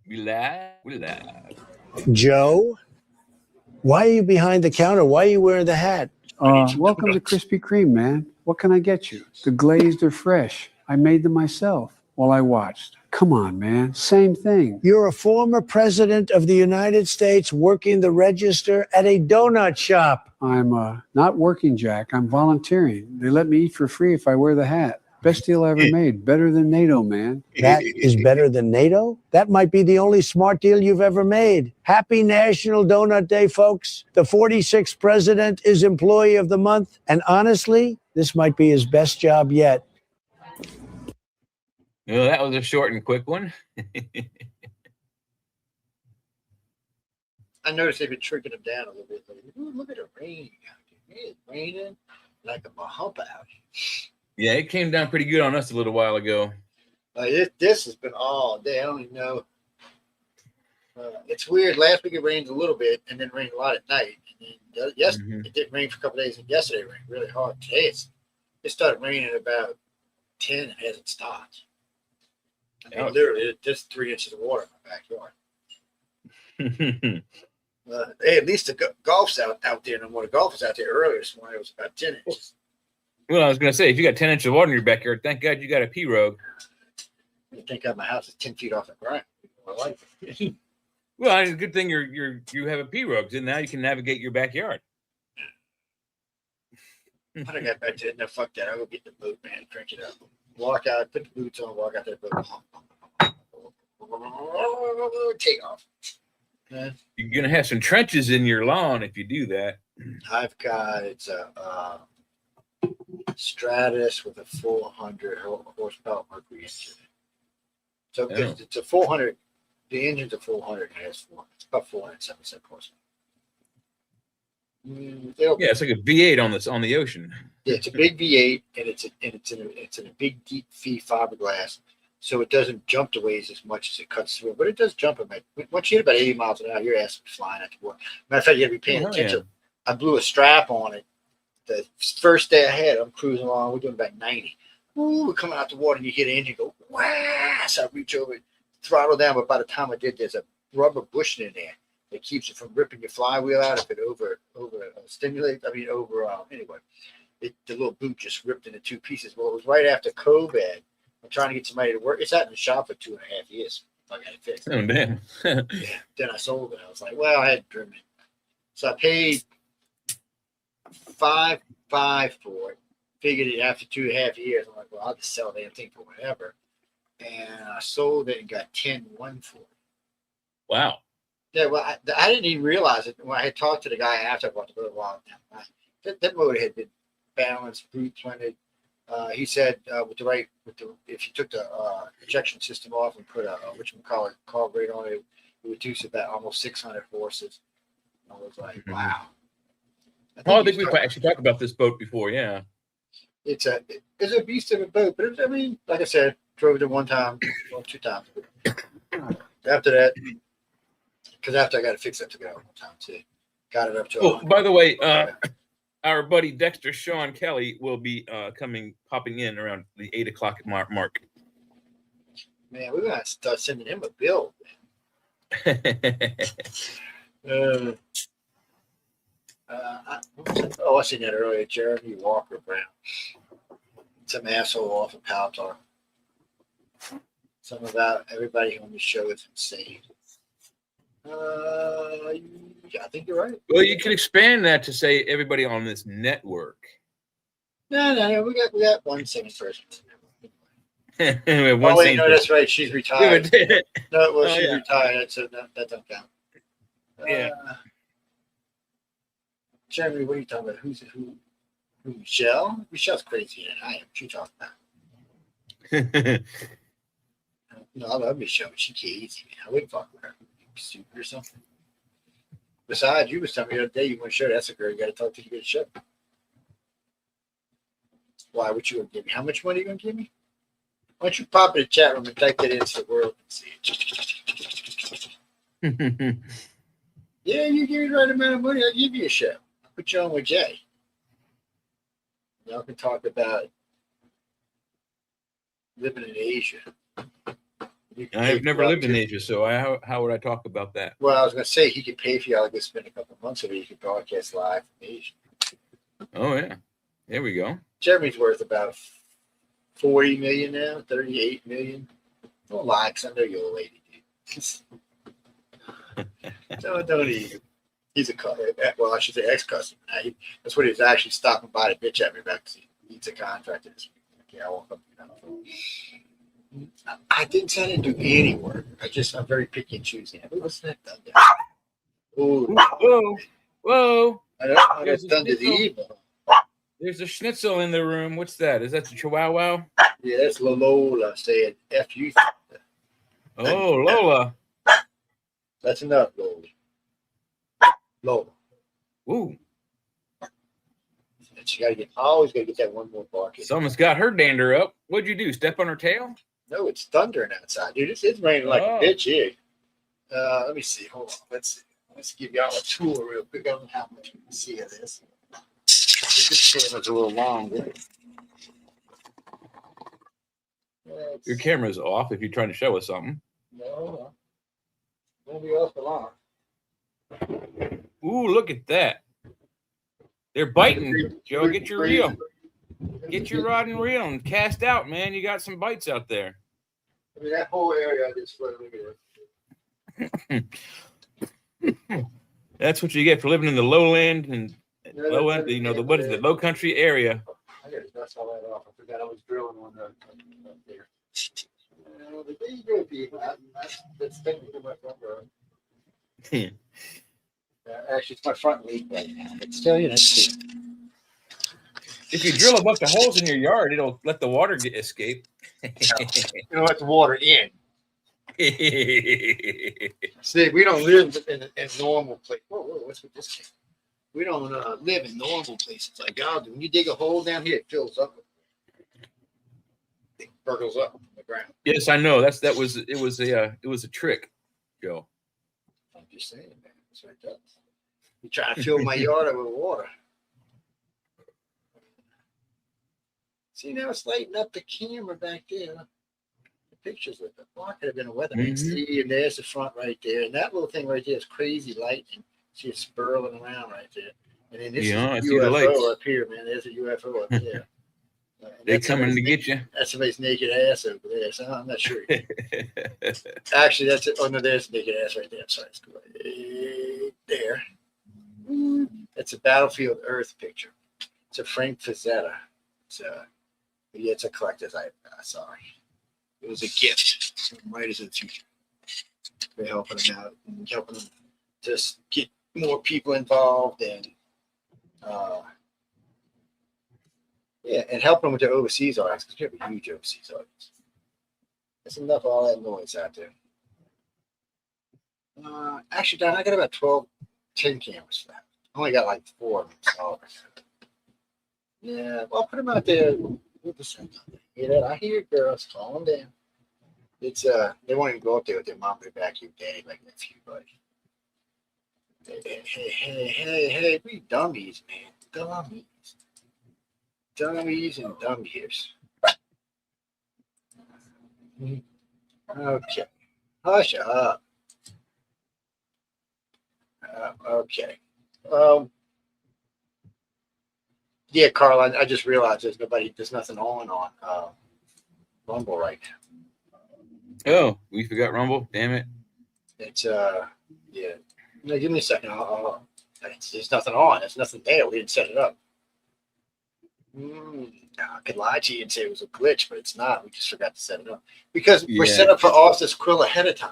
We live. We live. Joe, why are you behind the counter? Why are you wearing the hat? Welcome to Krispy Kreme, man. What can I get you? The glazed are fresh. I made them myself while I watched. Come on, man. Same thing. You're a former president of the United States working the register at a donut shop. I'm not working, Jack. I'm volunteering. They let me eat for free if I wear the hat. Best deal I ever made. Better than NATO, man. That is better than NATO? That might be the only smart deal you've ever made. Happy National Donut Day, folks. The 46th president is Employee of the Month. And honestly, this might be his best job yet. Well, that was a short and quick one. I noticed they've been shrinking them down a little bit. Ooh, look at the rain. It's raining like a hump out. Yeah, it came down pretty good on us a little while ago. This has been all day. I don't even know. It's weird. Last week it rained a little bit and then rained a lot at night. And then it didn't rain for a couple of days. And yesterday it rained really hard. Today it started raining at about 10 and hasn't stopped. I mean, literally, just 3 inches of water in my backyard. Hey, at least the golf's out there no more. The golf was out there earlier this morning. It was about 10 inches. Well, I was going to say, if you got 10 inches of water in your backyard, thank God you got a pirogue. I think my house is 10 feet off the ground. I like it. Well, it's a good thing you have a pirogue, and now you can navigate your backyard. When I got back to it, no, fuck that. I'll go get the boat, man, crank it up. Walk out, put the boots on, walk out there, boat. Take off. You're going to have some trenches in your lawn if you do that. I've got, it's a Stratus with a 400 horsepower Mercury engine. So it's a 400, the engine's a 400 and it's about 477 horsepower. Yeah, it's like a V8 on the ocean. Yeah, it's a big V8 and it's in a big deep fiberglass, so it doesn't jump the waves as much as it cuts through. But it does jump it. Once you hit about 80 miles an hour, your ass will be flying at the water. Matter of fact, you got to be paying attention. Yeah. I blew a strap on it the first day I had it. I'm cruising along. We're doing about 90. Ooh, we're coming out the water and you hear the engine go, wow! So I reach over, throttle down. But by the time I did, there's a rubber bushing in there that keeps it from ripping your flywheel out if it stimulates. Anyway, the little boot just ripped into two pieces. Well, it was right after COVID. I'm trying to get somebody to work. It's out in the shop for 2.5 years. I got it fixed. Oh, damn. Yeah. Then I sold it. I was like, well, I had to trim it. So I paid $5.5 for it. Figured it after 2.5 years. I'm like, well, I'll just sell the damn thing for whatever. And I sold it and got $10,100 for it. Wow. Yeah, well, I didn't even realize it when I had talked to the guy after I bought the boat a while now. That motor had been balanced, boot planted. He said if you took the injection system off and put a carburetor on it, it would reduce about almost 600 horses. I was like, wow. I think we've actually talked about this boat before. Yeah, it's a beast of a boat, but like I said, drove it one time, well, 2 times. After that. Because after I got it fixed up to go one time too. Got it up to. Oh, by the way, our buddy Dexter Sean Kelly will be popping in around the 8 o'clock mark. Man, we're gonna start sending him a bill. I seen that earlier. Jeremy Walker Brown, some asshole off of Pal Talk. Something about everybody on the show is insane. I think you're right. Well, you can expand that to say everybody on this network. No. We got one singing person. That's right. She's retired. She's retired. So that don't count. Yeah. Jeremy, what are you talking about? Who? Michelle? Michelle's crazy than I am. What you talking about? No, I love Michelle, but she's easy, man. I wouldn't fuck with her. Stupid or something. Besides, you was telling me the other day you want to show that's a girl you got to talk to get a show. Why would you give me? How much money are you going to give me? Why don't you pop in the chat room and type that into the world and see it? Yeah, you give me the right amount of money, I'll give you a show. I'll put you on with Jay. Y'all can talk about living in Asia. You can I pay have for never y'all lived in to- Asia, so how would I talk about that? Well, I was gonna say he could pay for y'all to go spend a couple months of it. You could broadcast live from Asia. Oh yeah, there we go. Jeremy's worth about 40 million now, 38 million. Don't lie, 'cause I know you're a lady, dude. Don't even. He's well, I should say ex-customer. Now, that's what he was actually stopping by to bitch at me about, because he needs a contractor this week. Okay, I won't come I didn't say I didn't do any work. I'm very picky and choosy. What's that done there? Oh, Whoa, whoa! I don't know how There's that's a done to the schnitzel. evil. There's a schnitzel in the room. What's that? Is that the Chihuahua? Yeah, that's Lola saying F you. Oh, Lola. That's enough, Lola. Lola. Ooh, And you always gotta get that one more bark in. someone's got her dander up. What'd you do? Step on her tail? No, it's thundering outside, dude. It's raining like Oh. a bitch here. Let me see. Hold on. Let's give y'all a tour real quick. I don't know how much you can see of this. This camera's a little long. Your camera's off if you're trying to show us something. No. Won't be off for long. Ooh, look at that. They're biting. Joe, get your reel. Get your rod and reel and cast out, man. You got some bites out there. I mean, that whole area I just flooded. Look at it. That's what you get for living in the lowland and Yeah, low that's end, what is it, low country area. I gotta dust all that off. I forgot I was drilling one up there. But there you go, people. That's technically my front road. Actually, it's my front leak right now. But still, that's cool. If you drill a bunch of holes in your yard, it'll let the water escape. Let the water in. See, we don't live in normal place. Whoa, what's with this thing? We don't live in normal places like y'all do. When you dig a hole down here, it fills up. It burgles up from the ground. Yes, I know. It was a trick, Joe. I'm just saying, man. That's what it does. You try to fill my yard up with water. See, now it's lighting up the camera back there. The pictures of it. Well, I could have been a weatherman. Mhm. See, and there's the front right there. And that little thing right there is crazy lightning. See it spiraling around right there. And then this Yeah, I is a see the lights. UFO up here, man. There's a UFO up there. They're coming to get you. That's somebody's naked ass over there. So I'm not sure. Actually, that's it. Oh, no, there's naked ass right there. I'm sorry. It's right there. It's a Battlefield Earth picture. It's a Frank Frazetta. It's a collector's item. Sorry. It was a gift from Writers of the Future. They're helping them out and helping them just get more people involved and and helping them with their overseas audience, because we have a huge overseas audience. That's enough of all that noise out there. Actually, Don, I got about 10 cameras for that. I only got like 4 of them. So. Yeah, well, I'll put them out there. Hear that? I hear it, girls. Calm down. It's they won't even go up there with their mom and their vacuum daddy like that few buddy. Hey, we dummies, man. Dummies and dummies. Okay. Hush up. Okay. Yeah, Carl, I just realized there's nothing on Rumble right now. Oh, we forgot Rumble. Damn it. It's yeah. No, give me a second. There's nothing on. There's nothing there. We didn't set it up. I could lie to you and say it was a glitch, but it's not. We just forgot to set it up because we're set up for Office Quill ahead of time.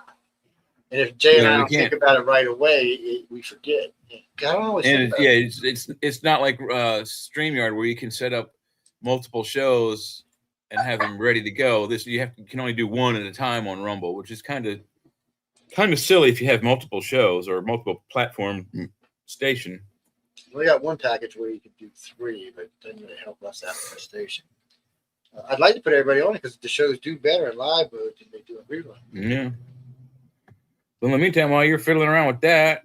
And if Jay and I don't think about it right away, we forget. It's not like StreamYard where you can set up multiple shows and have them ready to go. You can only do one at a time on Rumble, which is kind of silly if you have multiple shows or multiple platform station. We got one package where you could do 3, but it doesn't really help us out with the station. I'd like to put everybody on it because the shows do better in live mode than they do in rerun. Yeah. But in the meantime, while you're fiddling around with that,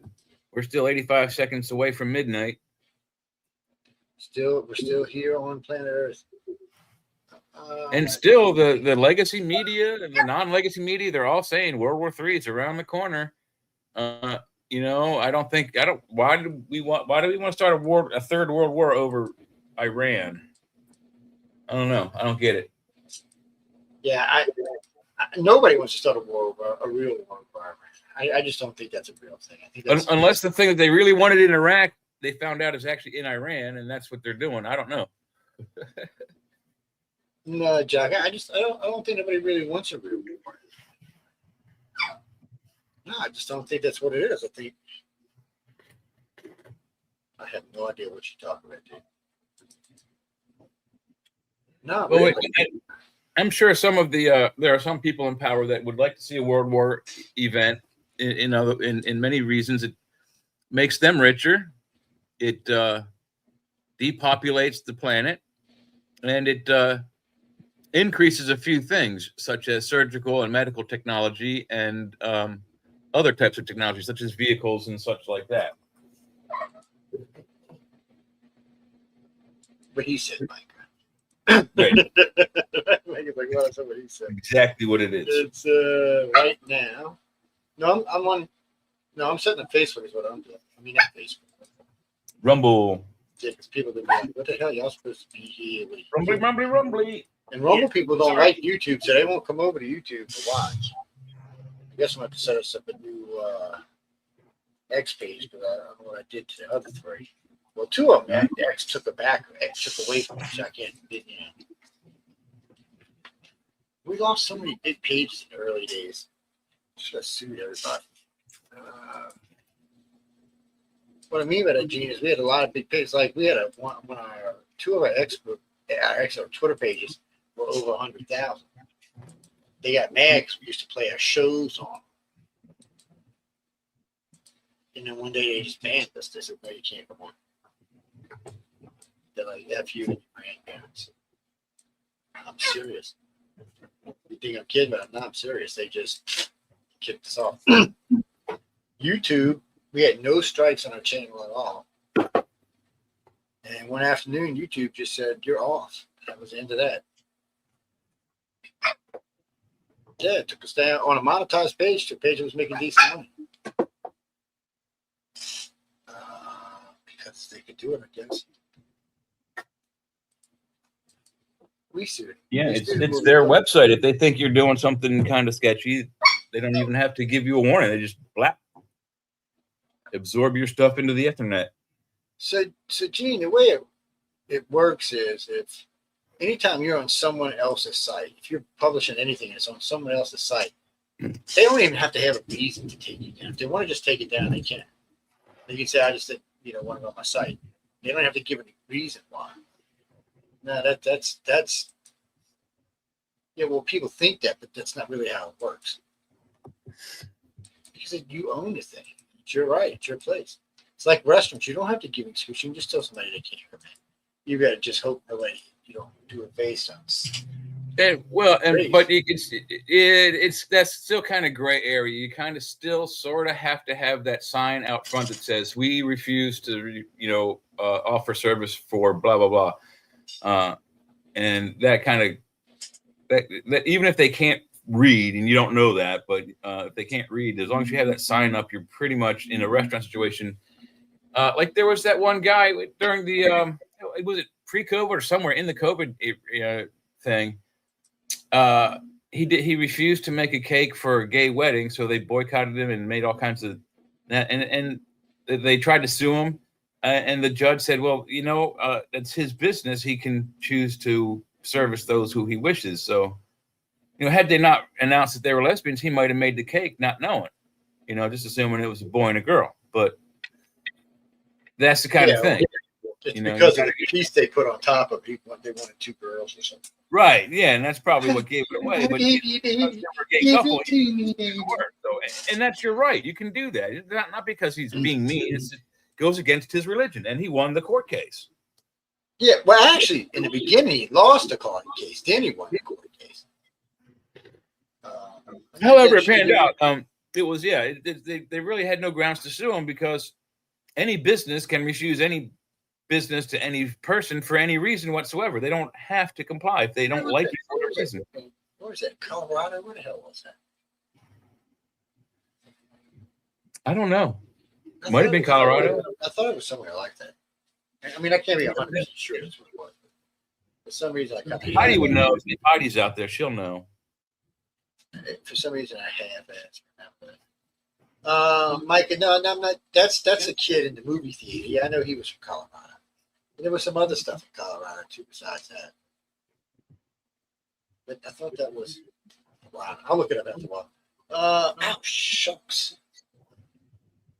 we're still 85 seconds away from midnight. We're still here on planet Earth. And still, the legacy media and the non-legacy media, they're all saying World War III is around the corner. You know, I don't. Why do we want to start a third world war over Iran? I don't know. I don't get it. Yeah, nobody wants to start a war, a real war over Iran. I just don't think that's a real thing. I think that's, unless the thing that they really wanted in Iraq, they found out is actually in Iran, and that's what they're doing. I don't know. No, Jack. I don't think nobody really wants a real war. No, I just don't think that's what it is. I think I have no idea what you're talking about, dude. No, Well, really. I'm sure some of the there are some people in power that would like to see a world war event. In many reasons, it makes them richer. It depopulates the planet, and it increases a few things, such as surgical and medical technology and other types of technology, such as vehicles and such like that. But he said, Mike. Right. Mike is like, well, that's what he said. Exactly what it is. It's right now. No, I'm on. No, I'm setting up Facebook is what I'm doing. I mean, not Facebook. Rumble. Yeah, because people be like, what the hell? Y'all supposed to be here. Rumbly, rumbly, rumbly. And Rumble people don't like YouTube, so they won't come over to YouTube to watch. I guess I'm going to have to set us up a new X page, because I don't know what I did to the other three. Well, two of them, X took away from me, so I can't, you know. We lost so many big pages in the early days. Should have sued everybody. What I mean by that, Gene, is we had a lot of big pages. Like we had two of our Twitter pages were over 100,000. They got mad because we used to play our shows on. And then one day they just banned us. They said, no, you can't come on. They're like, F you and your grandparents. I'm serious. You think I'm kidding, but I'm serious. They just kicked us off. YouTube, we had no strikes on our channel at all. And one afternoon, YouTube just said, you're off. That was the end of that. Yeah, it took us down on a monetized page to a page that was making decent money. Because they could do it, I guess. We sued. Yeah, it's their website. If they think you're doing something kind of sketchy, they don't even have to give you a warning. They just absorb your stuff into the Ethernet. So Gene, the way it works is if anytime you're on someone else's site, if you're publishing anything that's on someone else's site, they don't even have to have a reason to take it down. If they want to just take it down, they can. They can say, I just want it on my site. They don't have to give any reason why. No, that's yeah, well, people think that, but that's not really how it works. Because you own the thing. It's your right. It's your place. It's like restaurants. You don't have to give an excuse. You can just tell somebody they can't come in. You got to just hope nobody, do it based on. But it's that's still kind of gray area. You kind of still sort of have to have that sign out front that says we refuse to, offer service for blah blah blah, and that kind of that even if they can't read, and you don't know that, but if they can't read, as long as you have that sign up, you're pretty much in a restaurant situation. Like there was that one guy during the was it pre-COVID or somewhere in the COVID thing. He refused to make a cake for a gay wedding, so they boycotted him and made all kinds of that. And they tried to sue him, and the judge said, "Well, it's his business. He can choose to service those who he wishes." So, had they not announced that they were lesbians, he might have made the cake, not knowing, just assuming it was a boy and a girl. But that's the kind of thing. It's because of the piece they put on top of it. They wanted two girls or something. Right. Yeah, and that's probably what gave it away. But gay couple, and that's your right. You can do that. It's not because he's being mean. It goes against his religion, and he won the court case. Yeah. Well, actually, in the beginning, he lost the court case. Then he won the court case. However, it panned out. It was they really had no grounds to sue him because any business can refuse any business to any person for any reason whatsoever. They don't have to comply if they don't like you for whatever reason. Where was that? Colorado? Where the hell was that? I don't know. I Might have thought been it was Colorado. I thought it was somewhere like that. I mean, I can't be 100% sure that's what it was. For some reason, I kind of Heidi would know. If Heidi's out there, she'll know. For some reason, I have that. Mike, no, I'm not. That's a kid in the movie theater. Yeah, I know he was from Colorado. And there was some other stuff in Colorado too, besides that. But I thought that was. Wow, I'll look it up after a while. Oh shucks.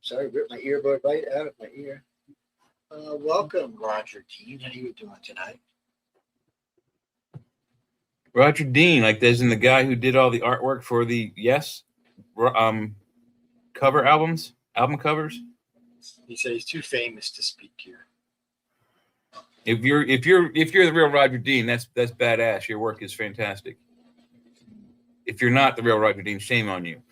Sorry, ripped my earbud right out of my ear. Welcome, Roger Dean. How you doing tonight? Roger Dean, like there's in the guy who did all the artwork for the cover album covers. He said he's too famous to speak here. If you're the real Roger Dean, that's badass. Your work is fantastic. If you're not the real Roger Dean, shame on you.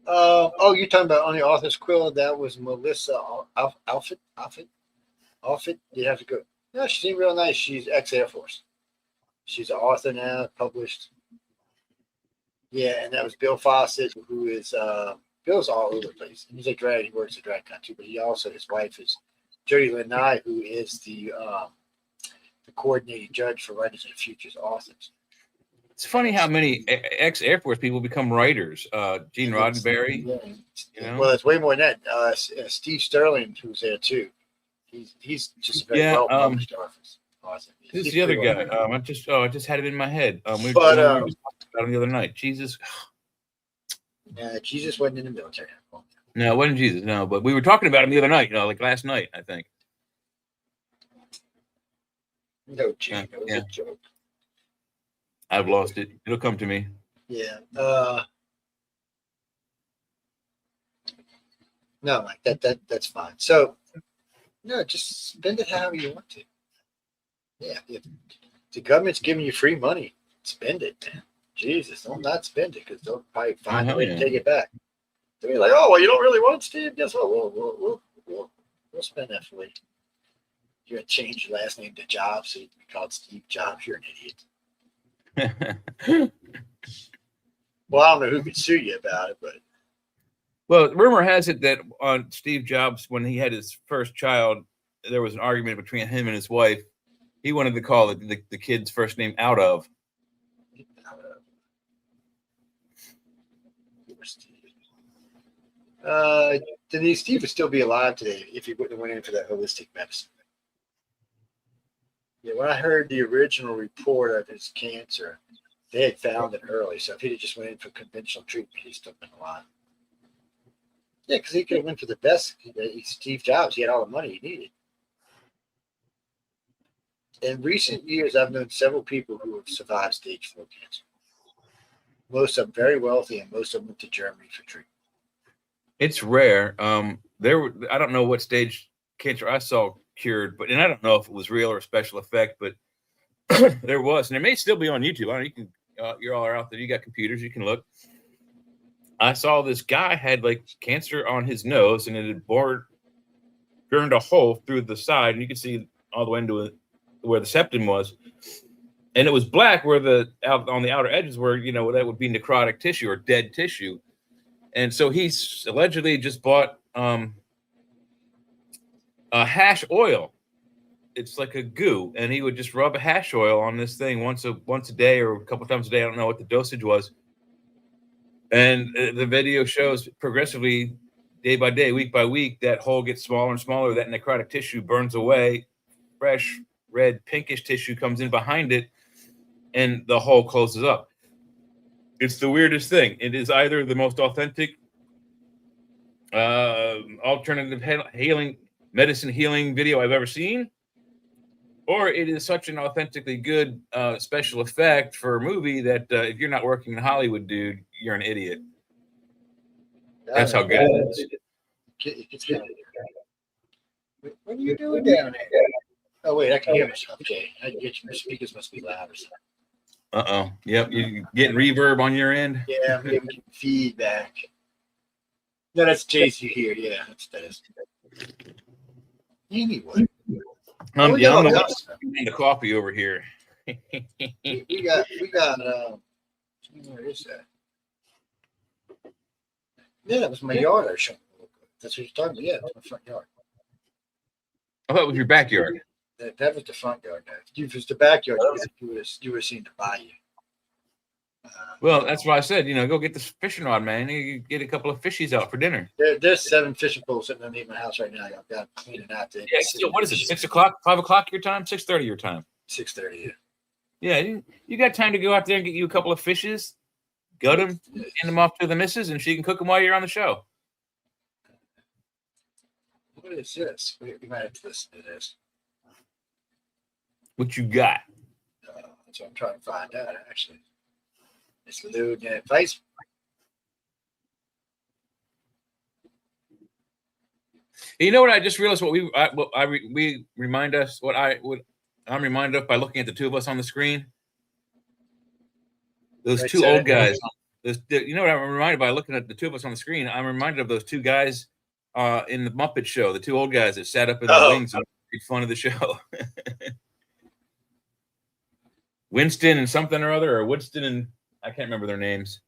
Oh, you're talking about on the author's quill. That was Melissa Outfit. You have to go. No, she seemed real nice. She's ex-Air Force. She's an author now, published. Yeah, and that was Bill Fawcett, who is Bill's all over the place. And he's a drag. He works at DragCon too, but he also his wife is Jody Lanai, who is the coordinating judge for Writers of the Future's authors. It's funny how many ex-Air Force people become writers. Gene Roddenberry. Yeah. You know? Well, it's way more than that. Steve Sterling, who's there too. He's just a very well published author. Who's the other guy? I just had it in my head. We were But, talking about him the other night. Jesus. Jesus wasn't in the military. No, it wasn't Jesus. No, but we were talking about him the other night. Like last night, I think. No, Gene, it was yeah. a joke. I've lost it. It'll come to me. Yeah. No, Mike, that's fine. So, no, just spend it however you want to. Yeah, if the government's giving you free money, spend it, man. Jesus, don't not spend it because they'll probably find a way to take it back. They'll be like, oh, well, you don't really want Steve? Guess what? We'll spend that for you. You're gonna change your last name to Jobs, so you can be called Steve Jobs. You're an idiot. Well, I don't know who could sue you about it, but well, rumor has it that on Steve Jobs, when he had his first child, there was an argument between him and his wife. He wanted to call the kid's first name out of. Denise, Steve would still be alive today if he wouldn't have went in for that holistic medicine. Yeah, when I heard the original report of his cancer, they had found it early. So if he'd just went in for conventional treatment, he'd still been alive. Yeah, because he could have went for the best. Steve Jobs, he had all the money he needed. In recent years, I've known several people who have survived stage 4 cancer. Most of them very wealthy, and most of them went to Germany for treatment. It's rare. I don't know what stage cancer I saw cured, and I don't know if it was real or a special effect, but there was, and it may still be on YouTube. I don't know, you can, you're all out there. You got computers, you can look. I saw this guy had like cancer on his nose, and it had burned a hole through the side, and you could see all the way into it where the septum was, and it was black where on the outer edges where that would be necrotic tissue or dead tissue. And so he's allegedly just bought a hash oil. It's like a goo, and he would just rub a hash oil on this thing once a day or a couple times a day. I don't know what the dosage was. And the video shows progressively, day by day, week by week, that hole gets smaller and smaller. That necrotic tissue burns away. Fresh, red, pinkish tissue comes in behind it, and the hole closes up. It's the weirdest thing. It is either the most authentic alternative medicine healing video I've ever seen, or it is such an authentically good special effect for a movie that if you're not working in Hollywood, dude, you're an idiot. That's how good it is. What are you doing down there? Oh, wait, I can hear myself, Jay. Your speakers must be loud or something. Uh-oh. Yep, you getting reverb on your end? Yeah, I'm getting feedback. No, that's Jay's you hear. Yeah, that is. Anyway, I'm we got the all one kinds of stuff. the coffee over here. we got where is that? Yeah, that was my yard I was showing you. That's what you're talking about. Yeah, that's my front yard. I thought it was your backyard. That was the front yard. Now. If it was the backyard, you would have seen the bayou. Well, that's why I said, go get this fishing rod, man. You get a couple of fishies out for dinner. There's 7 fishing poles sitting underneath my house right now. I've got to clean it out. Yeah, still, what is it? 6 o'clock, 5 o'clock your time, 6:30 your time. 6:30. Yeah, you got time to go out there and get you a couple of fishes, gut them, hand them off to the missus, and she can cook them while you're on the show. What is this? We might have to listen to this. What you got? That's what I'm trying to find out, actually. It's loading in Facebook. You know what? I just realized what we remind us. I'm reminded of by looking at the two of us on the screen. Those Right, two Sarah? old guys. You know what I'm reminded by looking at the two of us on the screen? I'm reminded of those two guys in the Muppet Show. The two old guys that sat up in the wings and made fun of the show. Winston and something or other, or Winston and I can't remember their names.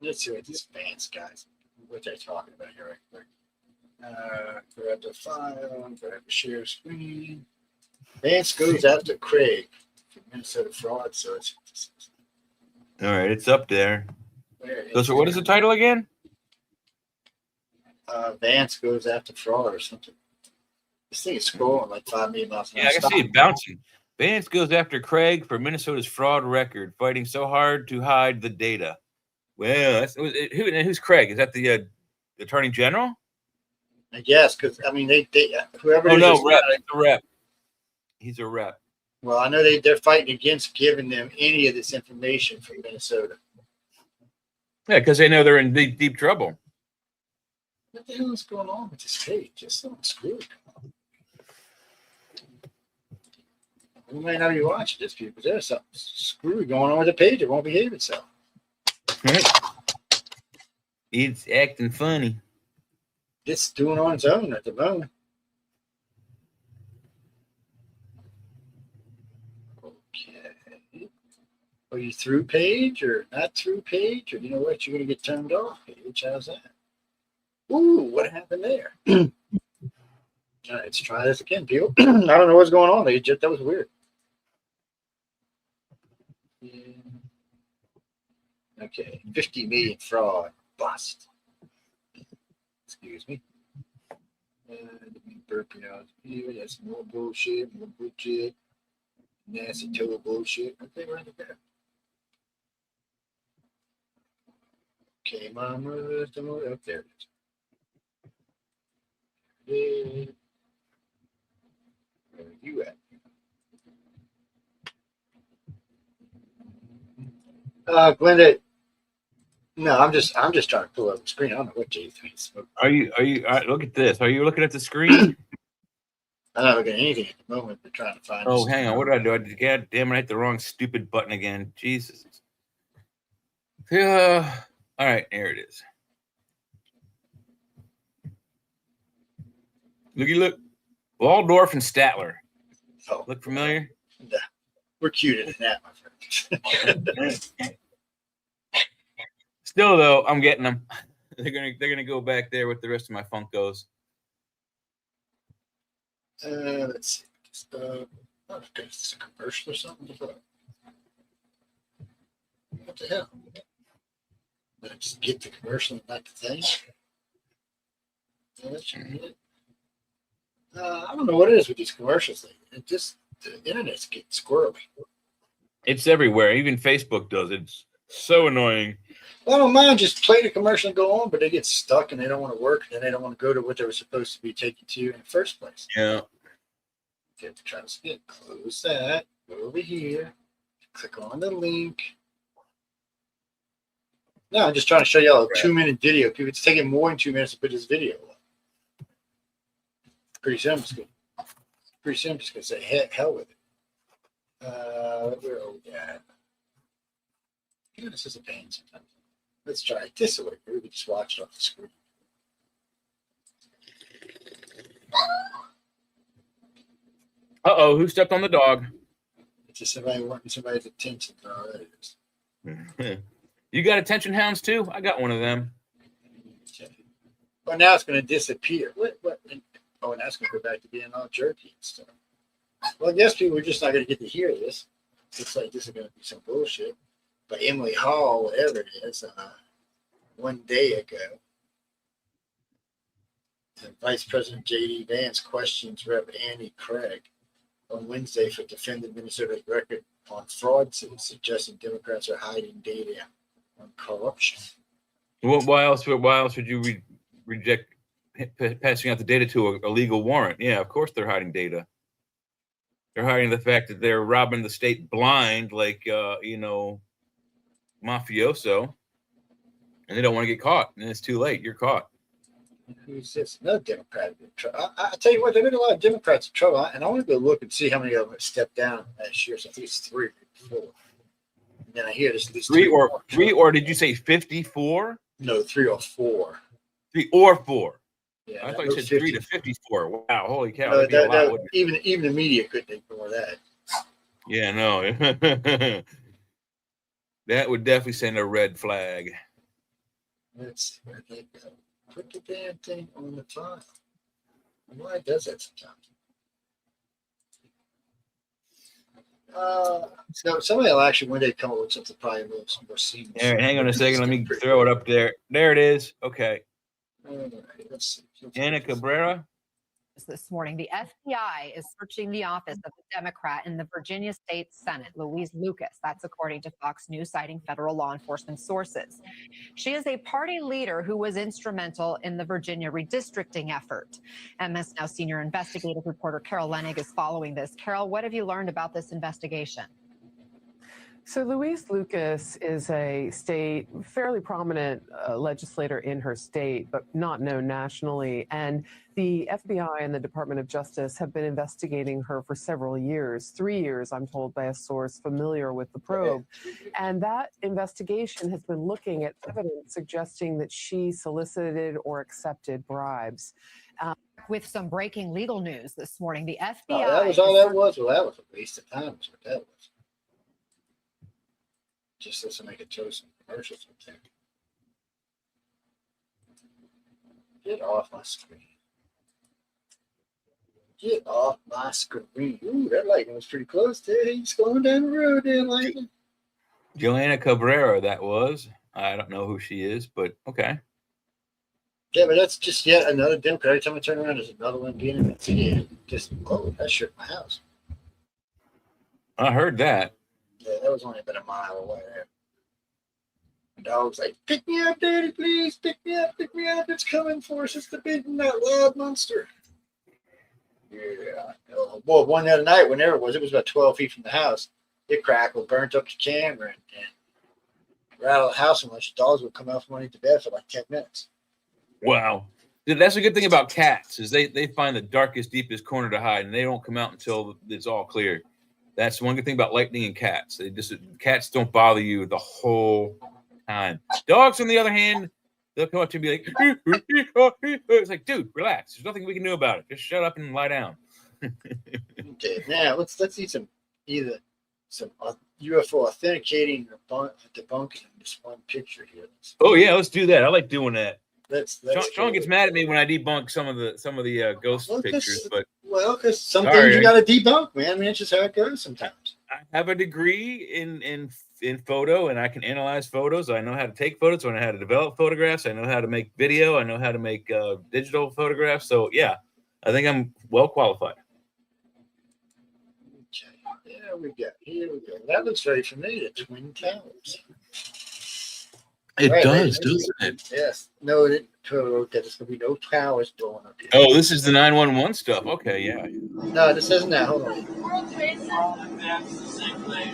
Let's see what these fans guys, what they're talking about here right quick. Grab the file, grab the share screen. Vance goes after Craig from Minnesota Fraud. So it's All right, it's up there. so What is the title again? Vance goes after fraud or something. This thing is scrolling like 5 million miles an hour. Yeah, I can see it bouncing. Vance goes after Craig for Minnesota's fraud record, fighting so hard to hide the data. Well, who's Craig? Is that the Attorney General? I guess because I mean they whoever. Oh it is, no, rep. He's a rep. He's a rep. Well, I know they're fighting against giving them any of this information from Minnesota. Yeah, because they know they're in deep trouble. What the hell is going on with this page? Just something screwed. We might not be watching this, people. There's something screwy going on with the page. It won't behave itself. Right. It's acting funny. It's doing on its own at the moment. Okay. Are you through page or not through page? Or you know what? You're going to get turned off page. How's that? Ooh, what happened there? All right, let's try this again, people. I don't know what's going on. That was weird. Yeah. Okay, 50 million fraud bust. Excuse me. Burping out here. That's more bullshit. More bullshit. Nasty total bullshit. Okay, right there. Okay, mama, up there. Where are you at? Glenda. No, I'm just trying to pull up the screen. I don't know what Jay thinks. Are you look at this. Are you looking at the screen? I'm not looking at anything at the moment. We're trying to find. Oh, hang on. What did I do? God damn it! I hit the wrong stupid button again. Jesus. Yeah. All right, there it is. Look. Waldorf and Statler. Oh, Look familiar? yeah. We're cuter than that, my friend. Still though, I'm getting them. They're gonna go back there with the rest of my Funkos. Let's see. It's a commercial or something. What the hell? Let's get the commercial, not the thing. Yeah, that should be it. I don't know what it is with these commercials. The internet's getting squirrely. It's everywhere. Even Facebook does it. It's so annoying. Well, I don't mind just play the commercial and go on, but they get stuck and they don't want to work and they don't want to go to what they were supposed to be taken to in the first place. Yeah. You have to try to skip. Close that. Go over here. Click on the link. No, I'm just trying to show y'all a 2-minute video. People, it's taking more than 2 minutes to put this video up. Pretty soon, I'm just gonna say hell with it. Where are we at? Yeah, this is a pain sometimes. Let's try it this way. We can just watch it off the screen. Uh-oh, who stepped on the dog? It's just somebody wanting somebody's attention. Oh, that is. You got attention hounds too? I got one of them. Well, now it's going to disappear. What? Oh, and that's going to go back to being all jerky and stuff. Well, I guess people are just not going to get to hear this. Looks like this is going to be some bullshit. But Emily Hall, whatever it is, one day ago, Vice President J.D. Vance questions Rep. Andy Craig on Wednesday for defending Minnesota's record on fraud, suggesting Democrats are hiding data on corruption. Why else would you reject passing out the data to a legal warrant? Yeah, of course they're hiding data. They're hiding the fact that they're robbing the state blind, like mafioso, and they don't want to get caught. And it's too late. You're caught. Who's this? Another Democrat. I tell you what, there have been a lot of Democrats in trouble, and I want to go look and see how many of them have stepped down last year. So I think it's 3 or 4. And then I hear there's at least 3 or did you say 54? No, 3 or 4. 3 or 4. Yeah, I thought you said 3 to 54. Wow, holy cow! No, that'd be a lot, wouldn't it? even the media couldn't ignore that. Yeah, no. That would definitely send a red flag. Let's see where they go. Put the damn thing on the file. Why does that sometimes? So somebody will actually one day come up with something probably more seamless. All right, hang on a second. Let me throw it up there. There it is. Okay. All right, let's see. Anna Cabrera. This morning, the FBI is searching the office of the Democrat in the Virginia State Senate, Louise Lucas. That's according to Fox News, citing federal law enforcement sources. She is a party leader who was instrumental in the Virginia redistricting effort. MS Now senior investigative reporter Carol Lenig is following this. Carol, what have you learned about this investigation? So Louise Lucas is a state, fairly prominent legislator in her state, but not known nationally. And the FBI and the Department of Justice have been investigating her for several years, 3 years, I'm told by a source familiar with the probe. And that investigation has been looking at evidence suggesting that she solicited or accepted bribes. With some breaking legal news this morning, the FBI. Oh, that was all that was? Well, that was a waste of time, is what that was. Just doesn't make it show some commercials or something. Get off my screen. Get off my screen. Ooh, that lightning was pretty close there. He's going down the road there, lightning. Joanna Cabrera, that was. I don't know who she is, but okay. Yeah, but that's just yet another Democrat. Every time I turn around, there's another one being investigated. Just, oh, that shook my house. I heard that. Yeah, that was only about a mile away there. The dog's like, pick me up, Daddy, please. Pick me up, It's coming for us. It's the big, that loud monster. Yeah. Oh, boy, one the other night, whenever it was about 12 feet from the house. It crackled, burnt up the camera, and rattled the house so much the dogs would come out from underneath the bed for like 10 minutes. Wow. That's a good thing about cats is they find the darkest, deepest corner to hide, and they don't come out until it's all clear. That's one good thing about lightning and cats. Cats don't bother you the whole time. Dogs, on the other hand, they'll come up to you and be like, it's like, dude, relax. There's nothing we can do about it. Just shut up and lie down. Okay, now let's see some UFO authenticating or debunking in this one picture here. Oh yeah, let's do that. I like doing that. Let's Sean gets mad at me when I debunk some of the ghost pictures, but because some things you got to debunk, man. I mean, it's just how it goes sometimes. I have a degree in photo, and I can analyze photos. I know how to take photos. I know how to develop photographs. I know how to make video. I know how to make digital photographs. So yeah, I think I'm well qualified. Okay, here we go. That looks very familiar. Twin Towers. It right, does, doesn't it? Yes. No, it didn't. There's going to be no towers going up here. Oh, this is the 911 stuff. Okay, yeah. No, this isn't that. Hold on. World Trade Center. The same place.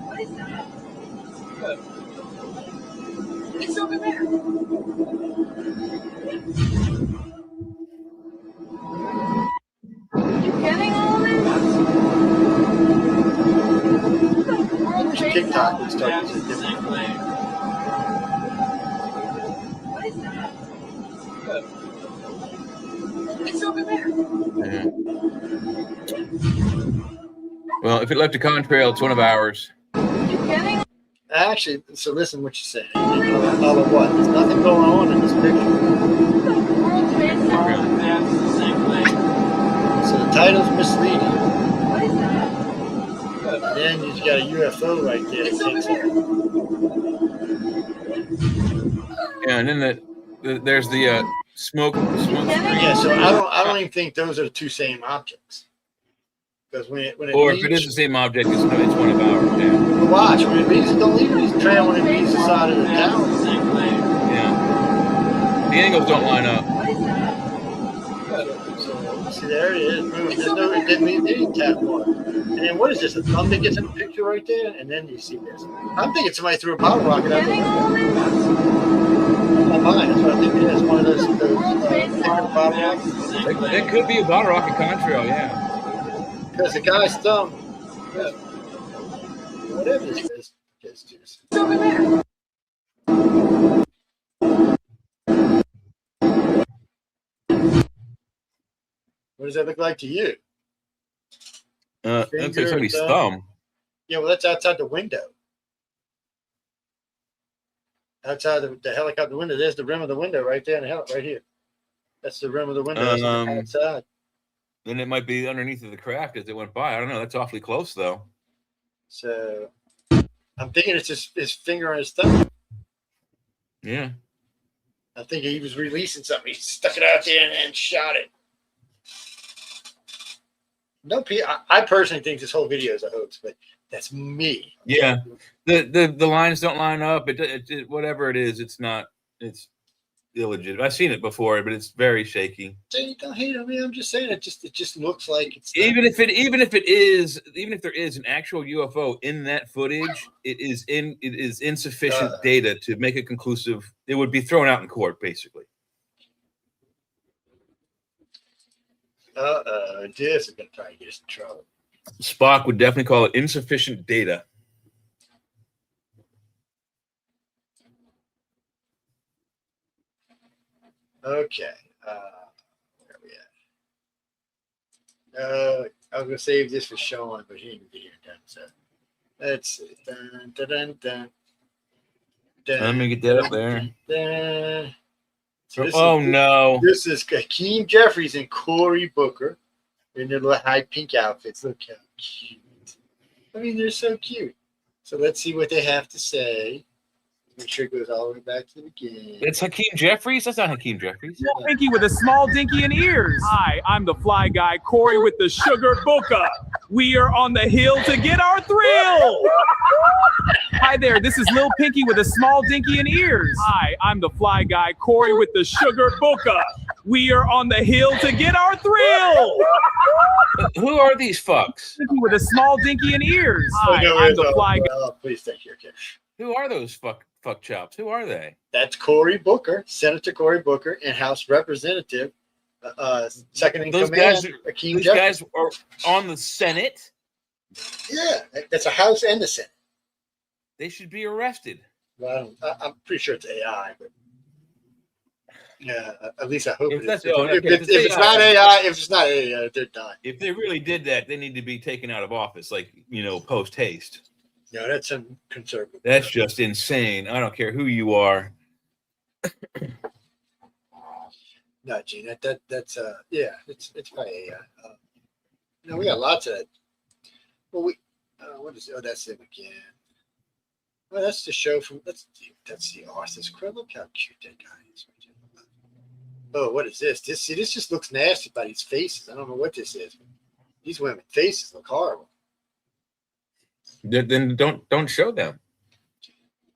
What is that? It's over there. Are you getting all this? TikTok and stuff is a different Well, if it left a contrail, it's one of ours. You kidding? Actually, so listen what you say. All of what? There's nothing going on in this picture. World's greatest song. So the title's misleading. What is that? And then you've got a UFO right there. It's That over takes there. off. Yeah, and then there's the smoke screen. Yeah, so I don't even think those are the two same objects. Because when it Or leaves, if it is the same object, it's one of ours. Yeah. but watch when it leaves, don't leave these trail when it leaves the side of the tower. Yeah. The angles don't line up. What is that? So see there it is. Boom. There's no it didn't leave any tap water. And then what is this? A thumb that gets in the picture right there, and then you see this. I'm thinking somebody threw a bottle rocket out the Kidding, window. woman? On mine, that's what I think it is. One of those thicker bottle rockets. It could be a bottle rocket contrail, yeah. Because the guy's thumb, whatever this is, just. It's over there. What does that look like to you? Looks like Finger, somebody's thumb. thumb. Yeah, well, that's outside the window. Outside the helicopter window, there's the rim of the window right there, right here. That's the rim of the window that's on the outside. Then it might be underneath of the craft as it went by. I don't know. That's awfully close, though. So I'm thinking it's his finger on his thumb. Yeah. I think he was releasing something. He stuck it out there and shot it. No, I personally think this whole video is a hoax, but that's me. Yeah. The lines don't line up. It whatever it is, it's not. It's illegitimate. I've seen it before, but it's very shaky. So you don't hate on me. I'm just saying it just looks like it's not. Even if there is an actual UFO in that footage, it is insufficient data to make it conclusive. It would be thrown out in court, basically. This is gonna try to get us in trouble. Spock would definitely call it insufficient data. Okay. Where are we at? I was gonna save this for Sean, but he didn't get here in time. So let's see. Dun, dun, dun, dun. Dun, Let me get that up there. dun, dun. So No. This is Hakeem Jeffries and Cory Booker in their little high pink outfits. Look how cute. I mean, they're so cute. So let's see what they have to say. Make sure it goes all the way back to the beginning. It's Hakeem Jeffries? That's not Hakeem Jeffries. Pinky with a small dinky and ears. Hi, I'm the fly guy, Cory with the sugar booker. We are on the hill to get our thrill. Hi there, this is Lil Pinky with a small dinky and ears. Hi, I'm the fly guy, Cory with the sugar booker. We are on the hill to get our thrill. Who are these fucks? Pinky with a small dinky and ears. Hi, I'm the fly guy. Oh, please, thank you. Okay. Who are those fuck chops? Who are they? That's Cory Booker, Senator Cory Booker, and House Representative, second in Those command, guys, Hakeem these Jeffries. guys are on the Senate. Yeah, that's a House and the Senate. They should be arrested. Well, I'm pretty sure it's AI, but yeah, at least I hope If it that's- is. oh, okay, If if it's it's AI, not AI, if it's not AI, they're done. If they really did that, they need to be taken out of office, like, post haste. No, that's some conservative. That's just insane. I don't care who you are. No, Gene, that's yeah, it's probably AI. We got lots of that. Well, what is it? Oh, that's him again. Well, that's the show from that's the Arthur's Crib. Look how cute that guy is. Oh, what is this? This just looks nasty by these faces. I don't know what this is. These women faces look horrible. Then don't show them,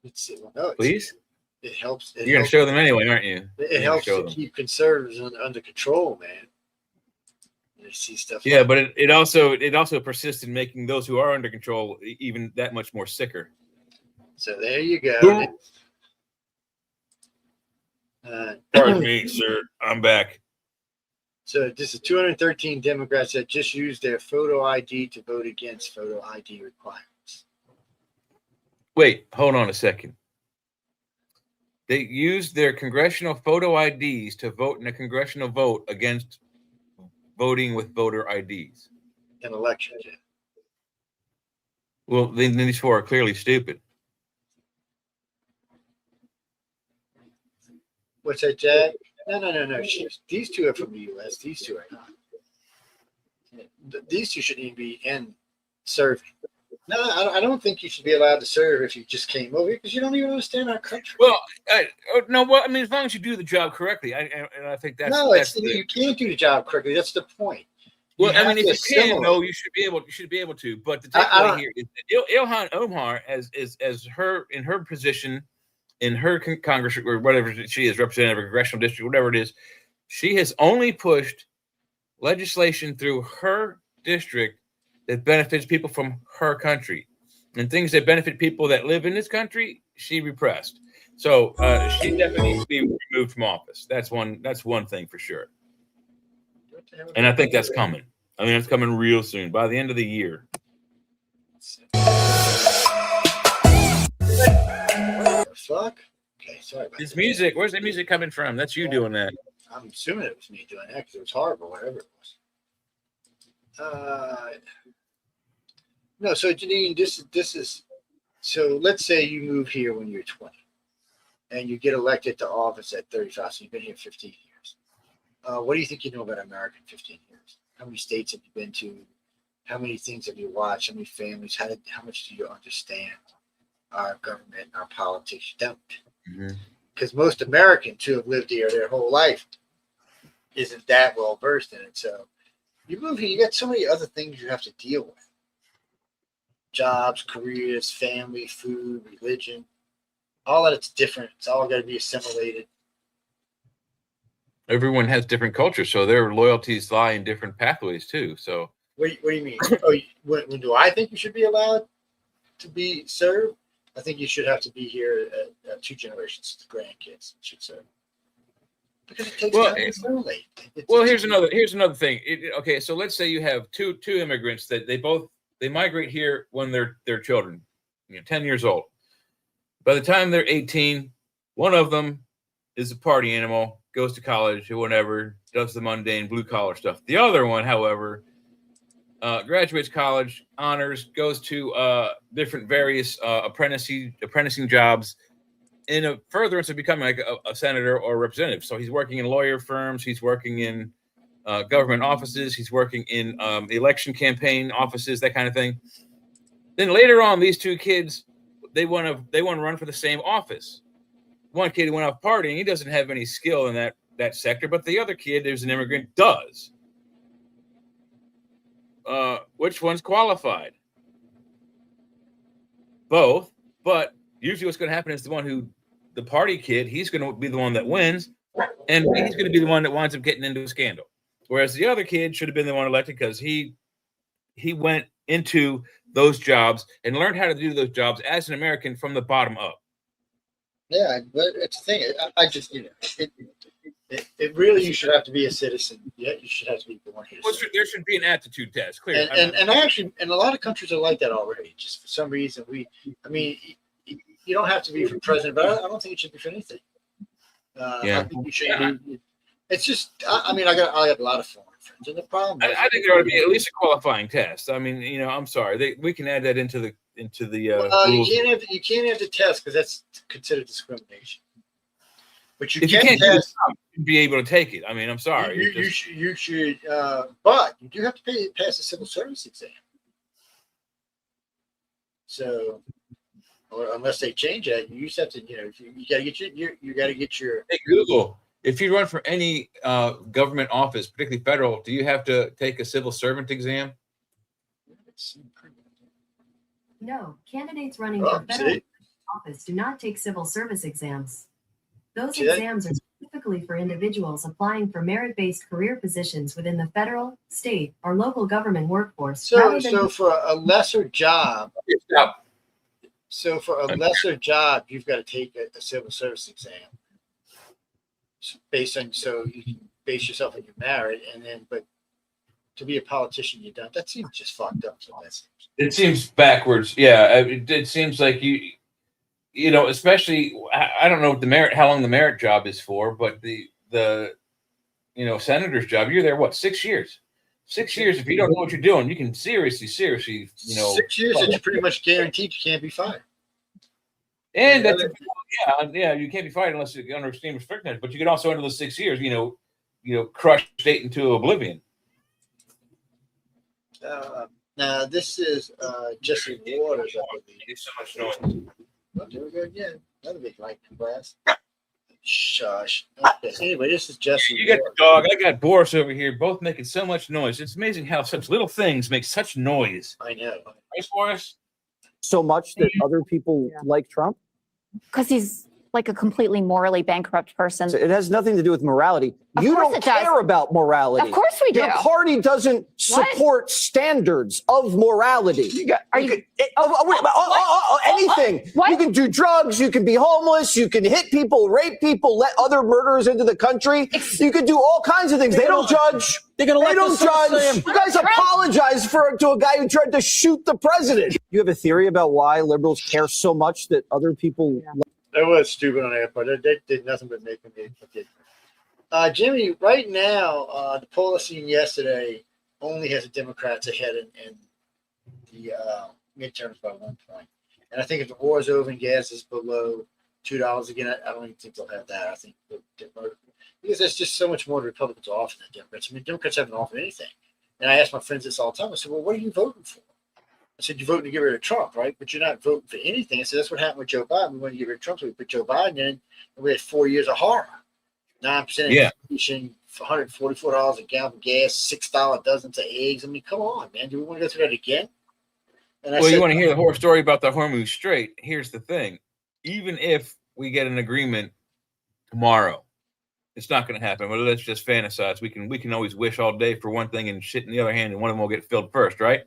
Let's see. Well, no, please. it helps. You're gonna show them anyway, aren't you? It helps to keep conservatives under control, man. They see stuff. Yeah, like but it also persists in making those who are under control even that much more sicker. So there you go. Boom. Pardon me, sir. I'm back. So this is 213 Democrats that just used their photo ID to vote against photo ID requirements. Wait, hold on a second. They used their congressional photo IDs to vote in a congressional vote against voting with voter IDs. in elections. Yeah. Well, then these four are clearly stupid. What's that, Jack? No. These two are from the U.S. These two are not. These two shouldn't even be in serving. No, I don't think you should be allowed to serve if you just came over because you don't even understand our country. Well, no. Well, I mean, as long as you do the job correctly, and I think that's you can't do the job correctly. That's the point. Well, I mean, if you can, no, you should be able to. But the takeaway here is Ilhan Omar, as her in her position, in her Congress or whatever she is, representative, or congressional district, whatever it is, she has only pushed legislation through her district that benefits people from her country, and things that benefit people that live in this country, she repressed. So she definitely needs to be removed from office. That's one thing for sure. And I think that's coming. I mean, it's coming real soon, by the end of the year. What the fuck? Okay, sorry about This that. music, where's the music coming from? That's you doing that. I'm assuming it was me doing that because it was horrible, whatever it was. No, so Janine, this is so let's say you move here when you're 20 and you get elected to office at 35, so you've been here 15 years. What do you think you know about America in 15 years? How many states have you been to? How many things have you watched? How many families? How much do you understand our government, our politics? You don't. Because most Americans who have lived here their whole life isn't that well versed in it. So you move here, you got so many other things you have to deal with. Jobs, careers, family, food, religion, all that it's different. It's all got to be assimilated. Everyone has different cultures, so their loyalties lie in different pathways too. So What do you mean? When do I think you should be allowed to be served? I think you should have to be here at 2 generations. The grandkids should serve. Because it takes time to assimilate. Here's another thing. Okay, so let's say you have two immigrants that they migrate here when they're children, 10 years old. By the time they're 18, one of them is a party animal, goes to college or whatever, does the mundane blue collar stuff. The other one, however, graduates college, honors, goes to different various apprenticing jobs in a furtherance of becoming like a senator or a representative. So he's working in lawyer firms, he's working in government offices, he's working in election campaign offices, that kind of thing. Then later on, these two kids, they want to run for the same office. One kid went off partying, he doesn't have any skill in that sector, but the other kid, who's an immigrant, does. Which one's qualified? Both, but usually what's going to happen is the party kid, he's going to be the one that wins, and he's going to be the one that winds up getting into a scandal. Whereas the other kid should have been the one elected because he went into those jobs and learned how to do those jobs as an American from the bottom up. Yeah, but it's the thing. I just, it really, you should have to be a citizen. Yeah, you should have to be born here. Well, there should be an aptitude test, clear. And actually, and a lot of countries are like that already. Just for some reason, you don't have to be for president, but I don't think it should be for anything. I think you should. It's just, I got a lot of foreign friends, and the problem is, I think there ought to be at least a qualifying test. I mean, I'm sorry, we can add that into the rules. You can't have the test because that's considered discrimination. But if you can't test, you be able to take it. I mean, I'm sorry. You should, but you do have to pass a civil service exam. So, or unless they change that, you just have to, you got to get your. Hey, Google. If you run for any government office, particularly federal, do you have to take a civil servant exam? No, candidates running for federal office do not take civil service exams. Those exams are specifically for individuals applying for merit-based career positions within the federal, state, or local government workforce. So for a lesser job, you've got to take a civil service exam. So you can base yourself on your merit, but to be a politician, you don't. That seems just fucked up. So it seems backwards. Yeah, it seems like especially I don't know how long the merit job is for, but the senator's job, you're there 6 years. 6 years, if you don't know what you're doing, you can seriously, 6 years that you're pretty much guaranteed you can't be fired. And that, you can't be fired unless you're under extreme restrictions. But you can also, under the 6 years, crush state into oblivion. Now this is Jesse Waters, I believe. There's so much noise. Oh, there we go again. Another big light glass. Shush. Okay. Anyway, this is Jesse. You got the dog. I got Boris over here, both making so much noise. It's amazing how such little things make such noise. I know. Right, Boris? So much that other people like Trump? Because he's like a completely morally bankrupt person. So it has nothing to do with morality. Of You course don't it does. care about morality. Of course we do. Your party doesn't support standards of morality. Anything. What? You can do drugs. You can be homeless. You can hit people, rape people, let other murderers into the country. You can do all kinds of things. They don't judge. They don't judge. You guys apologize to a guy who tried to shoot the president. You have a theory about why liberals care so much that other people... That was stupid on their part. They did nothing but make me forget. Jimmy, right now, the poll seen yesterday only has the Democrats ahead in the midterms by 1 point. And I think if the war is over and gas is below $2 again, I don't even think they'll have that. I think because there's just so much more the Republicans offer than Democrats. I mean, Democrats haven't offered anything. And I ask my friends this all the time. I said, well, what are you voting for? I said, you're voting to get rid of Trump, right? But you're not voting for anything. I said, that's what happened with Joe Biden. We wanted to get rid of Trump, so we put Joe Biden in, and we had 4 years of horror. 9% inflation, $144 a gallon of gas, $6 dozens of eggs. I mean, come on, man. Do we want to go through that again? And I said, you want to hear the horror story about the Hormuz Strait? Here's the thing. Even if we get an agreement tomorrow, it's not going to happen. But let's just fantasize. We can always wish all day for one thing and shit in the other hand, and one of them will get filled first, right?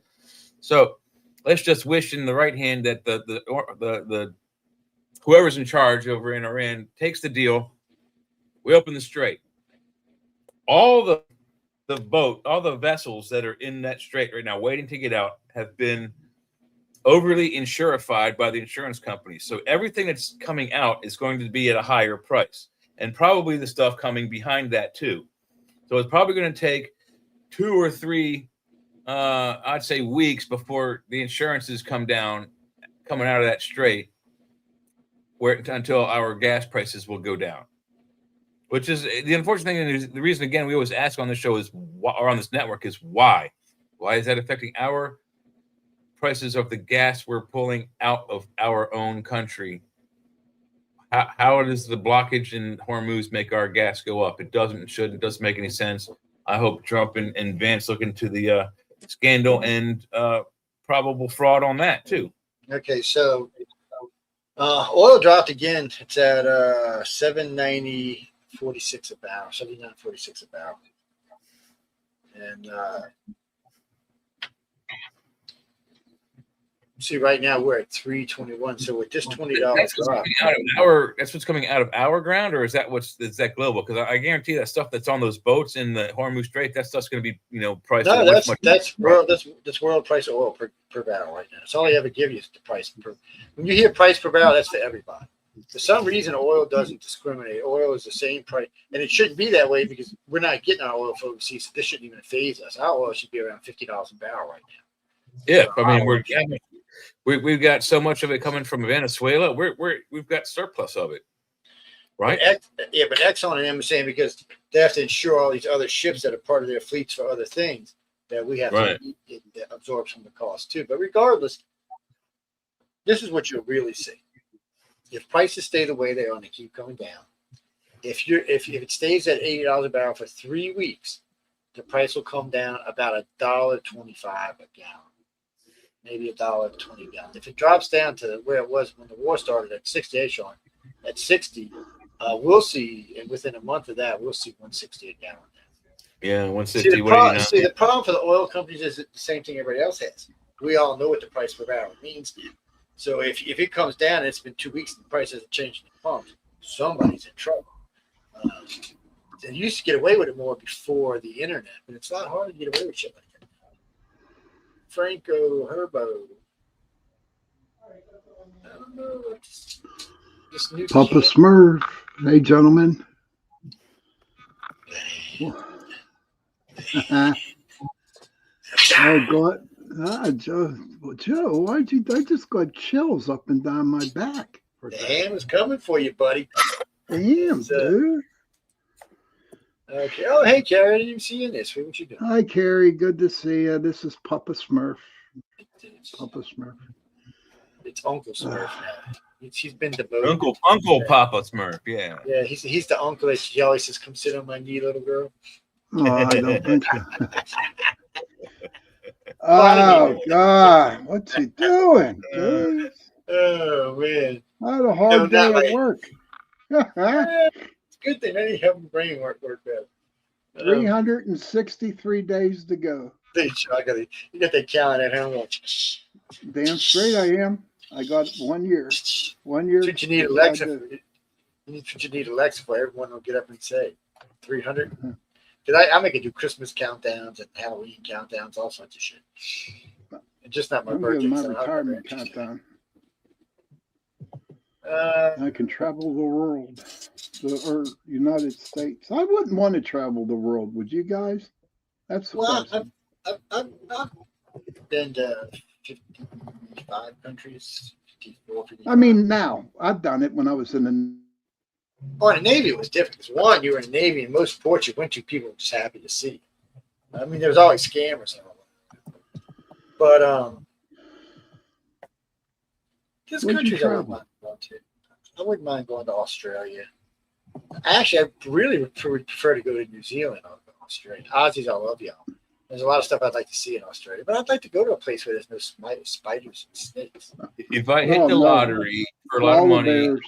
So let's just wish in the right hand that the whoever's in charge over in Iran takes the deal. We open the strait. All the vessels that are in that strait right now waiting to get out have been overly insurified by the insurance companies. So everything that's coming out is going to be at a higher price, and probably the stuff coming behind that too. So it's probably going to take 2 or 3 I'd say weeks before the insurances come down, coming out of that strait, until our gas prices will go down. Which is the unfortunate thing, and the reason again we always ask on this show or on this network is why? Why is that affecting our prices of the gas we're pulling out of our own country? How does the blockage in Hormuz make our gas go up? It doesn't. It shouldn't. It doesn't make any sense. I hope Trump and Vance look into the scandal and probable fraud on that too. Okay, so oil dropped again. It's at $7.90.46 a barrel, $79.46 a barrel, and see right now we're at $3.21. So with just $20 drop, that's what's coming out of our ground, or is that global? Because I guarantee that stuff that's on those boats in the Hormuz Strait, that stuff's going to be priced. No, that's world price of oil per barrel right now. That's all they ever give you is the price per. When you hear price per barrel, that's for everybody. For some reason, oil doesn't discriminate. Oil is the same price, and it shouldn't be that way because we're not getting our oil from overseas. So this shouldn't even phase us. Our oil should be around $50 a barrel right now. Yeah, so, I mean we've got so much of it coming from Venezuela. We've got surplus of it, right? But Exxon and them are saying because they have to insure all these other ships that are part of their fleets for other things that we have to absorb some of the cost too. But regardless, this is what you'll really see. If prices stay the way they are and they keep coming down, if it stays at $80 a barrel for 3 weeks, the price will come down about $1.25 a gallon. Maybe $1.20 a gallon. If it drops down to where it was when the war started at 68, Sean, at 60, we'll see, and within a month of that, we'll see $1.60 a gallon. Yeah, $1.60. See, the problem for the oil companies is the same thing everybody else has. We all know what the price per barrel means now. So if it comes down, and it's been 2 weeks, and the price hasn't changed in the pumps, somebody's in trouble. They used to get away with it more before the internet, but it's a lot harder to get away with shit like that. Franco Herbo. I don't know. Papa Smurf. Hey, gentlemen. Oh God, Joe, why'd you? I just got chills up and down my back. The ham is coming for you, buddy. Damn, dude. Okay. Oh, hey, Carrie, I didn't even see you in this. What you doing? Hi, Carrie. Good to see you. This is Papa Smurf. Papa Smurf. It's Uncle Smurf now. He's been demoted. Uncle Papa Smurf. Yeah. Yeah, he's the uncle that she always says, "Come sit on my knee, little girl." Oh, I don't think so. Oh God, what's he doing, dude? Oh man, I had a hard day not at like- work. It's a good thing. Then you have my brain work better. 363 days to go. You got that calendar at home. Damn straight I am. I got 1 year. 1 year. That's what you need Alexa for. That's what you need Alexa for. Everyone will get up and say 300. Because I make it do Christmas countdowns and Halloween countdowns, all sorts of shit. And just not my I'm birthday. doing my so retirement countdown. Uh, I can travel the world, or United States. I wouldn't want to travel the world, would you guys? That's well, awesome. I've been to 55 countries. 54, 55. I mean, now I've done it when I was in the. Oh, in the Navy, it was different. Because one, you were in the Navy, and most ports you went to, people were just happy to see. I mean, there was always scammers and all that. But there's Where'd you countries I wouldn't travel? mind going to. I wouldn't mind going to Australia. Actually, I really would prefer to go to New Zealand or Australia. Aussies, I love y'all. There's a lot of stuff I'd like to see in Australia, but I'd like to go to a place where there's no spiders and snakes. If I hit Oh, the no. lottery for a lot of Koala money, bears.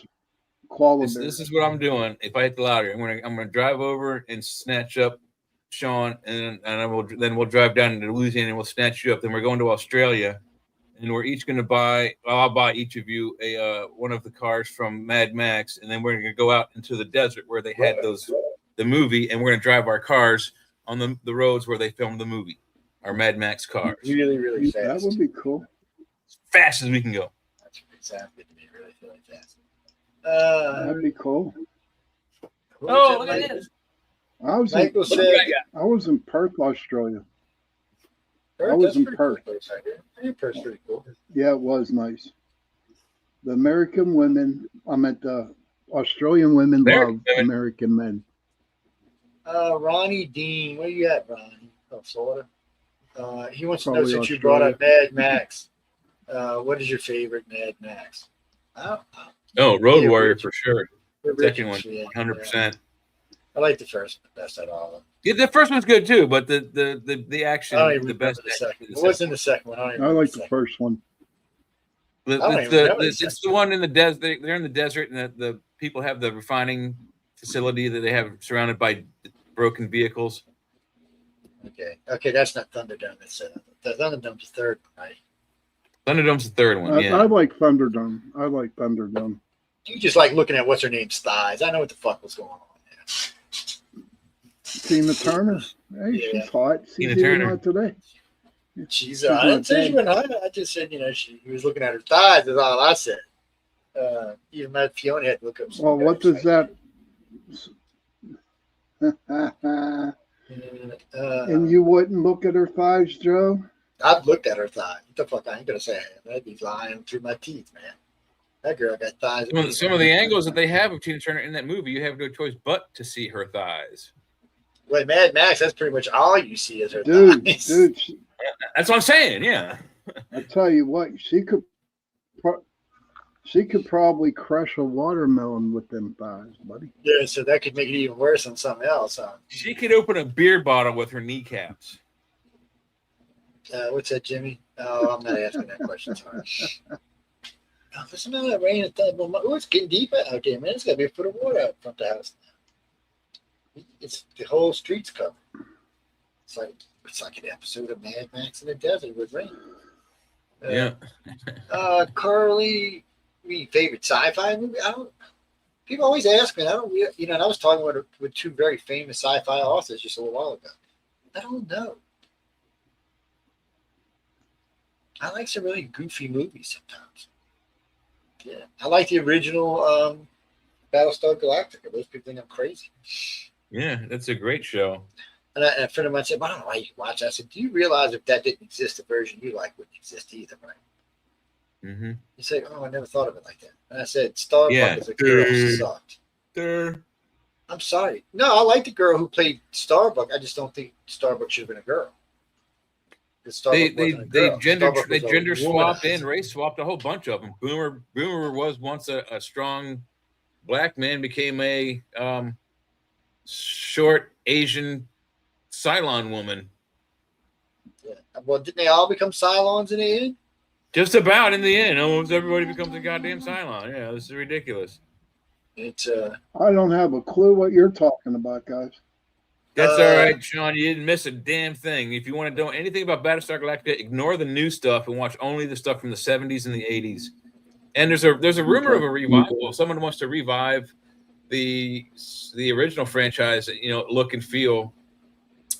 Koala this bears. is what I'm doing. If I hit the lottery, I'm gonna drive over and snatch up Sean, and we'll drive down to Louisiana and we'll snatch you up. Then we're going to Australia, and we're each gonna buy. Well, I'll buy each of you a one of the cars from Mad Max, and then we're gonna go out into the desert where they had the movie, and we're gonna drive our cars on the roads where they filmed the movie. Our Mad Max cars, Really, really fast. That would be cool. as fast as we can go. That's exactly to me, really, really fast. That'd be cool. Oh, look at this. I was Michael said, I was in Perth, Australia. Perth, I was that's in pretty cool Perth. place out here. I think Perth's pretty cool. Yeah, it was nice. The American women, I meant the Australian women American love women. American men. Ronnie Dean, where you at, Ronnie? Oh, Florida. He wants to know, Probably since you brought up Australia. Mad Max, what is your favorite Mad Max? Oh, Road Yeah, Warrior Rich- for sure. Rich- Second one, yeah, 100%. I like the first one best out of all of them. Yeah, the first one's good too, but the action, I don't even the remember best. the second. action is What's in the second one? I don't even I remember like the the second. first one. The, I don't it's even know the, the it's the one in the desert. They're in the desert, and the people have the refining facility that they have surrounded by broken vehicles. Okay, that's not Thunderdome. That's the Thunderdome's the third one, right? Thunderdome's the third one. I Yeah, like Thunderdome. I like Thunderdome. You just like looking at what's her name's thighs. I know what the fuck was going on there. Tina Turner. Hey, Yeah. she's hot. She's Tina even Turner. hot today. She's. She's I didn't not say she dead. went high. I just said, he was looking at her thighs. That's all I said. Even that Fiona had to look up. some Well, what guys, does that? And you wouldn't look at her thighs, Joe? I've looked at her thigh. What the fuck? I ain't gonna say I have. I'd be lying through my teeth, man. That girl got thighs. some of the angles that they have of Tina Turner in that movie, you have no choice but to see her thighs. Wait, Mad Max. That's pretty much all you see is her Dude, thighs. dude, That's what I'm saying. Yeah, I tell you what, she could probably crush a watermelon with them thighs, buddy. Yeah, so that could make it even worse on something else, huh? she could open a beer bottle with her kneecaps. What's that, Jimmy? Oh, I'm not asking that question. Sorry. Oh, there's none of that rain. Oh, it's getting deep out there, man. It's got to be a foot of water out front of the house now. It's the whole street's covered. It's like an episode of Mad Max in the desert with rain. Yeah. Carly, favorite sci-fi movie? People always ask me. I don't. And I was talking with two very famous sci-fi authors just a little while ago. I don't know. I like some really goofy movies sometimes. Yeah, I like the original Battlestar Galactica. Most people think I'm crazy. Yeah, that's a great show. And a friend of mine said, well, I don't know why you watch that. I said, do you realize if that didn't exist, the version you like wouldn't exist either, right? Mm-hmm. He said, oh, I never thought of it like that. And I said, Starbuck Yeah. as a girl sucked. I'm sorry. No, I like the girl who played Starbuck. I just don't think Starbuck should have been a girl. They gender swapped and race swapped a whole bunch of them. Boomer was once a strong black man, became a short Asian Cylon woman. Yeah. Well, didn't they all become Cylons in the end? Just about in the end. Almost everybody becomes a goddamn Cylon. Yeah, this is ridiculous. It's I don't have a clue what you're talking about, guys. That's all right, Sean. You didn't miss a damn thing. If you want to know anything about Battlestar Galactica, ignore the new stuff and watch only the stuff from the 70s and the 80s. And there's a rumor of a revival. Someone wants to revive the original franchise, look and feel.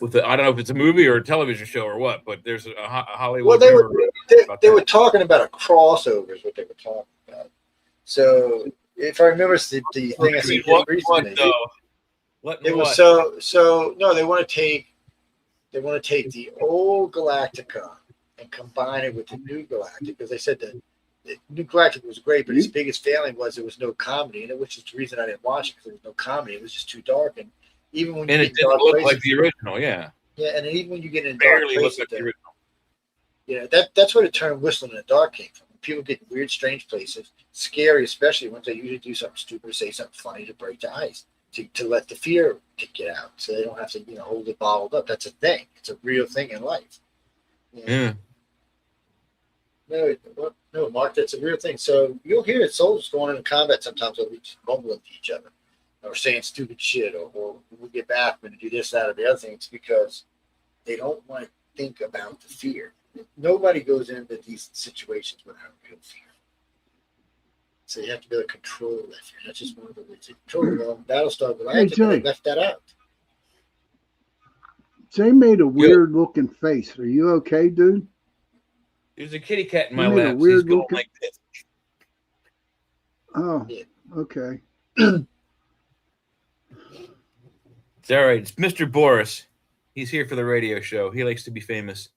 I don't know if it's a movie or a television show or what, but there's a Hollywood. Well, they were talking about a crossover is what they were talking about. So if I remember the thing I said recently, they want to take the old Galactica and combine it with the new Galactica, because they said that the new Galactica was great, but its biggest failing was there was no comedy, and which is the reason I didn't watch it, because there was no comedy. It was just too dark, and even when it didn't look like the original, yeah. Yeah, and even when you get in barely dark looks places, like the original. Yeah, that's where the term "whistling in the dark" came from. People get in weird, strange places, scary, especially when they usually do something stupid or say something funny to break the ice, to let the fear get out, so they don't have to hold it bottled up. That's a thing. It's a real thing in life. Yeah. No, Mark, that's a real thing. So you'll hear soldiers going into combat sometimes. They'll be mumbling to each other, or saying stupid shit, or we get back, we're going to do this, that, or the other thing. It's because they don't want to think about the fear. Nobody goes into these situations without real fear. So you have to be able to control that fear. That's just one of the ways to control it. Well, Battlestar Galactica, they left that out. Jay made a weird looking face. Are you okay, dude? There's a kitty cat in my You made a lap. weird He's going looking- like this. Oh, okay. It's all right. It's Mr. Boris. He's here for the radio show. He likes to be famous.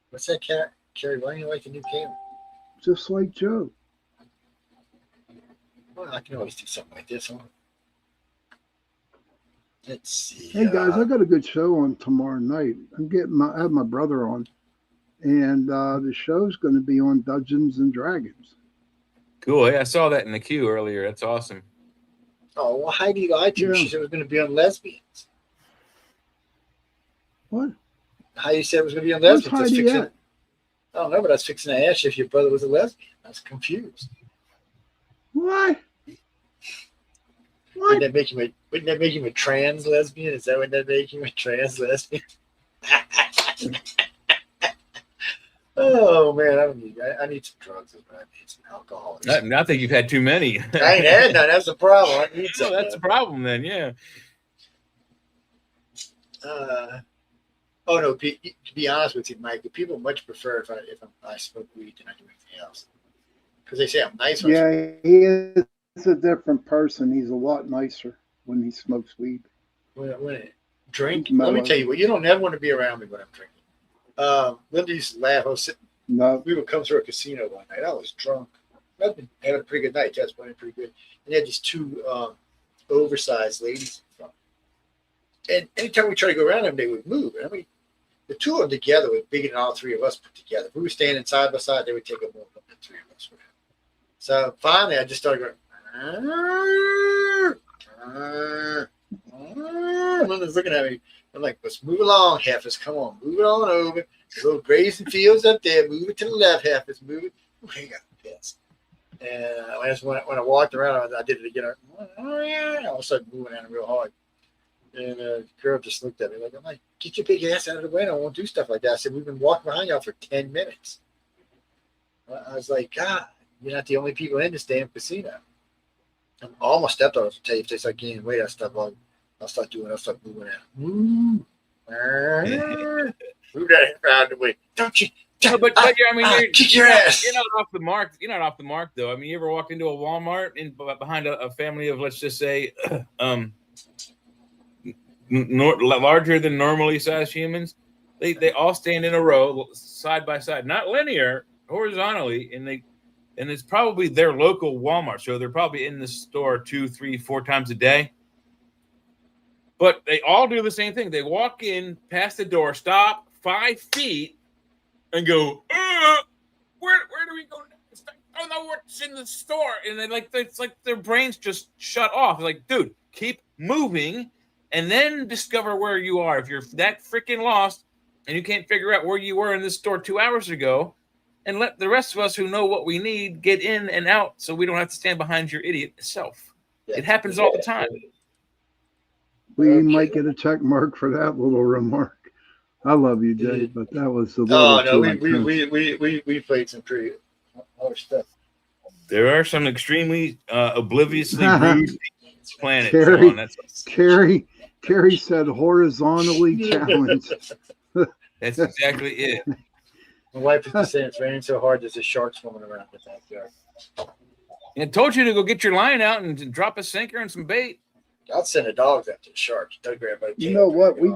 What's that, cat? Carrie, why do you like the new camera? Just like Joe. Well, I can always do something like this, huh? Let's see. Hey guys, I got a good show on tomorrow night. I have my brother on, and the show's going to be on Dungeons and Dragons. Cool. Yeah, I saw that in the queue earlier. That's awesome. Oh, well, Heidi lied to you. She said it was going to be on lesbians. What? Heidi said it was going to be on Where's lesbians. Heidi at? I don't know, but I was fixing to ask you if your brother was a lesbian. I was confused. What? Wouldn't that make him a trans lesbian? Is that what that make him a trans lesbian? Oh man, I need some drugs. I need some alcohol. I think you've had too many. I ain't had none. That's the problem. I need some. That's the problem then. Yeah. Oh no. To be honest with you, Mike, the people much prefer if I smoke weed than I do anything else, because they say I'm nice. Yeah, he is a different person. He's a lot nicer when he smokes weed. When drink, let me tell you what. You don't ever want to be around me when I'm drinking. Linda used to laugh. I was sitting. No. We would come through a casino one night. I was drunk. I've been having a pretty good night. Just playing pretty good. And they had these two oversized ladies in front. And anytime we try to go around them, they would move. I mean, the two of them together were bigger than all three of us put together. If we were standing side by side, they would take up more than the three of us would have. So finally, I just started going. Linda's looking at me. I'm like, let's move along, Heifers. Come on, move it on over. The little grazing fields up there. Move it to the left, Heifers. Move it. Okay, got pissed. And when I walked around, I did it again. I was started moving at it real hard. And the girl just looked at me like, I'm like, get your big ass out of the way. I won't do stuff like that. I said, we've been walking behind y'all for 10 minutes. I was like, God, you're not the only people in this damn casino. I almost stepped on it to tell you if they start gaining weight, I'll start moving at them. Move that out of the way. Don't you? No, but I mean, kick your ass. You're not off the mark. You're not off the mark, though. I mean, you ever walk into a Walmart and behind a family of, let's just say, larger than normally sized humans. They all stand in a row, side by side, not linear, horizontally, and it's probably their local Walmart. So they're probably in the store 2, 3, 4 times a day. But they all do the same thing. They walk in, past the door, stop 5 feet, and go, where do we go next? I don't know what's in the store. And then it's like their brains just shut off. Like, dude, keep moving and then discover where you are. If you're that freaking lost and you can't figure out where you were in this store 2 hours ago, and let the rest of us who know what we need get in and out so we don't have to stand behind your idiot self. It happens all the time. We might get a check mark for that little remark. I love you, Jay, but that was a little too intense. We played some pretty hard stuff. There are some extremely obliviously rude planet. Carrie said horizontally challenged. That's exactly it. My wife is just saying it's raining so hard there's a shark swimming around the backyard. I told you to go get your line out and drop a sinker and some bait. I'll send the dogs after the sharks. They'll grab my You know what? We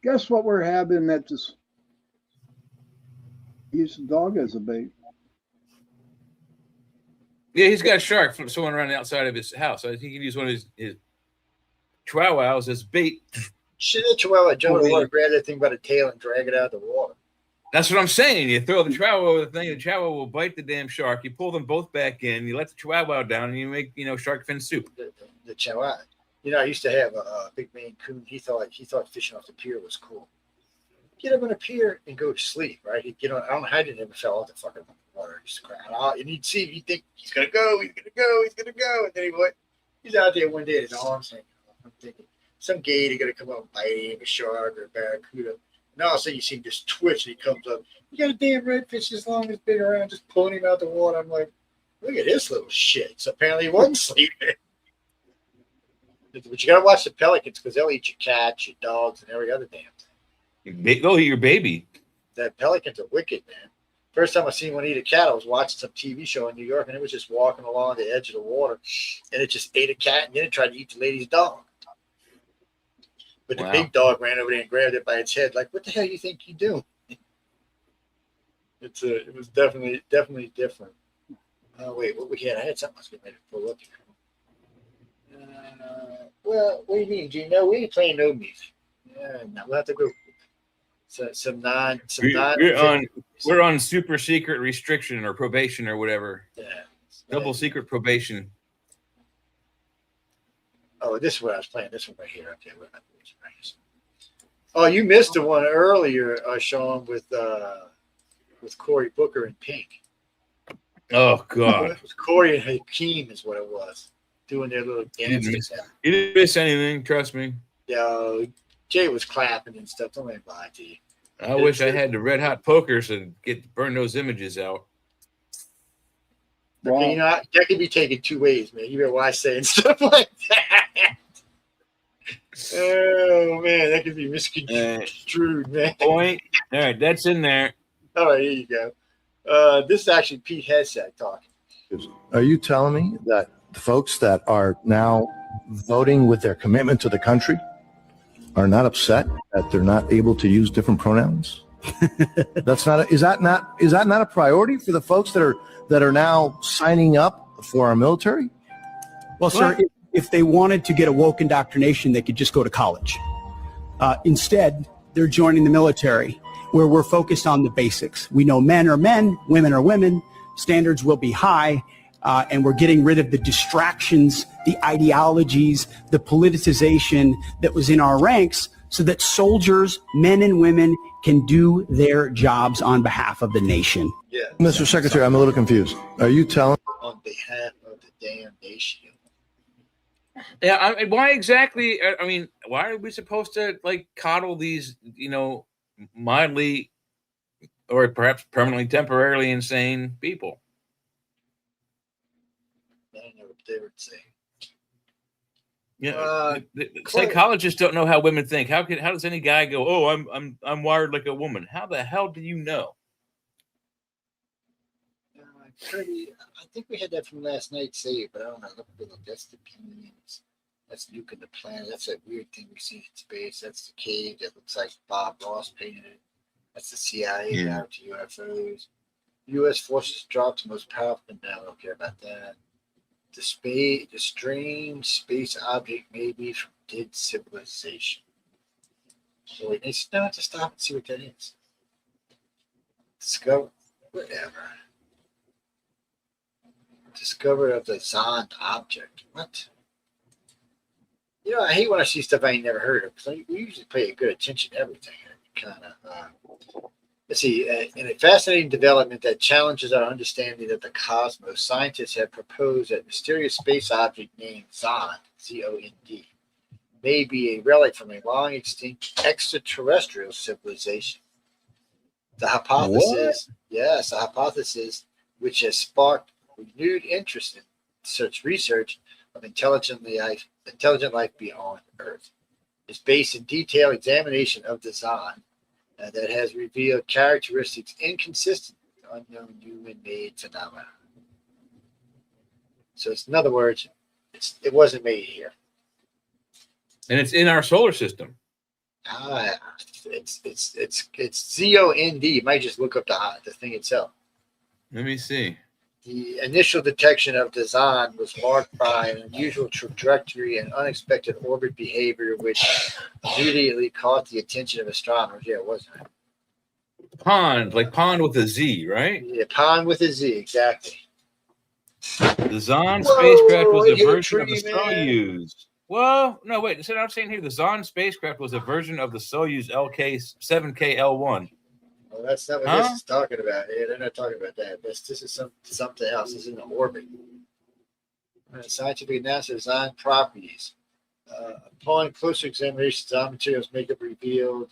guess what we're having that just use the dog as a bait. Yeah, he's got a shark swimming around the outside of his house. I think he can use one of his chihuahuas as bait. Shit, that chihuahua jump in the water, grab that thing by the tail and drag it out of the water. That's what I'm saying. You throw the chihuahua over the thing, the chihuahua will bite the damn shark. You pull them both back in, you let the chihuahua down, and you make shark fin soup. The chihuahua. I used to have a big Maine Coon. He thought fishing off the pier was cool. Get up on the pier and go to sleep, right? He'd get on. I don't know how he never fell off the fucking water. He's crying out, and he'd see. He'd think he's gonna go, and then he's out there one day, and his arms hanging off. I'm thinking some gator gonna come up and bite him, a shark or a barracuda. And all of a sudden you see him just twitch, and he comes up. You got a damn redfish as long as big around, just pulling him out the water. I'm like, look at this little shit. So apparently he wasn't sleeping. But you gotta watch the pelicans because they'll eat your cats, your dogs, and every other damn thing. They'll eat your baby. That pelicans are wicked, man. First time I seen one eat a cat, I was watching some TV show in New York, and it was just walking along the edge of the water, and it just ate a cat, and then it tried to eat the lady's dog. But the big dog ran over there and grabbed it by its head, like, "What the hell you think you do?" It was definitely different. Oh wait, what we had? I had something I was getting ready to pull up here. Well, what do you mean, Gene? No, we ain't playing no music. Yeah, no, we'll have to go. We're on super secret restriction or probation or whatever. Yeah. Double secret probation. Oh, this is what I was playing. This one right here. Okay, oh, you missed the one earlier, Sean, with Cory Booker and Pink. Oh God. It was Cory and Hakeem is what it was. Doing their little dances. You didn't miss anything, trust me. Yeah, Jay was clapping and stuff. Don't let me lie to you. I wish I had the red hot pokers to burn those images out. Okay, that can be taken two ways, man. You better watch saying stuff like that. Oh man, that could be misconstrued, man. Point. All right, that's in there. All right, here you go. This is actually Pete Hegseth talking. Are you telling me that the folks that are now voting with their commitment to the country are not upset that they're not able to use different pronouns? Is that not a priority for the folks that are now signing up for our military? Well, sir, if they wanted to get a woke indoctrination, they could just go to college. Instead, they're joining the military, where we're focused on the basics. We know men are men, women are women, standards will be high, and we're getting rid of the distractions, the ideologies, the politicization that was in our ranks so that soldiers, men and women, can do their jobs on behalf of the nation. Yeah. Mr. Secretary, I'm a little confused. Are you telling? On behalf of the damn nation. Yeah, I mean, why exactly? I mean, why are we supposed to coddle these, mildly or perhaps permanently, temporarily insane people? I don't know what they would say. Yeah, psychologists don't know how women think. How does any guy go, "Oh, I'm wired like a woman"? How the hell do you know? I think we had that from last night saved, but I don't know. That's the opinions. That's nuking the planet. That's that weird thing we see in space. That's the cave that looks like Bob Ross painted it. That's the CIA out to UFOs. U.S. forces dropped the most powerful. No, I don't care about that. The strange space object may be from dead civilization. So wait, it's not to stop and see what that is. Whatever. Discovered of the Zond object. What? You know, I hate when I see stuff I ain't never heard of, because we usually pay good attention to everything. Let's see, in a fascinating development that challenges our understanding of the cosmos, scientists have proposed that mysterious space object named Zond, Z-O-N-D, may be a relic from a long extinct extraterrestrial civilization. The hypothesis, the hypothesis, which has sparked renewed interest in such research of intelligent life beyond Earth, is based in detailed examination of the Zond that has revealed characteristics inconsistent with unknown human-made phenomena. So, in other words, it wasn't made here, and it's in our solar system. It's ZOND. You might just look up the thing itself. Let me see. The initial detection of the Zond was marked by an unusual trajectory and unexpected orbit behavior, which immediately caught the attention of astronomers. Yeah, wasn't it? Pond, like pond with a Z, right? Yeah, pond with a Z, exactly. The Zond spacecraft was a version of the Soyuz. Well, no, wait. So I'm saying here the Zond spacecraft was a version of the Soyuz LK-7KL1. Well, that's not what this is talking about. Yeah, they're not talking about that. This is something else. This is in the orbit. Scientific analysis of Zond properties. Upon closer examination, Zond materials makeup revealed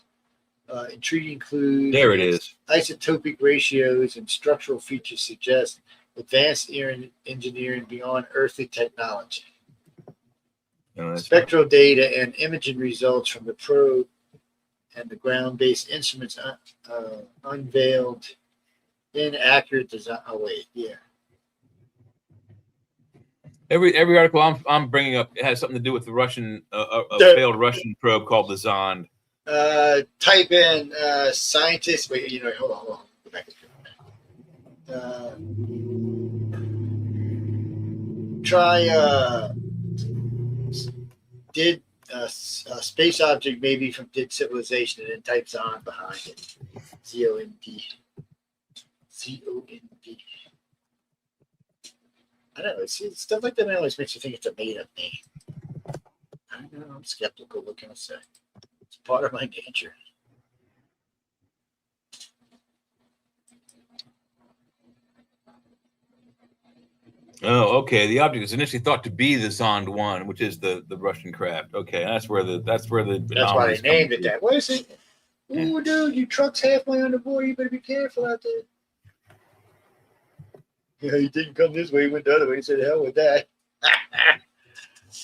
intriguing clues. There it is. Isotopic ratios and structural features suggest advanced engineering beyond earthly technology. Spectral data and imaging results from the probe and the ground-based instruments unveiled inaccurate design. Oh wait, yeah. Every article I'm bringing up has something to do with the Russian failed Russian probe called the Zond. Type in scientists. Wait, hold on. Go back. Try did a space object maybe from dead civilization, and then type Zond behind it. Z-O-N-D. Z-O-N-D. I don't know. See, stuff like that always makes you think it's a made-up name. I don't know. I'm skeptical. What can I say? It's part of my nature. Oh, okay. The object is initially thought to be the Zond 1, which is the Russian craft. Okay, that's where the That's why they named it that. What is it? Ooh, dude, your truck's halfway on the board. You better be careful out there. Yeah, he didn't come this way. He went the other way. He said, hell with that.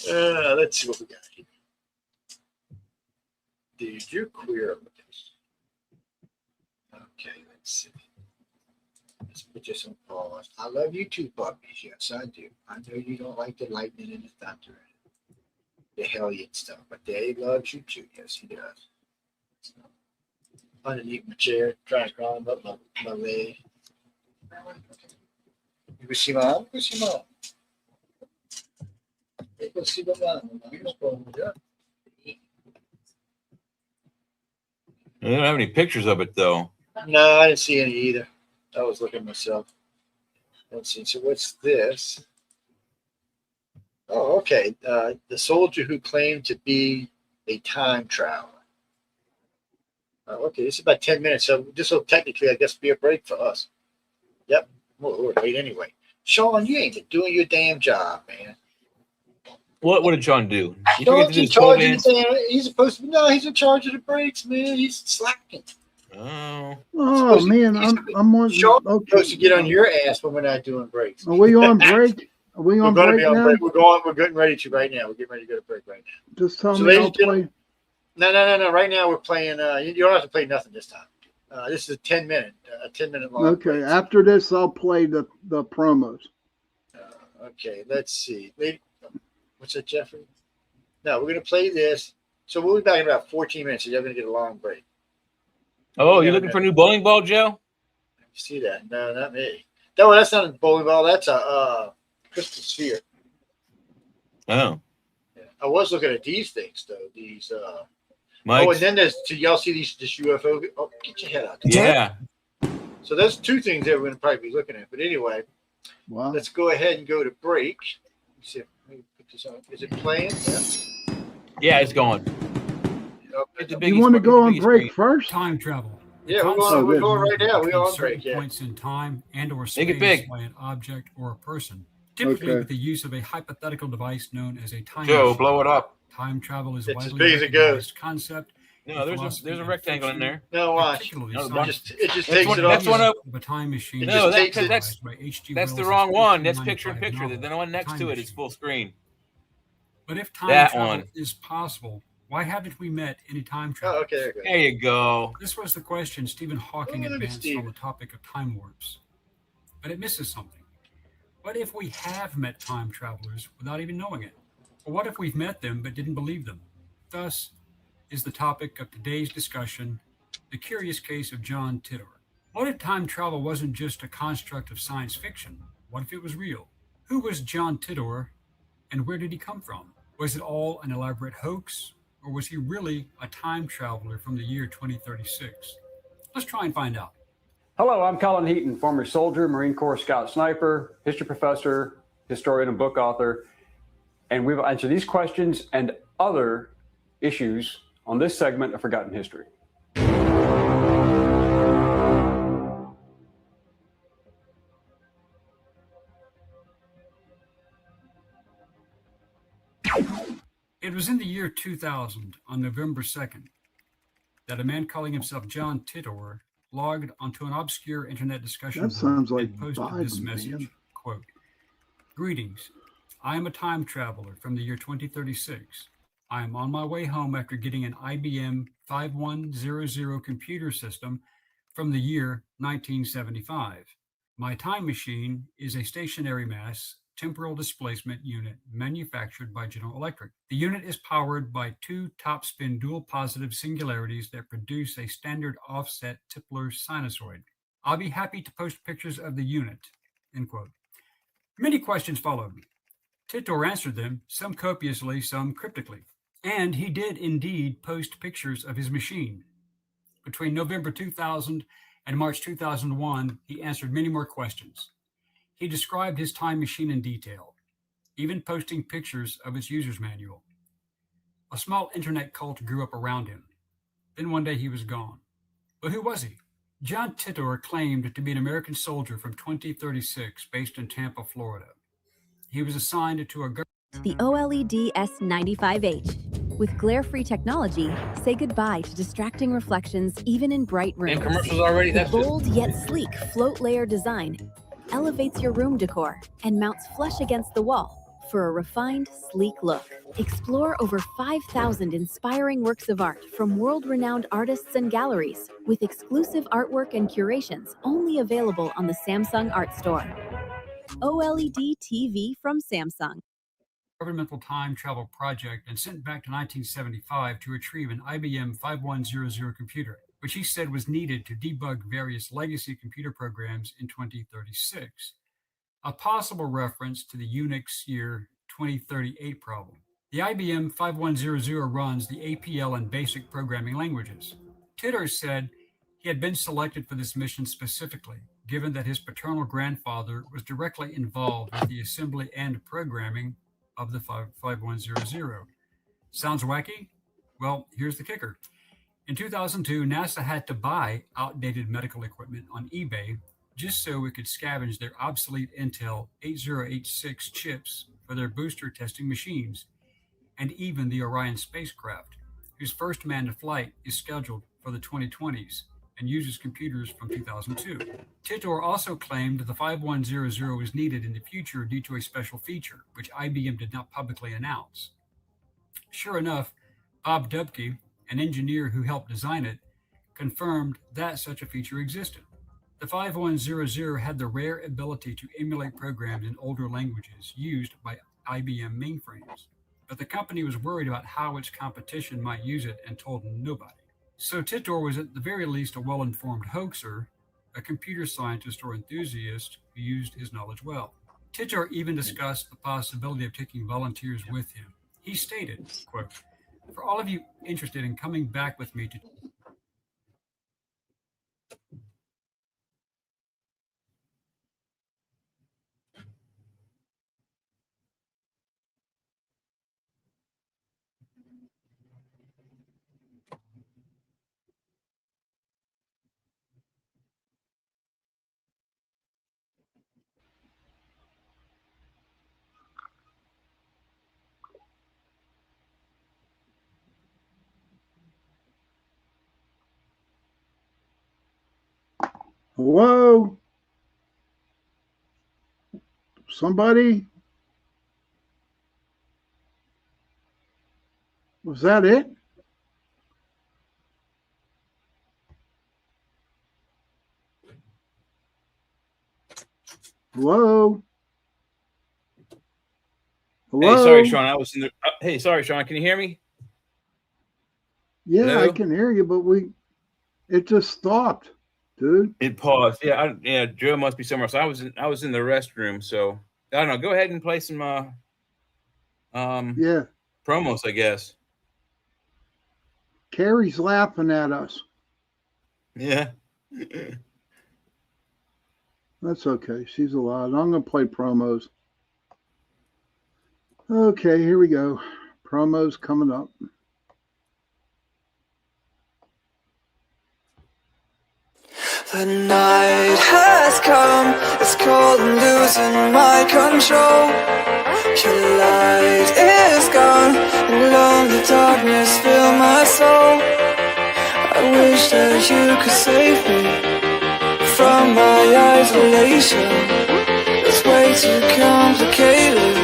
Let's see what we got here. Did you queer with this? Okay, let's see. Let's put this on pause. I love you too, puppies. Yes, I do. I know you don't like the lightning and the thunder and the hellion stuff, but Daddy loves you too. Yes, he does. So, underneath my chair, trying to climb up my leg. You can see mom? You can see mom. You can see my mom. I don't have any pictures of it though. No, I didn't see any either. I was looking myself. Let's see. So what's this? Oh, okay. The soldier who claimed to be a time traveler. Oh, okay, this is about 10 minutes. So this will technically, I guess, be a break for us. Yep. We're late anyway. Sean, you ain't been doing your damn job, man. What did Sean do? Sean's in charge of the damn, he's supposed to. No, he's in charge of the breaks, man. He's slacking. Oh man, I'm on. Sean's supposed to get on your ass when we're not doing breaks. Are we on break? Are we on break now? We're getting ready to right now. We're getting ready to go to break right now. Just tell me I'll play. No. Right now we're playing. You don't have to play nothing this time. This is a 10-minute long. Okay, break. after this, I'll play the promos. Okay, let's see. What's that, Jeffrey? No, we're going to play this. So we'll be back in about 14 minutes. So you're going to get a long break. Oh, you looking for a new bowling ball, Joe? See that? No, not me. No, that's not a bowling ball. That's a crystal sphere. Oh. Yeah. I was looking at these things though. These. Mike's. Oh, and then there's. So y'all see this UFO? Oh, get your head out there. Yeah. So there's two things that we're going to probably be looking at. But anyway, let's go ahead and go to break. Let's see if let me put this on. Is it playing? Yeah. Yeah, it's going. You want to go on break first? Time travel. Yeah, we're going right now. We're on Certain break. Yeah. points in time and or Make space it big. by an object or a person, typically Okay. with the use of a hypothetical device known as a time Joe, machine. blow it up. Time travel is It's as widely big as it recognized concept. No, in there's philosophy a and rectangle in fiction, there. No, watch. particularly No, science It just That's takes one- it that's off. one of- of a time machine. No, just takes it- that's by H.G. the Wells' wrong one. That's 1895 picture in picture. novel, The one next Time to it is Machine. full screen. But if time That travel one. is possible, why haven't we met any time Oh, travel? okay, there you go. There you go. This was the question Stephen Hawking Oh, look at advanced Steve. on the topic of time warps. But it misses something. What if we have met time travelers without even knowing it? Or what if we've met them but didn't believe them? Thus is the topic of today's discussion, the curious case of John Titor. What if time travel wasn't just a construct of science fiction? What if it was real? Who was John Titor and where did he come from? Was it all an elaborate hoax, or was he really a time traveler from the year 2036? Let's try and find out. Hello, I'm Colin Heaton, former soldier, Marine Corps scout sniper, history professor, historian, and book author. And we've answered these questions and other issues on this segment of Forgotten History. It was in the year 2000, on November 2nd, that a man calling himself John Titor logged onto an obscure internet discussion That sounds board like and posted this Biden, message, man. quote, "Greetings. I am a time traveler from the year 2036. I am on my way home after getting an IBM 5100 computer system from the year 1975. My time machine is a stationary mass temporal displacement unit manufactured by General Electric. The unit is powered by two top-spin dual positive singularities that produce a standard offset Tipler sinusoid. I'll be happy to post pictures of the unit," end quote. Many questions followed. Titor answered them, some copiously, some cryptically. And he did indeed post pictures of his machine. Between November 2000 and March 2001, he answered many more questions. He described his time machine in detail, even posting pictures of its user's manual. A small internet cult grew up around him. Then one day he was gone. But who was he? John Titor claimed to be an American soldier from 2036 based in Tampa, Florida. He was assigned to a The OLED S95H. With glare-free technology, say goodbye to distracting reflections even in bright rooms. And commercials already? The That's just- bold yet sleek float layer design elevates your room decor and mounts flush against the wall for a refined, sleek look. Explore over 5,000 inspiring works of art from world-renowned artists and galleries with exclusive artwork and curations only available on the Samsung Art Store. OLED TV from Samsung. governmental time travel project and sent back to 1975 to retrieve an IBM 5100 computer, which he said was needed to debug various legacy computer programs in 2036, a possible reference to the Unix year 2038 problem. The IBM 5100 runs the APL and BASIC programming languages. Titor said he had been selected for this mission specifically, given that his paternal grandfather was directly involved with the assembly and programming of the 5100. Sounds wacky? Well, here's the kicker. In 2002, NASA had to buy outdated medical equipment on eBay just so it could scavenge their obsolete Intel 8086 chips for their booster testing machines, and even the Orion spacecraft, whose first manned flight is scheduled for the 2020s and uses computers from 2002. Titor also claimed the 5100 was needed in the future due to a special feature, which IBM did not publicly announce. Sure enough, Bob Dubke, an engineer who helped design it, confirmed that such a feature existed. The 5100 had the rare ability to emulate programs in older languages used by IBM mainframes. but the company was worried about how its competition might use it and told nobody. So Titor was at the very least a well-informed hoaxer, a computer scientist or enthusiast who used his knowledge well. Titor even discussed the possibility of taking volunteers with him. He stated, quote, "For all of you interested in coming back with me to Hello? Somebody? Was that it? Hello? Hello? Hey, sorry, Sean. I was in the. Hey, sorry, Sean. Can you hear me? Yeah, Hello? I can hear you, but it just stopped, dude. It paused. Yeah, Joe must be somewhere else. I was in the restroom, so I don't know. Go ahead and play some Yeah. promos, I guess. Carrie's laughing at us. Yeah. That's okay. She's allowed. I'm going to play promos. Okay, here we go. Promos coming up. The night has come, it's cold and losing my control. Your light is gone, and lonely darkness fill my soul. I wish that you could save me from my isolation. It's way too complicated.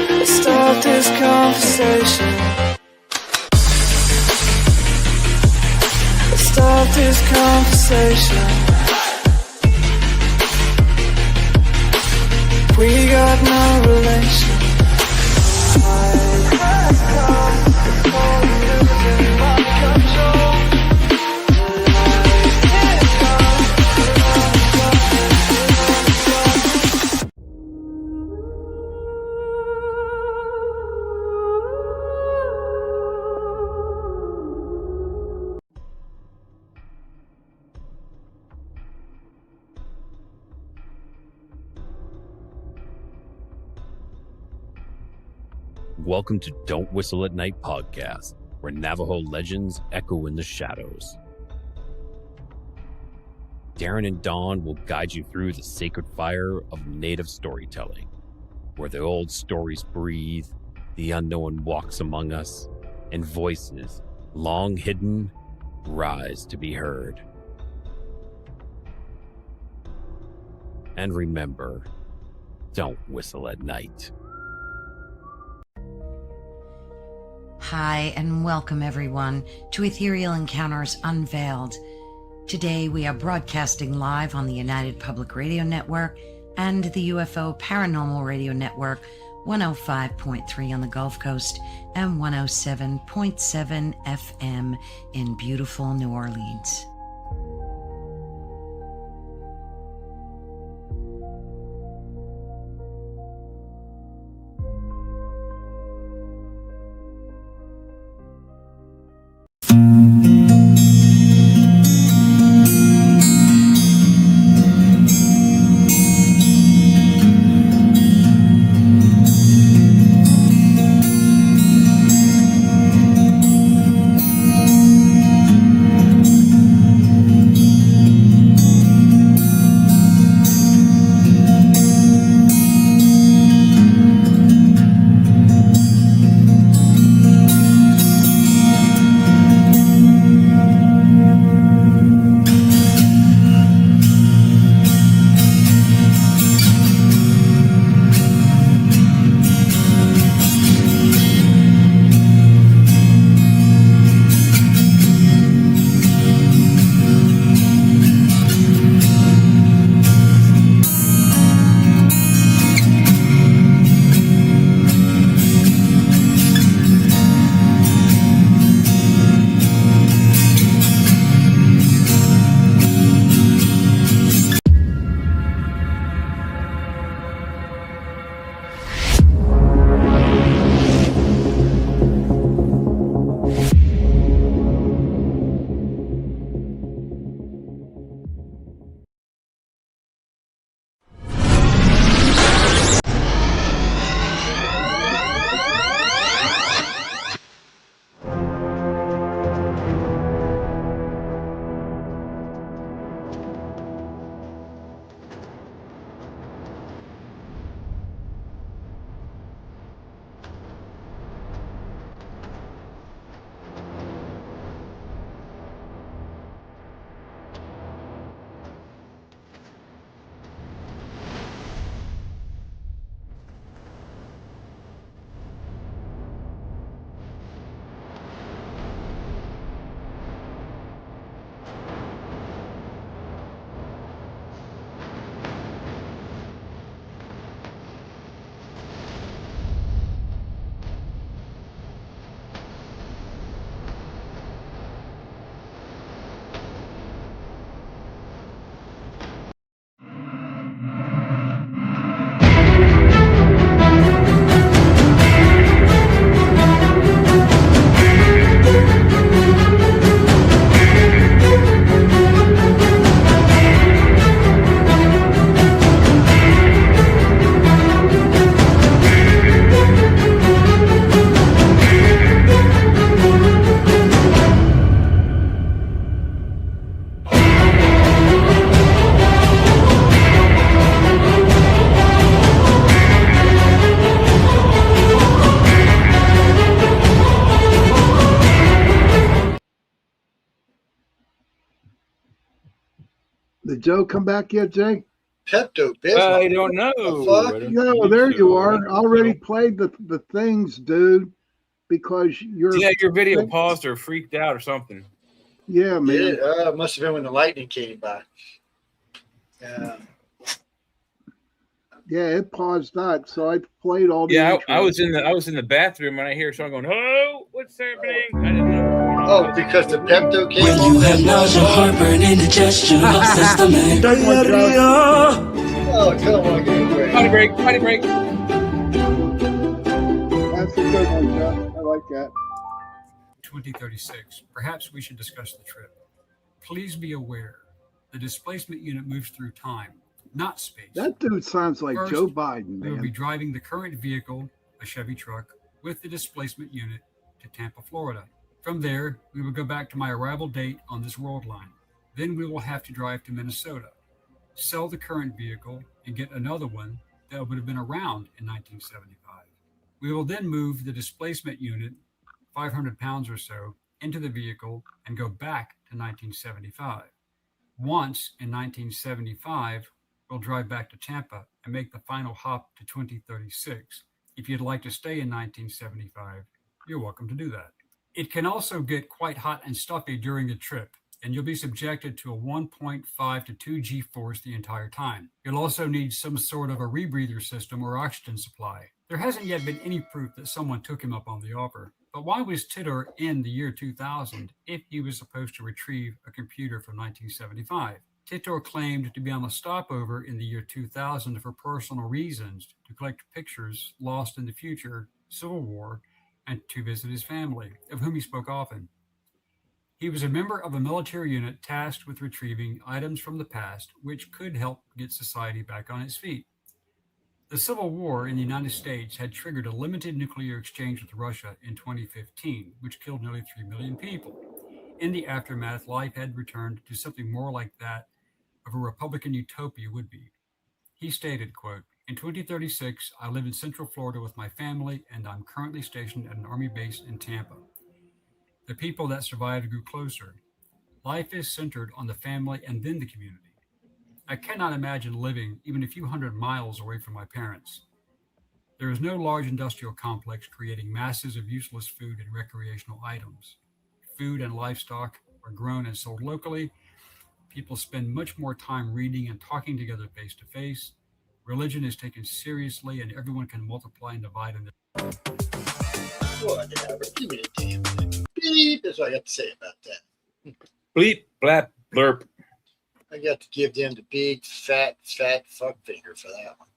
Let's start this conversation. Let's start this conversation. We got no relation. I have come, it's cold and losing my control. Welcome to Don't Whistle at Night podcast, where Navajo legends echo in the shadows. Darren and Dawn will guide you through the sacred fire of Native storytelling, where the old stories breathe, the unknown walks among us, and voices, long hidden, rise to be heard. And remember, don't whistle at night. Hi, and welcome everyone to Ethereal Encounters Unveiled. Today we are broadcasting live on the United Public Radio Network and the UFO Paranormal Radio Network, 105.3 on the Gulf Coast and 107.7 FM in beautiful New Orleans. Did Joe come back yet, Jay? Pepto-Bismol. I don't know. No, there you are. Already played the things, dude. Because you're your video paused or freaked out or something. Yeah, man. It must have been when the lightning came by. Yeah, it paused that, so I played all the. Yeah, intros. I was in the bathroom and I hear someone going, "Oh, what's happening?" I didn't know. Oh, because the Pepto came When you have nausea, heartburn, indigestion, upsets the man. Oh, come on, give me a break. Potty break, potty break. That's a good one, Joe. I like that. 2036. Perhaps we should discuss the trip. Please be aware the displacement unit moves through time, not space. That dude sounds like First, Joe Biden, we will be man. driving the current vehicle, a Chevy truck, with the displacement unit to Tampa, Florida. From there, we will go back to my arrival date on this world line. Then we will have to drive to Minnesota, sell the current vehicle, and get another one that would have been around in 1975. We will then move the displacement unit, 500 pounds or so, into the vehicle and go back to 1975. Once in 1975, we'll drive back to Tampa and make the final hop to 2036. If you'd like to stay in 1975, you're welcome to do that. It can also get quite hot and stuffy during the trip, and you'll be subjected to a 1.5 to 2 G-force the entire time. You'll also need some sort of a rebreather system or oxygen supply. There hasn't yet been any proof that someone took him up on the offer. But why was Titor in the year 2000 if he was supposed to retrieve a computer from 1975? Titor claimed to be on a stopover in the year 2000 for personal reasons, to collect pictures lost in the future, Civil War, and to visit his family, of whom he spoke often. He was a member of a military unit tasked with retrieving items from the past which could help get society back on its feet. The Civil War in the United States had triggered a limited nuclear exchange with Russia in 2015, which killed nearly 3 million people. In the aftermath, life had returned to something more like that of a Republican utopia would be. He stated, quote, "In 2036, I live in Central Florida with my family, and I'm currently stationed at an Army base in Tampa. The people that survived grew closer. Life is centered on the family and then the community. I cannot imagine living even a few hundred miles away from my parents. There is no large industrial complex creating masses of useless food and recreational items. Food and livestock are grown and sold locally. People spend much more time reading and talking together face to face. Religion is taken seriously, and everyone can multiply and divide in Whatever. Give me the damn thing. Beep. That's what I got to say about that. Bleep, blap, blurp. I got to give them the big, fat fuck finger for that one.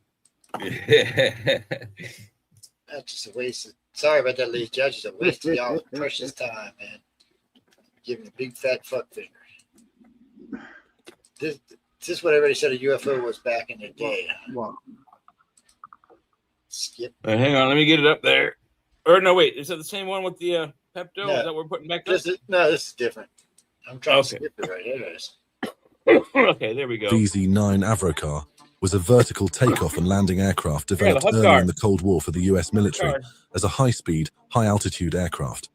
That's just a waste of, sorry about that, ladies and judges. A waste of y'all's precious time, man. Giving a big, fat fuck finger. This is what everybody said a UFO was back in the day. Wow. Skip. Hang on, let me get it up there. Or no, wait, is that the same one with the Pepto? No. Is that what we're putting back up? This is different. I'm trying to skip it right here. It is. Okay, there we go. VZ-9 Avrocar was a vertical takeoff and landing aircraft developed the early car. in the Cold War for the US military as a high-speed, high-altitude aircraft.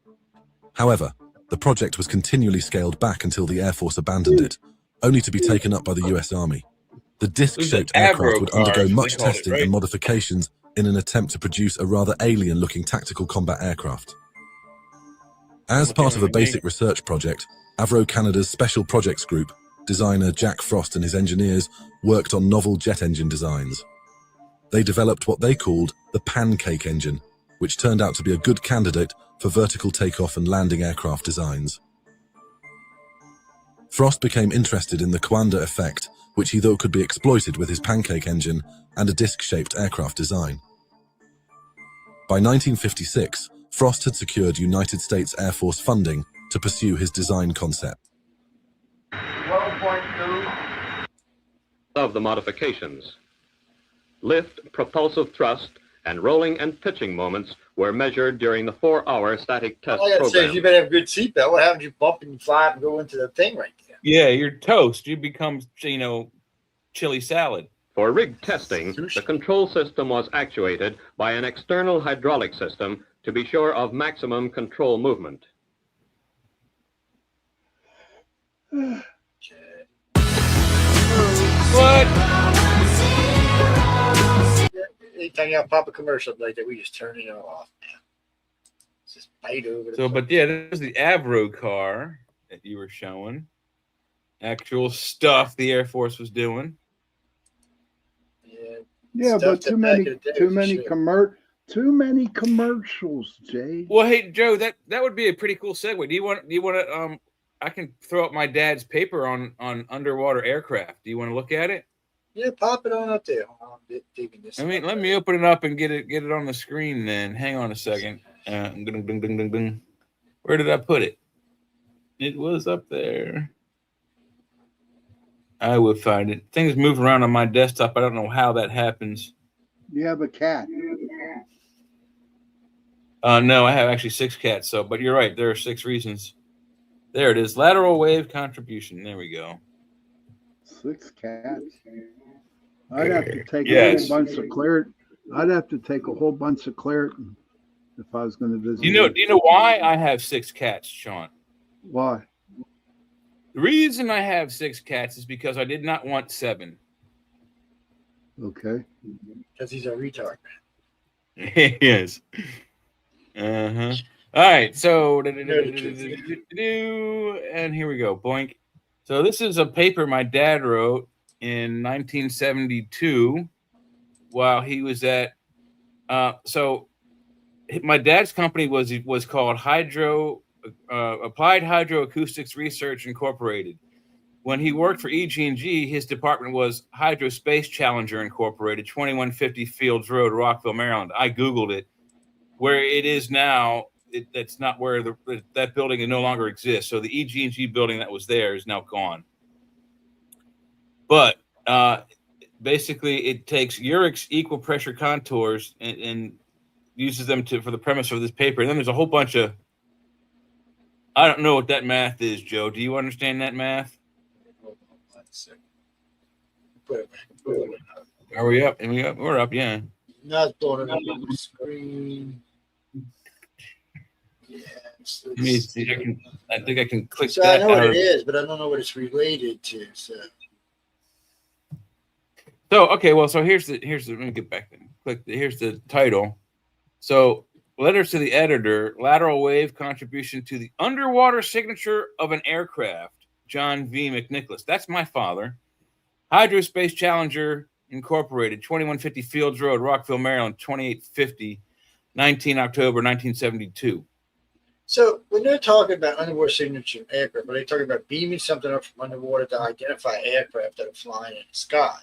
However, the project was continually scaled back until the Air Force abandoned it, only to be taken up by the US Army. The disc-shaped aircraft would undergo much testing and modifications in an attempt to produce a rather alien-looking tactical combat aircraft. As part of a basic research project, Avro Canada's Special Projects Group, designer Jack Frost and his engineers worked on novel jet engine designs. They developed what they called the pancake engine, which turned out to be a good candidate for vertical takeoff and landing aircraft designs. Frost became interested in the Coanda effect, which he thought could be exploited with his pancake engine and a disc-shaped aircraft design. By 1956, Frost had secured United States Air Force funding to pursue his design concept. 12.2 of the modifications. Lift, propulsive thrust, and rolling and pitching moments were measured during the 4-hour static test All I gotta say is program. you better have a good seatbelt. What happens if you bump and fly up and go into the thing right there? Yeah, you're toast. You become, chili salad. For rig testing, the control system was actuated by an external hydraulic system to be sure of maximum control movement. anytime you pop a commercial like that, we just turn it off, man. It's just bite over. So, but yeah, there's the Avro car that you were showing. Actual stuff the Air Force was doing. Yeah, but too many commercials, Jay. Well, hey Joe, that would be a pretty cool segue. Do you want to I can throw up my dad's paper on underwater aircraft. Do you want to look at it? Yeah, pop it on up there. I'm digging this. Let me open it up and get it on the screen then. Hang on a second. Where did I put it? It was up there. I will find it. Things move around on my desktop. I don't know how that happens. You have a cat. No, I have actually 6 cats. So, but you're right. There are 6 reasons. There it is. Lateral wave contribution. There we go. 6 cats. I'd have to take a whole bunch of Claret. I'd have to take a whole bunch of Claret if I was going to visit. Do you know why I have 6 cats, Sean? Why? The reason I have 6 cats is because I did not want 7. Okay. Because he's a retard. Yes. Uh-huh. All right, so and here we go. Boink. So this is a paper my dad wrote in 1972 while he was at so my dad's company was called Applied Hydroacoustics Research Incorporated. When he worked for EG&G, his department was Hydrospace Challenger Incorporated, 2150 Fields Road, Rockville, Maryland. I Googled it. Where it is now, that's not where that building no longer exists. So the EG&G building that was there is now gone. But basically, it takes Urich's equal pressure contours and uses them for the premise of this paper. And then there's a whole bunch of, I don't know what that math is, Joe. Do you understand that math? Are we up? We're up, yeah. Not throwing it up on the screen. Yes. Let me see. I think I can click So that. I know what it is, but I don't know what it's related to. So okay, well, so here's the let me get back then. Here's the title. So letters to the editor, lateral wave contribution to the underwater signature of an aircraft, John V. McNicholas. That's my father. Hydrospace Challenger Incorporated, 2150 Fields Road, Rockville, Maryland, 2850, 19 October 1972. So when they're talking about underwater signature aircraft, are they talking about beaming something up from underwater to identify aircraft that are flying in the sky?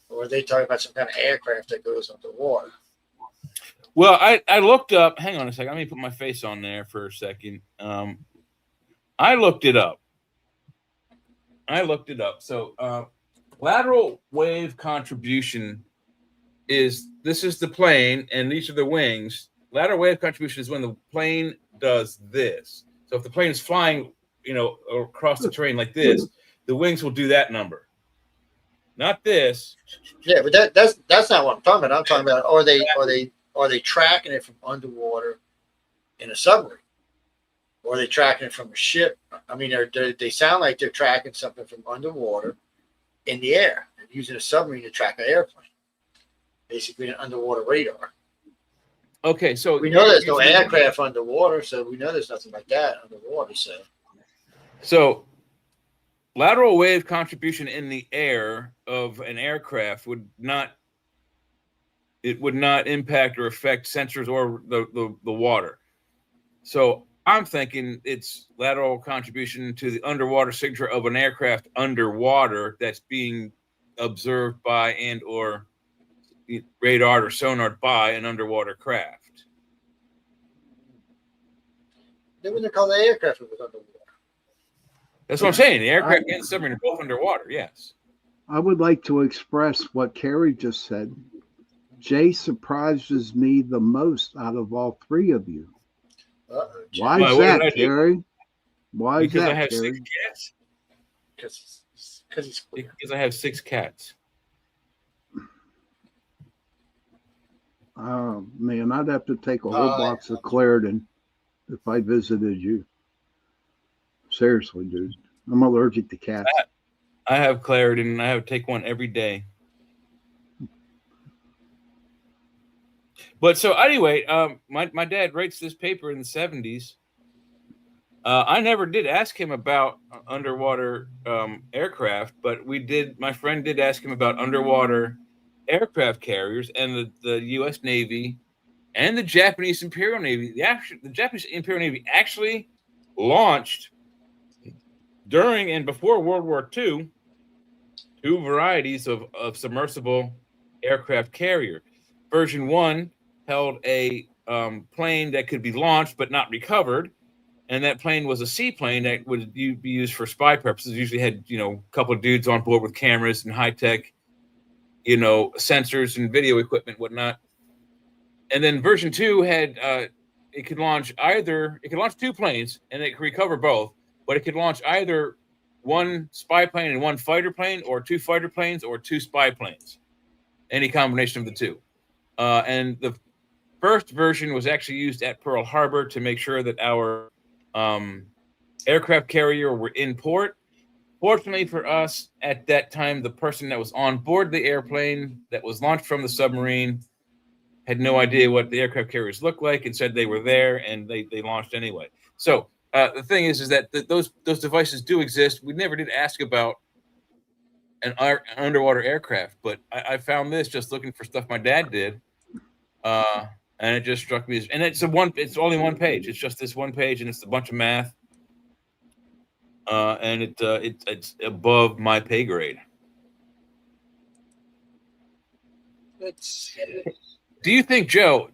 Or are they talking about some kind of aircraft that goes underwater? Well, I looked up. Hang on a second. Let me put my face on there for a second. I looked it up. So lateral wave contribution is the plane, and these are the wings. Lateral wave contribution is when the plane does this. So if the plane is flying, across the terrain like this, the wings will do that number. Not this. Yeah, but that's not what I'm talking about. I'm talking about are they tracking it from underwater in a submarine? Or are they tracking it from a ship? I mean, they sound like they're tracking something from underwater in the air, and using a submarine to track an airplane. Basically, an underwater radar. Okay, so we know there's no aircraft underwater, so we know there's nothing like that underwater. So lateral wave contribution in the air of an aircraft would not impact or affect sensors or the water. So I'm thinking it's lateral contribution to the underwater signature of an aircraft underwater that's being observed by and or radar or sonar by an underwater craft. Then when they call the aircraft it was underwater. That's what I'm saying. The aircraft and submarine are both underwater. Yes. I would like to express what Carrie just said. Jay surprises me the most out of all 3 of you. Why is that, Carrie? Why is that, Because I have Carrie? 6 cats. Because I have 6 cats. Oh, man, I'd have to take a whole box of Claritin if I visited you. Seriously, dude. I'm allergic to cats. I have Claritin, and I have to take one every day. But so anyway, my dad writes this paper in the 70s. I never did ask him about underwater aircraft, but my friend did ask him about underwater aircraft carriers, and the U.S. Navy and the Japanese Imperial Navy. The Japanese Imperial Navy actually launched during and before World War II 2 varieties of submersible aircraft carrier. Version 1 held a plane that could be launched but not recovered. And that plane was a seaplane that would be used for spy purposes. Usually had, a couple of dudes on board with cameras and high tech, sensors and video equipment, whatnot. And then version 2 had it could launch 2 planes and it could recover both, but it could launch either one spy plane and one fighter plane, or 2 fighter planes or 2 spy planes, any combination of the two. And the first version was actually used at Pearl Harbor to make sure that our aircraft carrier were in port. Fortunately for us, at that time, the person that was on board the airplane that was launched from the submarine had no idea what the aircraft carriers looked like and said they were there, and they launched anyway. So the thing is that those devices do exist. We never did ask about an underwater aircraft, but I found this just looking for stuff my dad did. And it just struck me and it's only one page. It's just this one page, and it's a bunch of math. And it's above my pay grade. Do you think, Joe?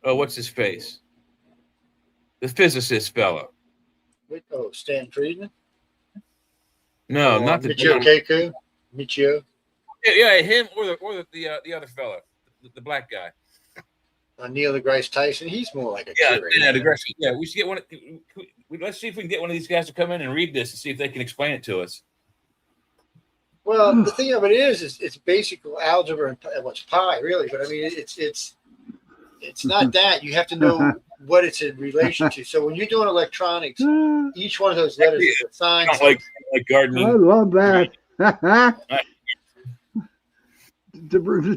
What's his face? The physicist fellow. Stan Friedman? No, not the Michio Kaku. Michio. Yeah, him or the other fellow, the black guy. Neil deGrasse Tyson. He's more like a curator. Yeah, deGrasse. Yeah, we should get one. Let's see if we can get one of these guys to come in and read this and see if they can explain it to us. Well, the thing of it is it's basic algebra and what's pi, really. But I mean, it's not that. You have to know what it's in relation to. So when you're doing electronics, each one of those letters is a sign. Like gardening. I love that.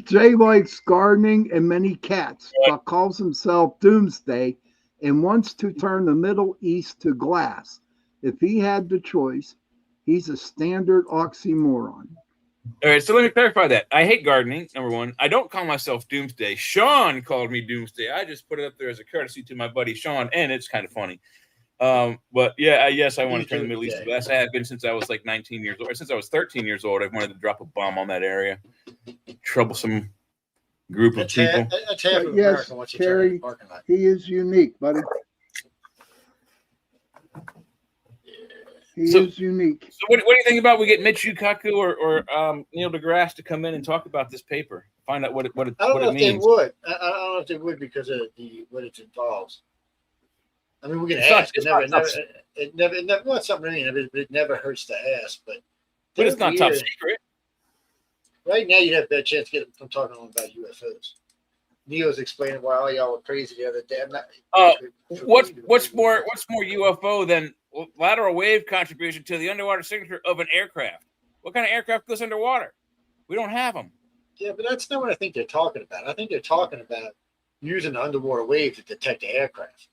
Jay likes gardening and many cats, but calls himself Doomsday and wants to turn the Middle East to glass. If he had the choice, he's a standard oxymoron. All right, so let me clarify that. I hate gardening, number one. I don't call myself Doomsday. Sean called me Doomsday. I just put it up there as a courtesy to my buddy Sean, and it's kind of funny. But yeah, yes, I want to turn the Middle East to glass. I have been since I was like 19 years old. Or since I was 13 years old, I wanted to drop a bomb on that area. Troublesome group of people. Yes, Terry, he is unique, buddy. He is unique. So what do you think about we get Michio Kaku or Neil deGrasse to come in and talk about this paper? Find out what it means. I don't know if they would. I don't know if they would because of what it involves. I mean, we can ask. It never. Well, it's something but it never hurts to ask. But it's not top secret. Right now, you'd have a chance to get them from talking about UFOs. Neil's explaining why all y'all were crazy the other day. I'm not. What's more UFO than lateral wave contribution to the underwater signature of an aircraft? What kind of aircraft goes underwater? We don't have them. Yeah, but that's not what I think they're talking about. I think they're talking about using the underwater wave to detect the aircraft.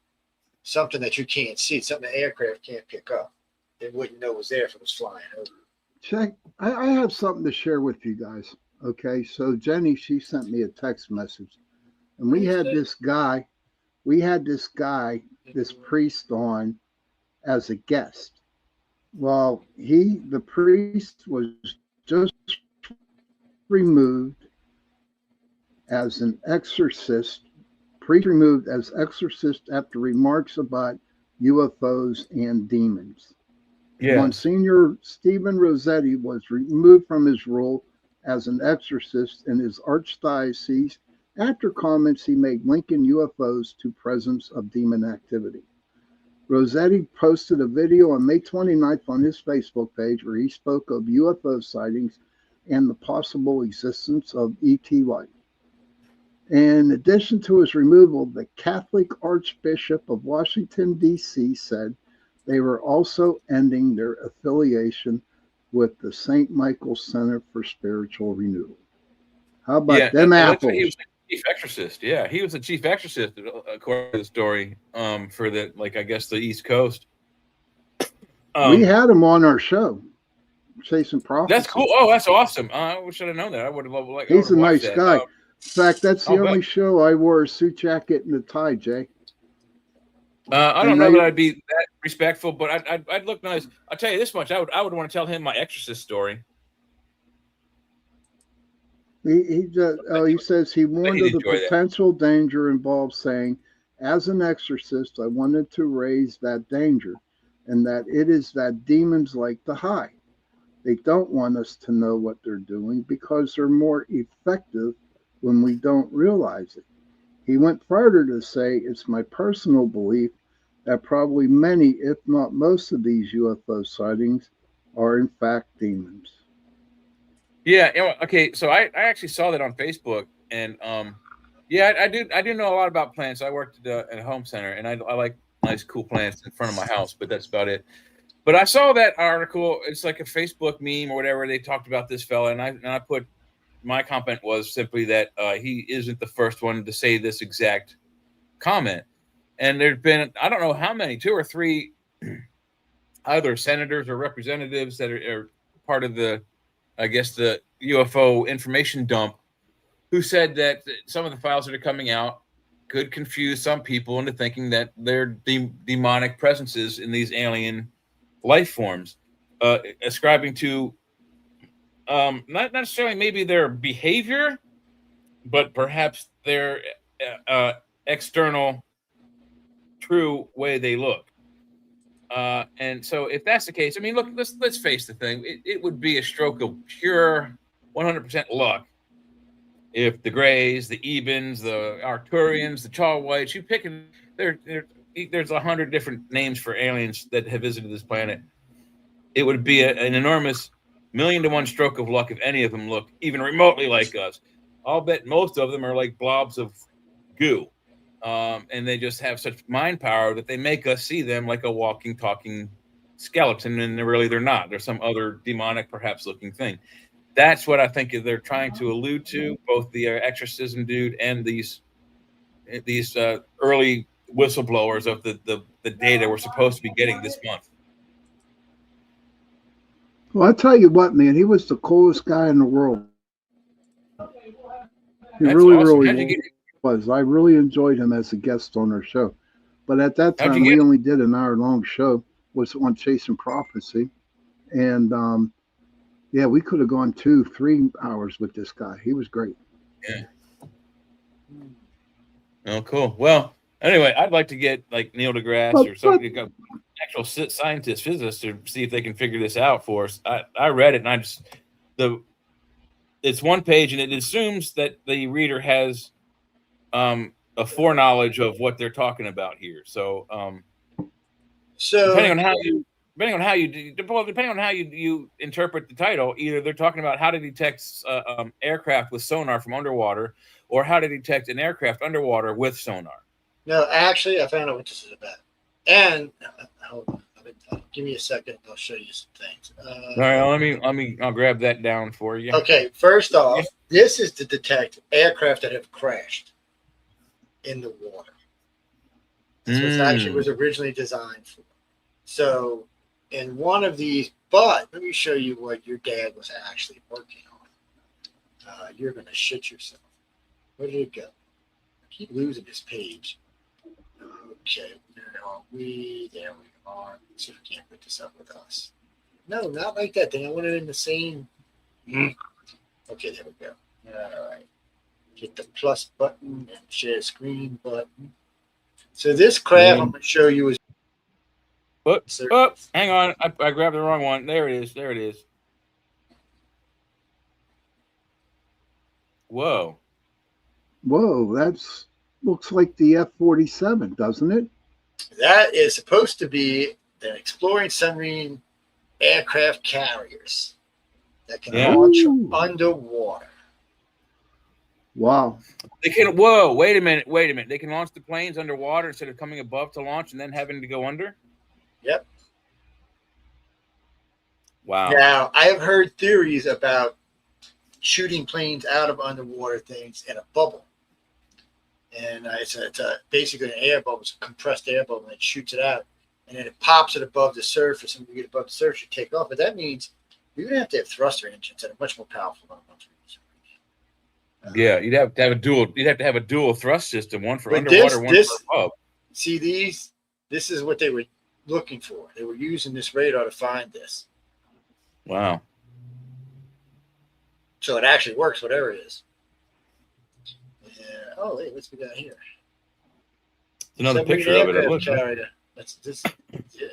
Something that you can't see, something the aircraft can't pick up. They wouldn't know was there if it was flying over. Check. I have something to share with you guys. Okay, so Jenny, she sent me a text message, and we had this priest on as a guest. Well, the priest was just removed as an exorcist. Priest removed as exorcist after remarks about UFOs and demons. Yeah. Monsignor Stephen Rossetti was removed from his role as an exorcist in his archdiocese after comments he made linking UFOs to presence of demon activity. Rossetti posted a video on May 29th on his Facebook page where he spoke of UFO sightings and the possible existence of ET life. In addition to his removal, the Catholic Archbishop of Washington, D.C. said they were also ending their affiliation with the St. Michael Center for Spiritual Renewal. How about them apples? He was the chief exorcist. Yeah, he was the chief exorcist according to the story. For the I guess the East Coast. We had him on our show, Chasing Prophecy. That's cool. Oh, that's awesome. I wish I'd have known that. I would have loved. He's a nice guy. In fact, that's the only show I wore a suit jacket and a tie, Jay. I don't know that I'd be that respectful, but I'd look nice. I'll tell you this much: I would want to tell him my exorcist story. He says he warned of the potential danger involved, saying, "As an exorcist, I wanted to raise that danger, and that it is that demons like to hide. They don't want us to know what they're doing because they're more effective when we don't realize it." He went further to say, "It's my personal belief that probably many, if not most of these UFO sightings are in fact demons." Yeah. Okay. So I actually saw that on Facebook, and yeah, I do know a lot about plants. I worked at a home center, and I like nice, cool plants in front of my house, but that's about it. But I saw that article. It's like a Facebook meme or whatever. They talked about this fella, and I put my comment was simply that he isn't the first one to say this exact comment. And there's been, I don't know how many, 2 or 3 either senators or representatives that are part of the, I guess, the UFO information dump, who said that some of the files that are coming out could confuse some people into thinking that they're demonic presences in these alien life forms, ascribing to not necessarily maybe their behavior, but perhaps their external true way they look. And so if that's the case, I mean, look, let's face the thing. It would be a stroke of pure 100% luck if the Greys, the Ebens, the Arcturians, the Tall Whites, you pick and there's 100 different names for aliens that have visited this planet. It would be an enormous 1,000,000 to 1 stroke of luck if any of them look even remotely like us. I'll bet most of them are like blobs of goo. And they just have such mind power that they make us see them like a walking, talking skeleton, and they're not. They're some other demonic, perhaps, looking thing. That's what I think they're trying to allude to, both the exorcism dude and these early whistleblowers of the data we're supposed to be getting this month. Well, I tell you what, man, he was the coolest guy in the world. He really was. I really enjoyed him as a guest on our show. But at that time, we only did an hour-long show, was on Chasing Prophecy. And, yeah, we could have gone 2-3 hours with this guy. He was great. Yeah. Oh, cool. Well, anyway, I'd like to get like Neil deGrasse or somebody, actual scientist, physicist, to see if they can figure this out for us. I read it, and it's one page, and it assumes that the reader has a foreknowledge of what they're talking about here. So, depending on how you interpret the title, either they're talking about how to detect aircraft with sonar from underwater, or how to detect an aircraft underwater with sonar. No, actually, I found out what this is about. And hold on, give me a second. I'll show you some things. All right, I'll grab that down for you. Okay, first off, this is to detect aircraft that have crashed in the water. That's what it actually was originally designed for. So, in one of these, but let me show you what your dad was actually working on. You're going to shit yourself. Where did it go? I keep losing this page. Okay, where are we? There we are. Let's see if we can't put this up with us. No, not like that. Then I want it in the same. Okay, there we go. All right. Hit the plus button and share screen button. So this craft I'm going to show you is. Hang on. I grabbed the wrong one. There it is. There it is. Whoa. Whoa, that's looks like the F-47, doesn't it? That is supposed to be the exploring submarine aircraft carriers that can launch underwater. Wow. They can. Whoa! Wait a minute. They can launch the planes underwater instead of coming above to launch and then having to go under. Yep. Wow. Now I have heard theories about shooting planes out of underwater things in a bubble. And it's basically an air bubble. It's a compressed air bubble, and it shoots it out. And then it pops it above the surface, and when you get above the surface, you take off. But that means you're going to have thruster engines that are much more powerful than a bunch of Yeah, you'd have to have a dual. You'd have to have a dual thrust system, one for underwater, one for above. See these? This is what they were looking for. They were using this radar to find this. Wow. So it actually works, whatever it is. Yeah. Oh, hey, what's we got here? Another picture of it. It looks like. That's this. Yeah.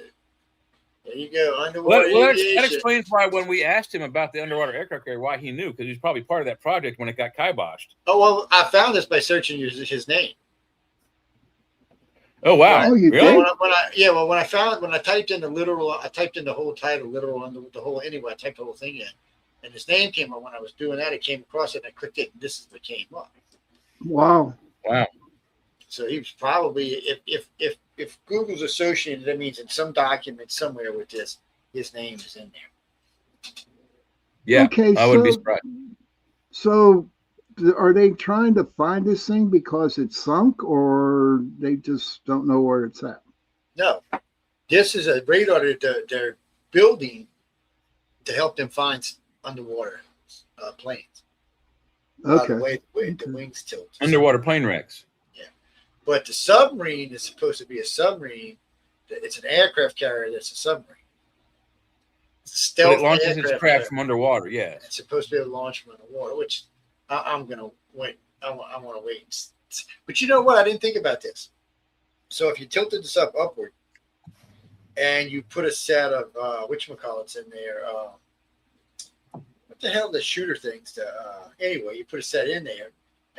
There you go. Underwater. That explains why when we asked him about the underwater aircraft carrier, why he knew, because he was probably part of that project when it got kiboshed. Oh well, I found this by searching his name. Oh wow! Oh, you really? did? When I typed in the literal, I typed in the whole title, literal, under the whole anyway. I typed the whole thing in, and his name came up. When I was doing that, it came across it, and I clicked it, and this is what came up. Wow. Wow. So he was probably, if Google's associated, that means in some document somewhere with this, his name is in there. Yeah, okay, I wouldn't be surprised. So, are they trying to find this thing because it's sunk, or they just don't know where it's at? No, this is a radar that they're building to help them find underwater planes. Okay. The way the wings tilt. Underwater plane wrecks. But the submarine is supposed to be a submarine. It's an aircraft carrier that's a submarine. It's a stealth but it launches its aircraft craft from underwater, yeah. It's supposed to be able to launch from underwater, which I'm going to wait. I want to wait. But you know what? I didn't think about this. So if you tilted this upward and you put a set of, whatchamacallits in there, what the hell, the shooter things, anyway, you put a set in there.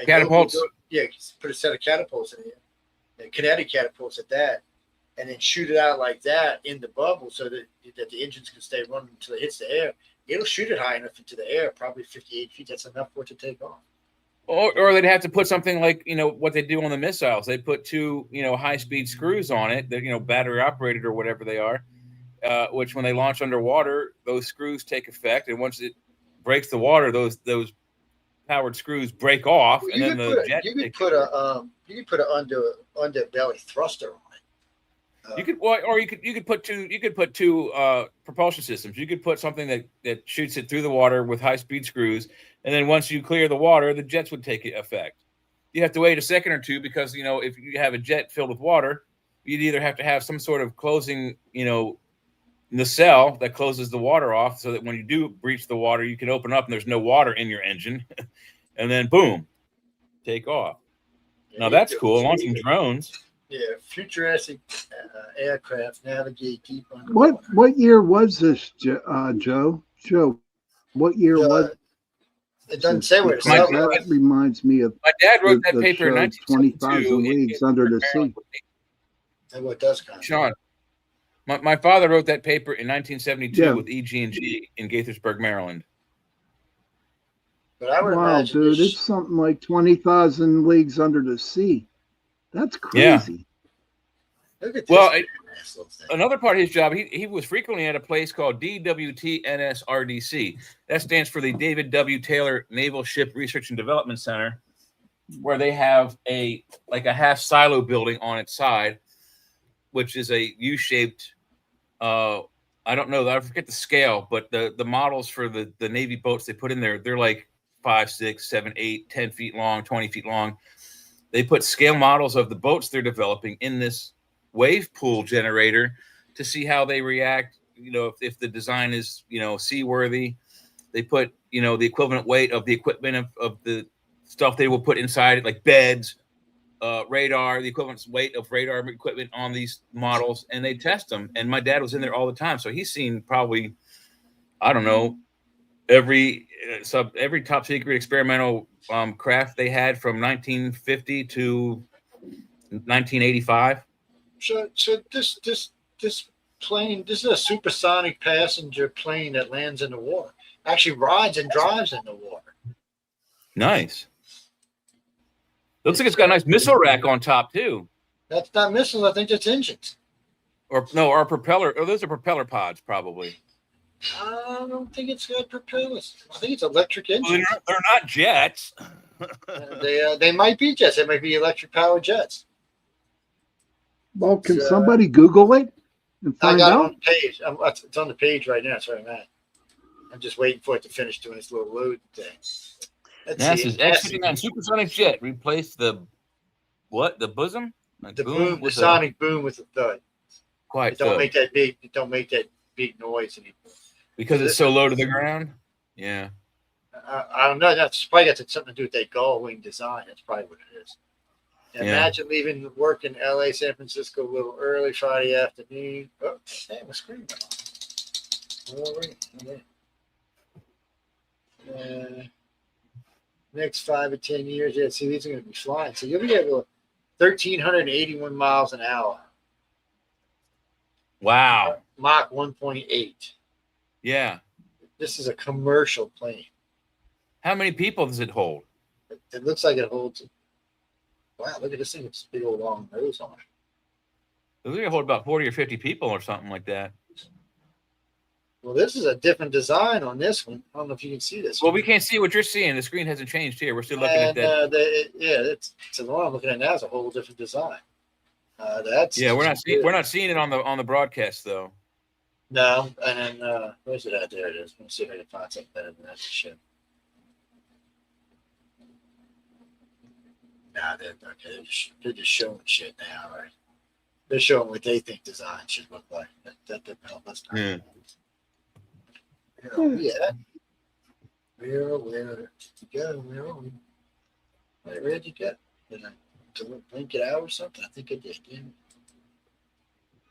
Catapults? Put a set of catapults in there, and kinetic catapults at that, and then shoot it out like that in the bubble so that the engines can stay running until it hits the air. It'll shoot it high enough into the air, probably 58 feet. That's enough for it to take off. Or they'd have to put something like, what they do on the missiles. They put two, high-speed screws on it that, battery operated or whatever they are, which when they launch underwater, those screws take effect. And once it breaks the water, those powered screws break off, and then the jet. You could put a underbelly thruster on it. You could put two propulsion systems. You could put something that shoots it through the water with high speed screws, and then once you clear the water, the jets would take effect. You have to wait a second or two because if you have a jet filled with water, you'd either have to have some sort of closing nacelle that closes the water off so that when you do breach the water, you can open up and there's no water in your engine, and then boom, take off. Now that's cool. Launching drones. Yeah, futuristic aircraft navigate deep underwater. What year was this, Joe? Joe, what year was? It doesn't say where it's at. That reminds me of my dad wrote that paper in 1972. 20,000 Leagues Under the Sea. And what does kind of Sean? My father wrote that paper in 1972 with EG&G in Gaithersburg, Maryland. But I would imagine dude, it's something like 20,000 Leagues Under the Sea. That's crazy. Yeah. Look at this. Well, another part of his job, he was frequently at a place called DWTNSRDC. That stands for the David W. Taylor Naval Ship Research and Development Center, where they have a half silo building on its side, which is a U-shaped. I don't know. I forget the scale, but the models for the Navy boats they put in there, they're like 5, 6, 7, 8, 10 feet long, 20 feet long. They put scale models of the boats they're developing in this wave pool generator to see how they react. If the design is, seaworthy. They put, the equivalent weight of the equipment of the stuff they will put inside it, like beds, radar, the equivalent weight of radar equipment on these models, and they test them. And my dad was in there all the time, so he's seen probably, I don't know, every top secret experimental craft they had from 1950 to 1985. So this plane, this is a supersonic passenger plane that lands in the water. Actually rides and drives in the water. Nice. Looks like it's got a nice missile rack on top too. That's not missiles. I think that's engines. Or propeller. Or those are propeller pods, probably. I don't think it's got propellers. I think it's electric engines. Well, they're not jets. They might be jets. They might be electric powered jets. Well, can somebody Google it and I find got it out? on the page. It's on the page right now. That's where I'm at. I'm just waiting for it to finish doing its little load thing. NASA's X-59 supersonic jet replaced the what? The bosom? Like the boom, the sonic boom with the thud. Quite. It don't make that big. It don't make that big noise anymore. Because it's so low to the ground. Yeah. I don't know. That's probably got something to do with that gull wing design. That's probably what it is. Imagine leaving work in LA, San Francisco a little early Friday afternoon. Oh, damn, my screen went off. Next 5 or 10 years, yeah, see, these are going to be flying. So you'll be able to 1,381 miles an hour. Wow. Mach 1.8. Yeah. This is a commercial plane. How many people does it hold? It looks like it holds. Wow, look at this thing. It's a big old long nose on it. It looks like it hold about 40 or 50 people or something like that. Well, this is a different design on this one. I don't know if you can see this. Well, we can't see what you're seeing. The screen hasn't changed here. We're still looking at that. It's the one I'm looking at now is a whole different design. We're not seeing it on the broadcast though. No, and then where's it at? There it is. Let me see if I can find something better than that shit. Nah, they're just showing shit now, right? They're showing what they think design should look like. That doesn't help us. Yeah. Where are we at? Where did you go? Where are we? Where'd you go? Did I blink it out or something? I think I did. Didn't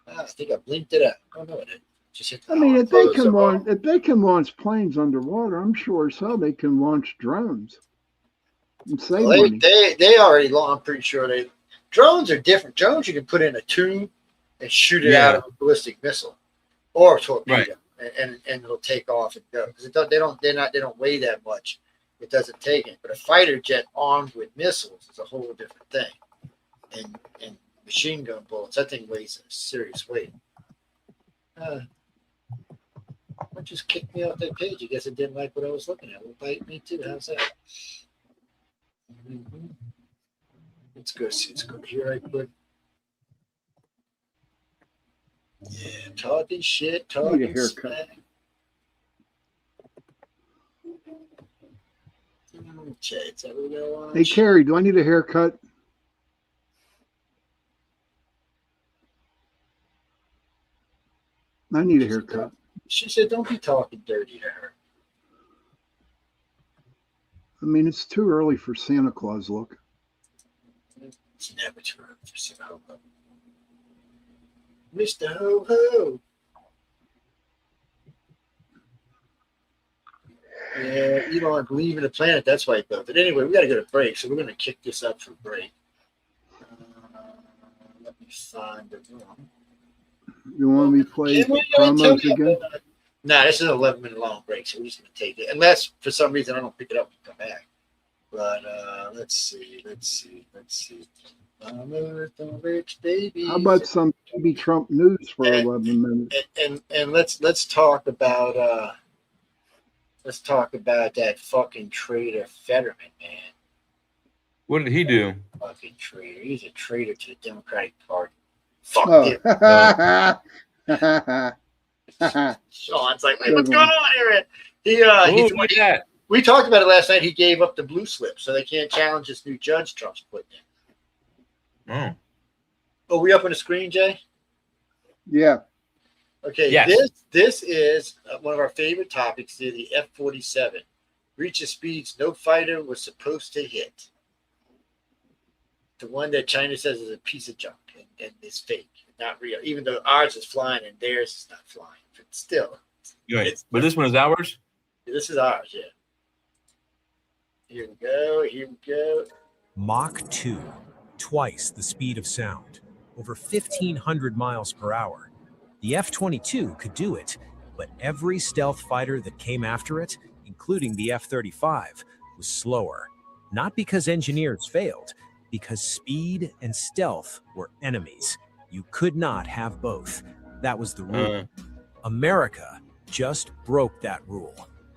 I think I blinked it out. Oh no, I didn't. Just hit the if they can launch planes underwater, I'm sure they can launch drones. And save money. They already I'm pretty sure drones are different. Drones you can put in a tube and shoot it out of a ballistic missile or a torpedo, and it'll take off and go because they don't weigh that much. It doesn't take it. But a fighter jet armed with missiles is a whole different thing. And machine gun bullets, that thing weighs a serious weight. What just kicked me off that page? I guess it didn't like what I was looking at. Will bite me too. How's that? Let's go see. Let's go here. I put. Yeah, talking shit. Talking smack. Hey, Carrie, do I need a haircut? I need a haircut. She said, don't be talking dirty to her. I mean, it's too early for Santa Claus look. It's never too early for Santa Ho-Ho. Mr. Ho-Ho. Yeah, Elon believe in the planet. That's why he built it. Anyway, we got to go to break, so we're going to kick this up for break. Let me find the one. You want me to play promos again? Nah, this is an 11-minute long break, so we're just going to take it. Unless, for some reason, I don't pick it up and come back. But let's see. I'm a rich baby. How about some baby Trump news for 11 minutes? And let's talk about that fucking traitor Fetterman, man. What did he do? Fucking traitor. He's a traitor to the Democratic Party. Fuck him. Sean's like, wait, what's going on here? We talked about it last night. He gave up the blue slip, so they can't challenge this new judge Trump's putting in. Oh, we up on the screen, Jay? Yeah. Okay. Yes. This is one of our favorite topics here, the F-47. Reaches speeds no fighter was supposed to hit. The one that China says is a piece of junk and is fake, not real. Even though ours is flying and theirs is not flying, but still. But this one is ours? This is ours, yeah. Here we go. Mach 2, twice the speed of sound, over 1,500 miles per hour. The F-22 could do it, but every stealth fighter that came after it, including the F-35, was slower. Not because engineers failed, because speed and stealth were enemies. You could not have both. That was the rule. America just broke that rule.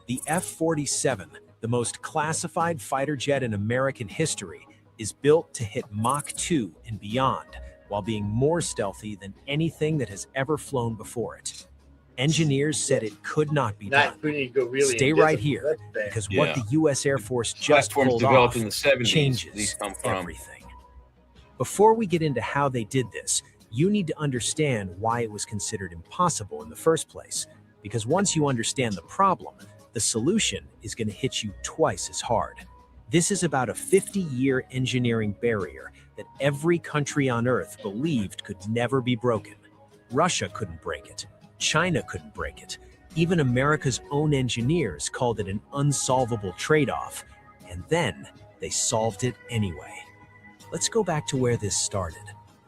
The F-47, the most classified fighter jet in American history, is built to hit Mach 2 and beyond, while being more stealthy than anything that has ever flown before it. Engineers said it could not be done. Stay right here, because what the U.S. Air Force just Platforms pulled developed off in the 70s. changes These come from. everything. Before we get into how they did this, you need to understand why it was considered impossible in the first place. Because once you understand the problem, the solution is going to hit you twice as hard. This is about a 50-year engineering barrier that every country on Earth believed could never be broken. Russia couldn't break it. China couldn't break it. Even America's own engineers called it an unsolvable trade-off. And then they solved it anyway. Let's go back to where this started.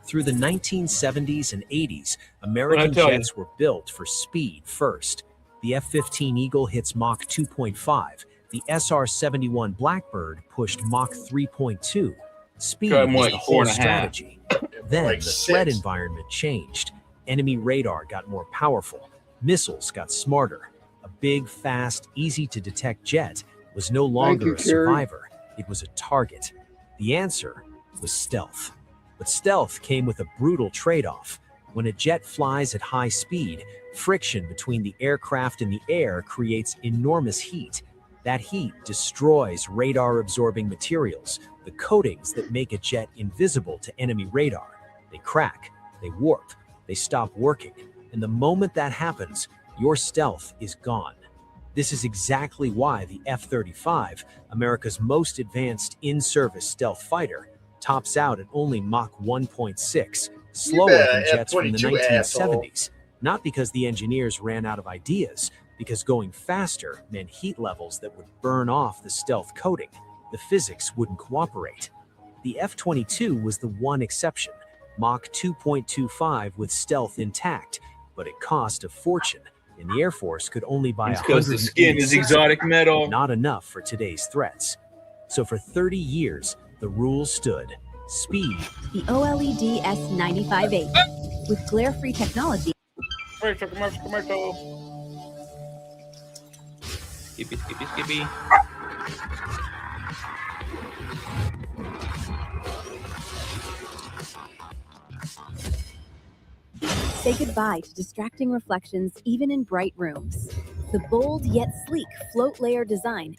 Through the 1970s and 80s, American jets were built for speed first. The F-15 Eagle hits Mach 2.5. The SR-71 Blackbird pushed Mach 3.2. Speed was the whole strategy. Then the threat environment changed. Enemy radar got more powerful. Missiles got smarter. A big, fast, easy-to-detect jet was no longer a survivor. It was a target. The answer was stealth. But stealth came with a brutal trade-off. When a jet flies at high speed, friction between the aircraft and the air creates enormous heat. That heat destroys radar-absorbing materials, the coatings that make a jet invisible to enemy radar. They crack, they warp, they stop working, and the moment that happens, your stealth is gone. This is exactly why the F-35, America's most advanced in-service stealth fighter, tops out at only Mach 1.6, slower than jets from the 1970s. Not because the engineers ran out of ideas, because going faster meant heat levels that would burn off the stealth coating. The physics wouldn't cooperate. The F-22 was the one exception, Mach 2.25 with stealth intact, but it cost a fortune, and the Air Force could only buy 100. Because the skin is exotic metal. Not enough for today's threats. So for 30 years, the rules stood. Speed. The OLED S95A with glare-free technology. Commercial. Skippy. Say goodbye to distracting reflections even in bright rooms. The bold yet sleek float layer design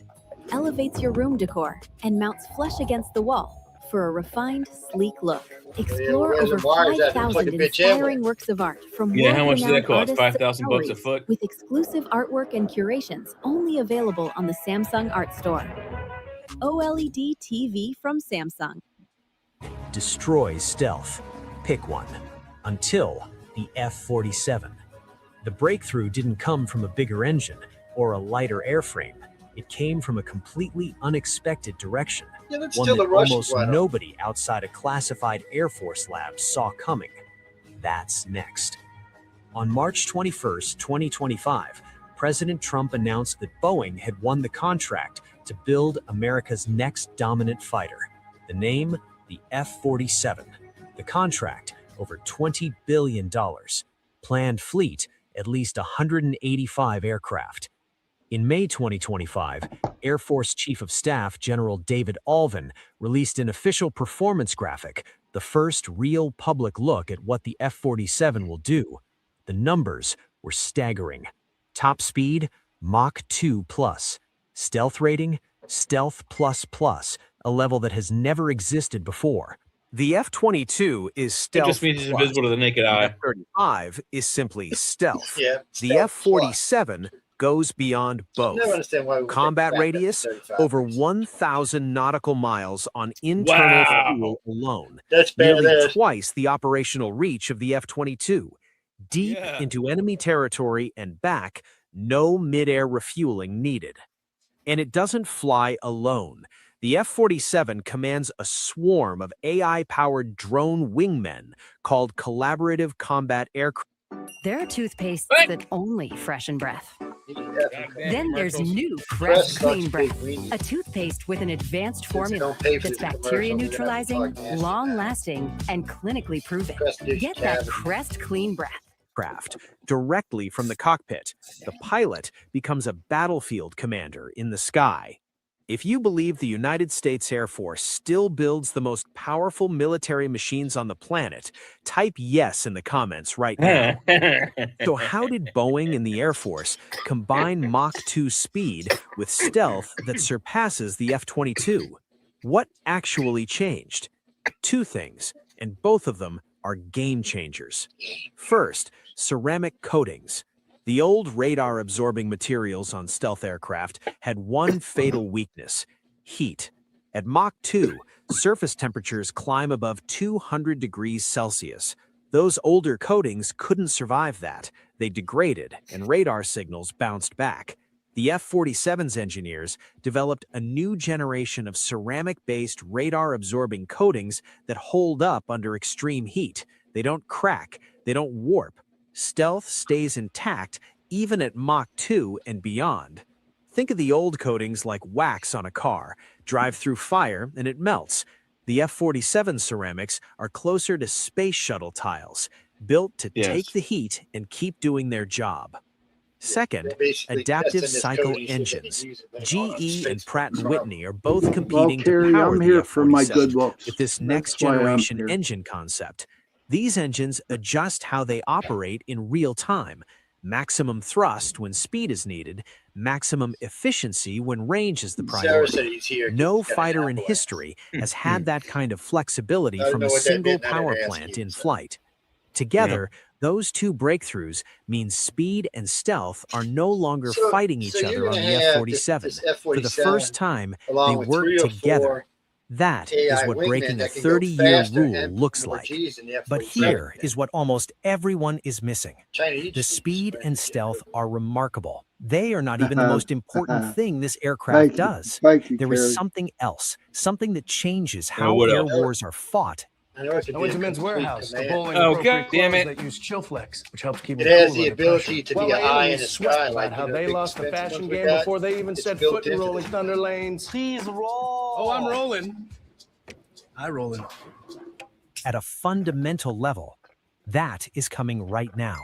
elevates your room decor and mounts flush against the wall for a refined, sleek look. Explore over 5,000 inspiring works of art from how much does that cost? artists $5,000 a foot? with exclusive artwork and curations only available on the Samsung Art Store. OLED TV from Samsung. Destroys stealth. Pick one. Until the F-47. The breakthrough didn't come from a bigger engine or a lighter airframe. It came from a completely unexpected direction, one that almost nobody outside a classified Air Force lab saw coming. That's next. On March 21st, 2025, President Trump announced that Boeing had won the contract to build America's next dominant fighter. The name, the F-47. The contract, over $20 billion. Planned fleet, at least 185 aircraft. In May 2025, Air Force Chief of Staff General David Alvin released an official performance graphic, the first real public look at what the F-47 will do. The numbers were staggering. Top speed, Mach 2+. Stealth rating, Stealth++, a level that has never existed before. The F-22 is stealth. It just means it's invisible to the naked eye. F-35 is simply stealth. The F-47 goes beyond both. Combat radius, over 1,000 nautical miles on internal fuel alone. Nearly twice the operational reach of the F-22. Deep into enemy territory and back, no mid-air refueling needed. And it doesn't fly alone. The F-47 commands a swarm of AI-powered drone wingmen called Collaborative Combat Aircraft. There are toothpastes that only freshen breath. Then there's new Crest Clean Breath, a toothpaste with an advanced formula that's bacteria neutralizing, long lasting, and clinically proven. Get that Crest Clean Breath. craft directly from the cockpit. The pilot becomes a battlefield commander in the sky. If you believe the United States Air Force still builds the most powerful military machines on the planet, type yes in the comments right now. So how did Boeing and the Air Force combine Mach 2 speed with stealth that surpasses the F-22? What actually changed? Two things, and both of them are game changers. First, ceramic coatings. The old radar-absorbing materials on stealth aircraft had one fatal weakness: heat. At Mach 2, surface temperatures climb above 200 degrees Celsius. Those older coatings couldn't survive that. They degraded, and radar signals bounced back. The F-47's engineers developed a new generation of ceramic-based radar-absorbing coatings that hold up under extreme heat. They don't crack, they don't warp. Stealth stays intact even at Mach 2 and beyond. Think of the old coatings like wax on a car. Drive through fire and it melts. The F-47 ceramics are closer to space shuttle tiles, built to take the heat and keep doing their job. Second, adaptive cycle engines. GE and Pratt & Whitney are both competing to power the F-47 with this next-generation engine concept. These engines adjust how they operate in real time. Maximum thrust when speed is needed, maximum efficiency when range is the priority. No fighter in history has had that kind of flexibility from a single power plant in flight. Together, those two breakthroughs mean speed and stealth are no longer fighting each other on the F-47. For the first time, they work together. That is what breaking a 30-year rule looks like. But here is what almost everyone is missing. The speed and stealth are remarkable. They are not even the most important thing this aircraft does. There is something else, something that changes how air wars are fought. I went to Men's Warehouse, the bowling God damn it. that use chill flex, which helps keep It cool has the under ability pressure. to be a eye in the sky, About like how they lost the fashion game before they even set foot in Rolling Thunder lanes. Please roll. Oh, I'm rolling. I rolling. At a fundamental level, that is coming right now.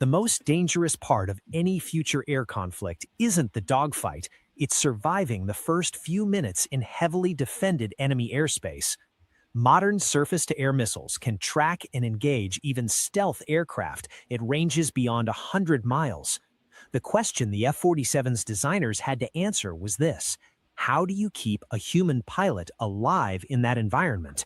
The most dangerous part of any future air conflict isn't the dogfight, it's surviving the first few minutes in heavily defended enemy airspace. Modern surface-to-air missiles can track and engage even stealth aircraft at ranges beyond 100 miles. The question the F-47's designers had to answer was this: how do you keep a human pilot alive in that environment?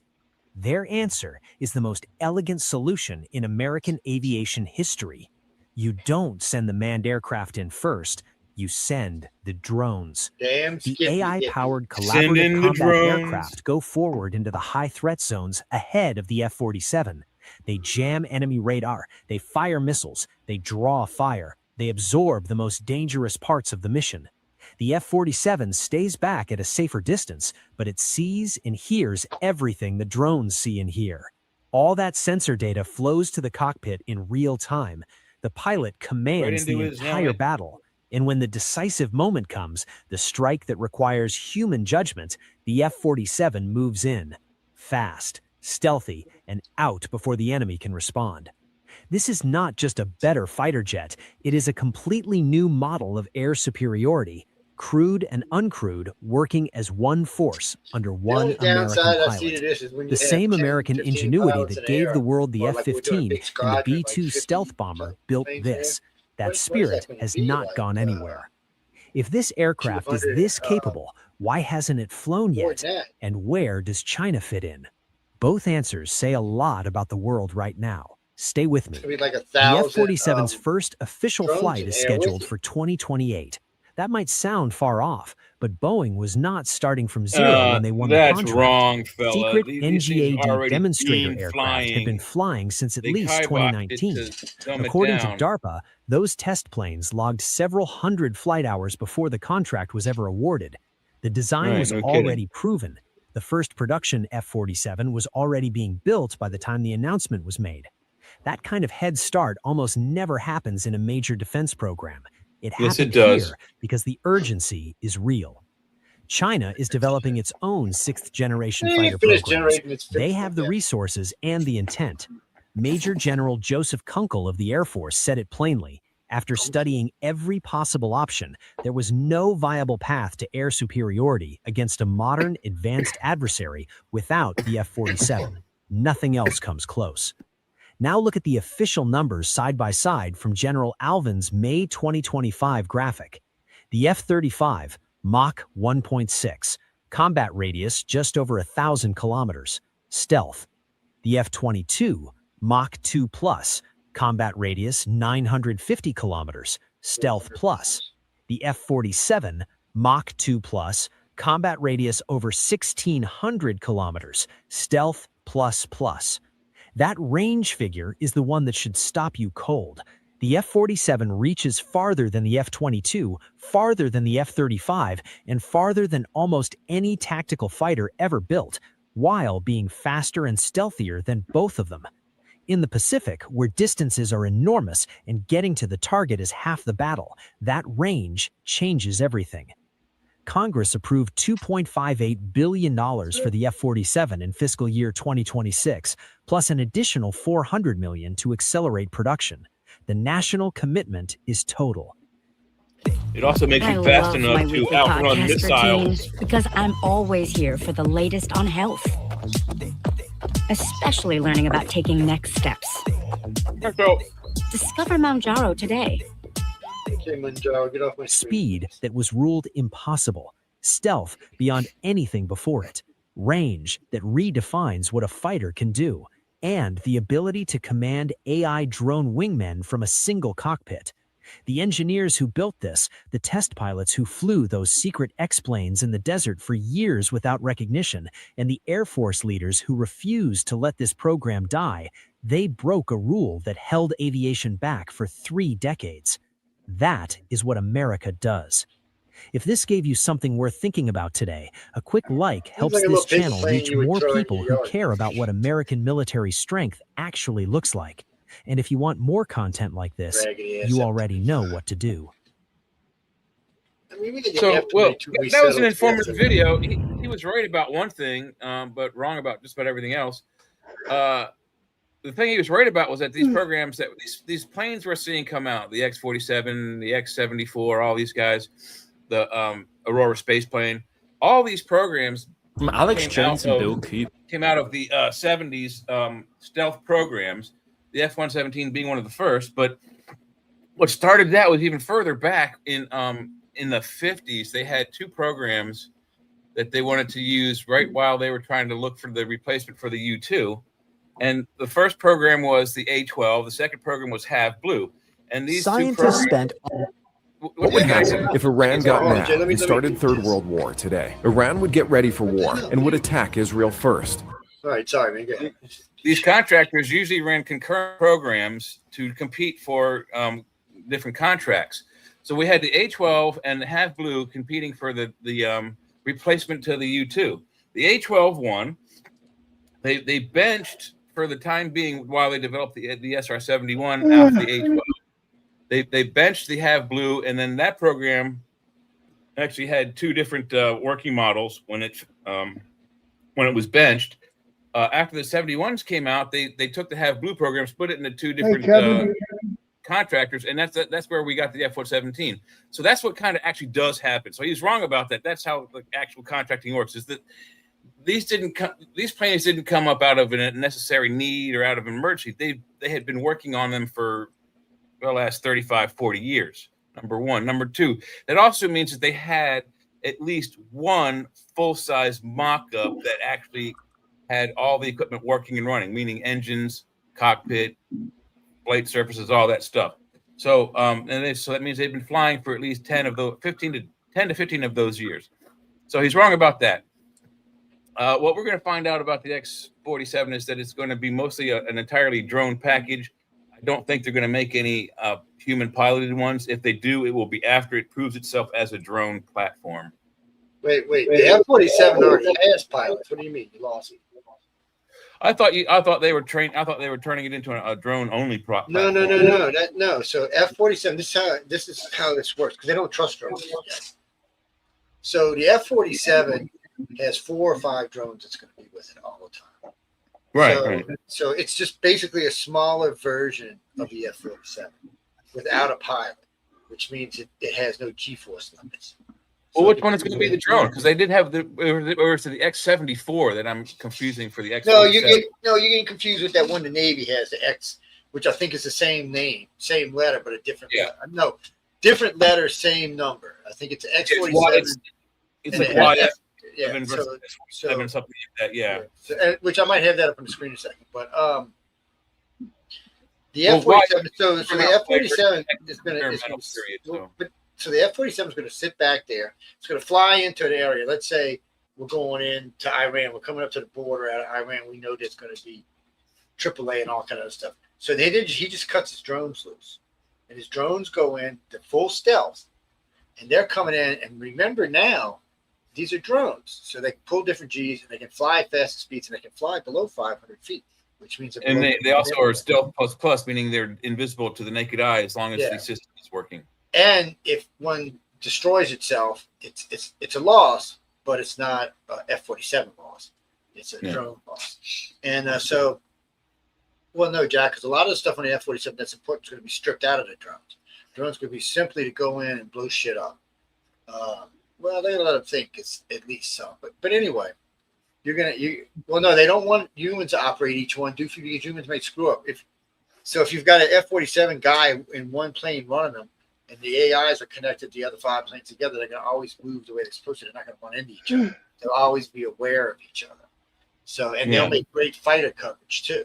Their answer is the most elegant solution in American aviation history. You don't send the manned aircraft in first, you send the drones. The AI-powered collaborative combat aircraft go forward into the high-threat zones ahead of the F-47. They jam enemy radar, they fire missiles, they draw fire, they absorb the most dangerous parts of the mission. The F-47 stays back at a safer distance, but it sees and hears everything the drones see and hear. All that sensor data flows to the cockpit in real time. The pilot commands the entire battle. And when the decisive moment comes, the strike that requires human judgment, the F-47 moves in. Fast, stealthy, and out before the enemy can respond. This is not just a better fighter jet, it is a completely new model of air superiority, crewed and uncrewed working as one force under one American pilot. The same American ingenuity that gave the world the F-15 and the B-2 stealth bomber built this. That spirit has not gone anywhere. If this aircraft is this capable, why hasn't it flown yet? And where does China fit in? Both answers say a lot about the world right now. Stay with me. The F-47's first official flight is scheduled for 2028. That might sound far off, but Boeing was not starting from zero when they won the contract. That's wrong, fella. Secret NGAD demonstrator aircraft have been flying since at least 2019. According to DARPA, those test planes logged several hundred flight hours before the contract was ever awarded. The design was already proven. The first production F-47 was already being built by the time the announcement was made. That kind of head start almost never happens in a major defense program. It happened here because the urgency is real. China is developing its own sixth-generation fighter programs. They have the resources and the intent. Major General Joseph Kunkel of the Air Force said it plainly. After studying every possible option, there was no viable path to air superiority against a modern, advanced adversary without the F-47. Nothing else comes close. Now look at the official numbers side by side from General Alvin's May 2025 graphic. The F-35, Mach 1.6, combat radius just over 1,000 kilometers, stealth. The F-22, Mach 2 plus, combat radius 950 kilometers, stealth plus. The F-47, Mach 2 plus, combat radius over 1,600 kilometers, stealth plus plus. That range figure is the one that should stop you cold. The F-47 reaches farther than the F-22, farther than the F-35, and farther than almost any tactical fighter ever built, while being faster and stealthier than both of them. In the Pacific, where distances are enormous and getting to the target is half the battle, that range changes everything. Congress approved $2.58 billion for the F-47 in fiscal year 2026, plus an additional $400 million to accelerate production. The national commitment is total. It also makes you fast enough to outrun missiles. Because I'm always here for the latest on health. Especially learning about taking next steps. Discover Mounjaro today. Kilimanjaro, get off my street. Speed that was ruled impossible. Stealth beyond anything before it. Range that redefines what a fighter can do. And the ability to command AI drone wingmen from a single cockpit. The engineers who built this, the test pilots who flew those secret X-planes in the desert for years without recognition, and the Air Force leaders who refused to let this program die, they broke a rule that held aviation back for 3 decades. That is what America does. If this gave you something worth thinking about today, a quick like helps like a this little channel plane reach you would more throw in people your who yard. care about what American military strength actually looks like. And if you want more content like this, Raggedy ass you up. already know what to do. I mean, we can get So, after well, me to that was resettle an to informative after- video. He was right about one thing, but wrong about just about everything else. The thing he was right about was that these programs, that these planes we're seeing come out, the X-47, the X-74, all these guys, the Aurora space plane, all these programs From Alex came Jones out and of- Bill Cooper. came out of the 70s stealth programs, the F-117 being one of the first. But what started that was even further back in the 50s. They had 2 programs that they wanted to use right while they were trying to look for the replacement for the U-2. And the first program was the A-12. The second program was Have Blue. And these Scientists two programs, spent What would happen if Iran got Hold on, Jay, mad let me and started read Third this. World War today? Iran would get ready for war and would attack Israel first. All right, sorry, man. Go ahead. these contractors usually ran concurrent programs to compete for different contracts. So we had the A-12 and the Have Blue competing for the replacement to the U-2. The A-12 won. They benched for the time being while they developed the SR-71 out of the A-12. They benched the Have Blue, and then that program actually had 2 different working models when it was benched. After the 71s came out, they took the Have Blue program, split it into 2 different contractors, and that's where we got the F-117. So that's what kind of actually does happen. So he's wrong about that. That's how the actual contracting works. Is that these planes didn't come up out of a necessary need or out of emergency. They had been working on them for the last 35, 40 years. Number one. Number two, that also means that they had at least one full-size mock-up that actually had all the equipment working and running, meaning engines, cockpit, flight surfaces, all that stuff. So, so that means they've been flying for at least 10 to 15 of those years. So he's wrong about that. What we're going to find out about the X-47 is that it's going to be mostly an entirely drone package. I don't think they're going to make any human piloted ones. If they do, it will be after it proves itself as a drone platform. Wait. The F-47 already has pilots. What do you mean? You lost it. I thought they were trained. I thought they were turning it into a drone only platform. No. So F-47. This is how this works because they don't trust drones yet. So the F-47 has 4 or 5 drones that's going to be with it all the time. So it's just basically a smaller version of the F-47 without a pilot, which means it has no G-force limits. Well, which one is going to be the drone? Because they did have or is it the X-74 that I'm confusing for the X-47? No, you're getting confused with that one the Navy has, the X, which I think is the same name, same letter, but a different. Yeah. No, different letter, same number. I think it's X-47. It's like YF. Yeah. Something like that. Yeah. So, which I might have that up on the screen in a second, but the F-47. So the F-47 is going to. So the F-47 is going to sit back there. It's going to fly into an area. Let's say we're going into Iran. We're coming up to the border out of Iran. We know there's going to be AAA and all kind of stuff. So he just cuts his drones loose. And his drones go in to full stealth. And they're coming in. And remember now, these are drones. So they can pull different Gs and they can fly fast speeds and they can fly below 500 feet, which means. And they also are stealth plus, meaning they're invisible to the naked eye as long as the system is working. And if one destroys itself, it's a loss, but it's not a F-47 loss. It's a drone loss. And no, Jack, because a lot of the stuff on the F-47 that's important is going to be stripped out of the drones. Drones going to be simply to go in and blow shit up. Well, they let them think it's at least some. But anyway, they don't want humans to operate each one, because humans may screw up. If you've got an F-47 guy in one plane running them, and the AIs are connected to the other 5 planes together, they're going to always move the way they're supposed to. They're not going to run into each other. They'll always be aware of each other. So, and they'll make great fighter coverage too.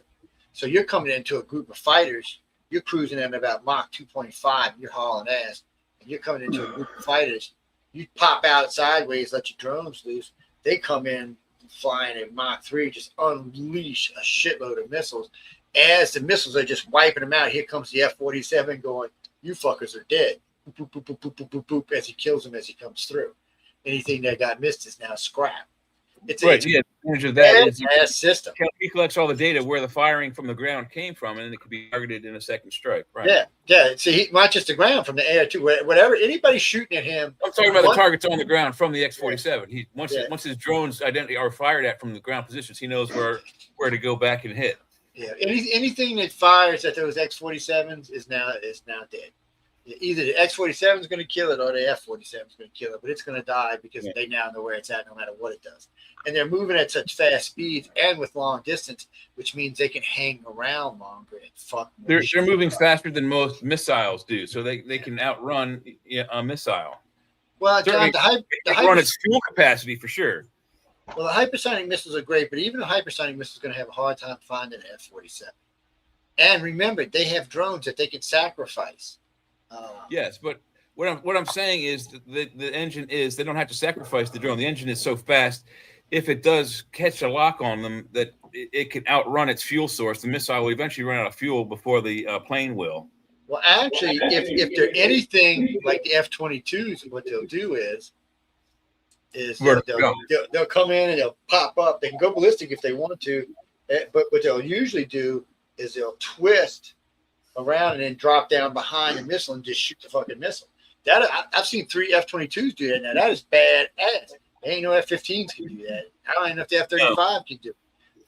So you're coming into a group of fighters, you're cruising them about Mach 2.5, you're hauling ass, and you're coming into a group of fighters, you pop out sideways, let your drones loose, they come in flying at Mach 3, just unleash a shitload of missiles. As the missiles are just wiping them out, here comes the F-47 going, you fuckers are dead. Boop, boop, boop, boop, boop, boop, boop, as he kills them as he comes through. Anything that got missed is now scrap. It's the advantage of that is a system. He collects all the data where the firing from the ground came from, and it could be targeted in a second strike. Right? Yeah. See, not just the ground, from the air too. Whatever anybody shooting at him. I'm talking about the targets on the ground from the X-47. Once his drones are fired at from the ground positions, he knows where to go back and hit. Yeah, anything that fires at those X-47s is now dead. Either the X-47 is going to kill it or the F-47 is going to kill it, but it's going to die because they now know where it's at no matter what it does. And they're moving at such fast speeds and with long distance, which means they can hang around longer and fuck. They're moving faster than most missiles do, so they can outrun a missile. Well, John, the run its fuel capacity for sure. Well, the hypersonic missiles are great, but even a hypersonic missile is going to have a hard time finding an F-47. And remember, they have drones that they can sacrifice. Yes, but what I'm saying is the engine is, they don't have to sacrifice the drone. The engine is so fast, if it does catch a lock on them, that it can outrun its fuel source. The missile will eventually run out of fuel before the plane will. Well, actually, if they're anything like the F-22s, what they'll do is they'll come in and they'll pop up. They can go ballistic if they want to, but what they'll usually do is they'll twist around and then drop down behind the missile and just shoot the fucking missile. I've seen 3 F-22s do that. Now that is bad ass. Ain't no F-15s can do that. I don't even know if the F-35 can do it,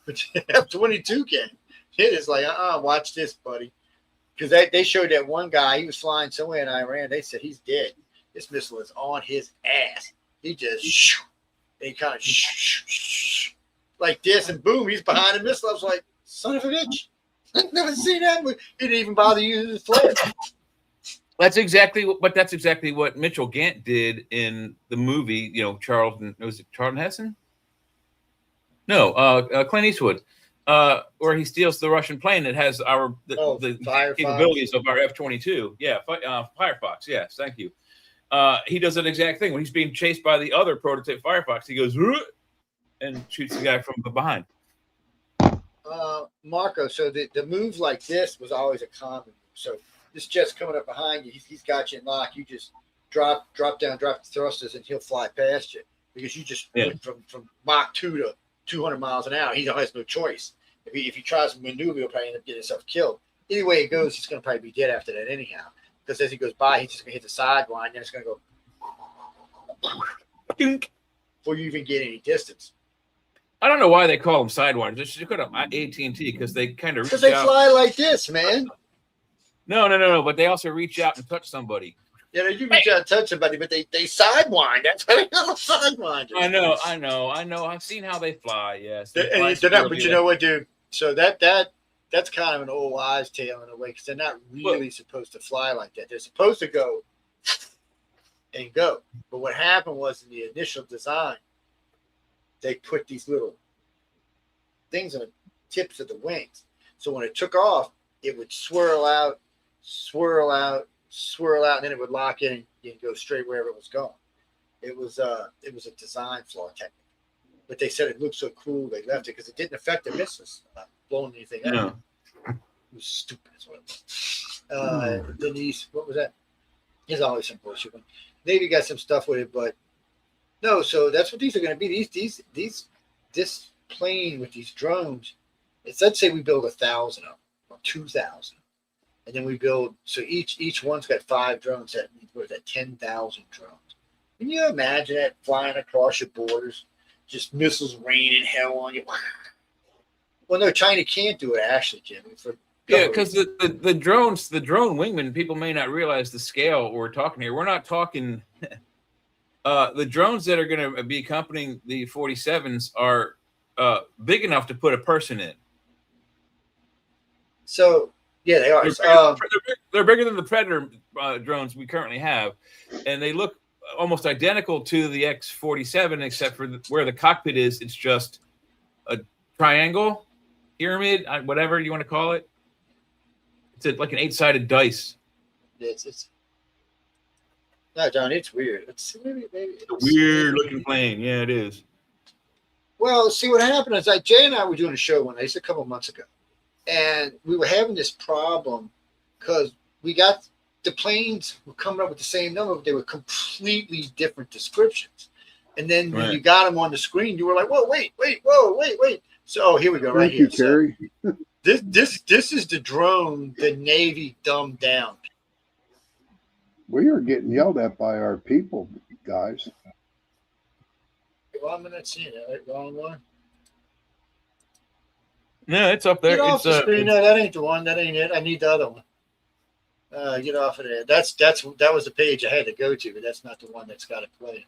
but the F-22 can. It is like, watch this, buddy. Because they showed that one guy, he was flying somewhere in Iran. They said he's dead. This missile is on his ass. He just and he kind of like this, and boom, he's behind the missile. I was like, son of a bitch. I've never seen that. He didn't even bother using his flare. That's exactly what Mitchell Gant did in the movie. Charlton Heston? No, Clint Eastwood, where he steals the Russian plane that has the capabilities of our F-22. Yeah, Firefox. Yes, thank you. He does that exact thing when he's being chased by the other prototype Firefox. He goes and shoots the guy from behind. Marco, so the move like this was always a common move. So this jet's coming up behind you. He's got you in lock. You just drop down, drop the thrusters, and he'll fly past you because you just went from Mach 2 to 200 miles an hour. He has no choice. If he tries to maneuver, he'll probably end up getting himself killed. Any way it goes, he's going to probably be dead after that anyhow. Because as he goes by, he's just going to hit the sideline, and it's going to go before you even get any distance. I don't know why they call them sidewinders. They should call them AT&T because they kind of because they fly like this, man. No. But they also reach out and touch somebody. Yeah, they do reach out and touch somebody, but they sidewind. That's why they call them sidewinders. I know. I've seen how they fly. Yes, but you know what, dude? So that's kind of an old wives' tale in a way because they're not really supposed to fly like that. They're supposed to go and go. But what happened was in the initial design, they put these little things on the tips of the wings. So when it took off, it would swirl out, and then it would lock in and go straight wherever it was going. It was a design flaw technique. But they said it looked so cool, they left it because it didn't affect the missiles, blowing anything out. No. It was stupid as well. Denise, what was that? There's always some bullshit one. Navy got some stuff with it, but no. So that's what these are going to be. This plane with these drones. Let's say we build 1,000 of them or 2,000, and then we build. So each one's got 5 drones. That was that 10,000 drones. Can you imagine that flying across your borders, just raining hell on you? Well, no, China can't do it actually, Jimmy. Because the drone wingman, people may not realize the scale we're talking here. We're not talking the drones that are going to be accompanying the 47s are big enough to put a person in. So yeah, they are. They're bigger than the Predator drones we currently have, and they look almost identical to the X-47, except for where the cockpit is. It's just a triangle, pyramid, whatever you want to call it. It's like an 8-sided dice. It's no, John. It's weird. It's maybe it's a weird looking plane. Yeah, it is. Well, see what happened is Jay and I were doing a show one day, a couple of months ago, and we were having this problem because we got the planes were coming up with the same number, but they were completely different descriptions. And then when you got them on the screen, you were like, "Whoa, wait!" So here we go, right here. Terry. So, this is the drone the Navy dumbed down. We are getting yelled at by our people, guys. Well, I'm not seeing it. Right? Wrong one. No, it's up there. Get off the screen. No, that ain't the one. That ain't it. I need the other one. Get off of there. That was the page I had to go to, but that's not the one that's got it playing.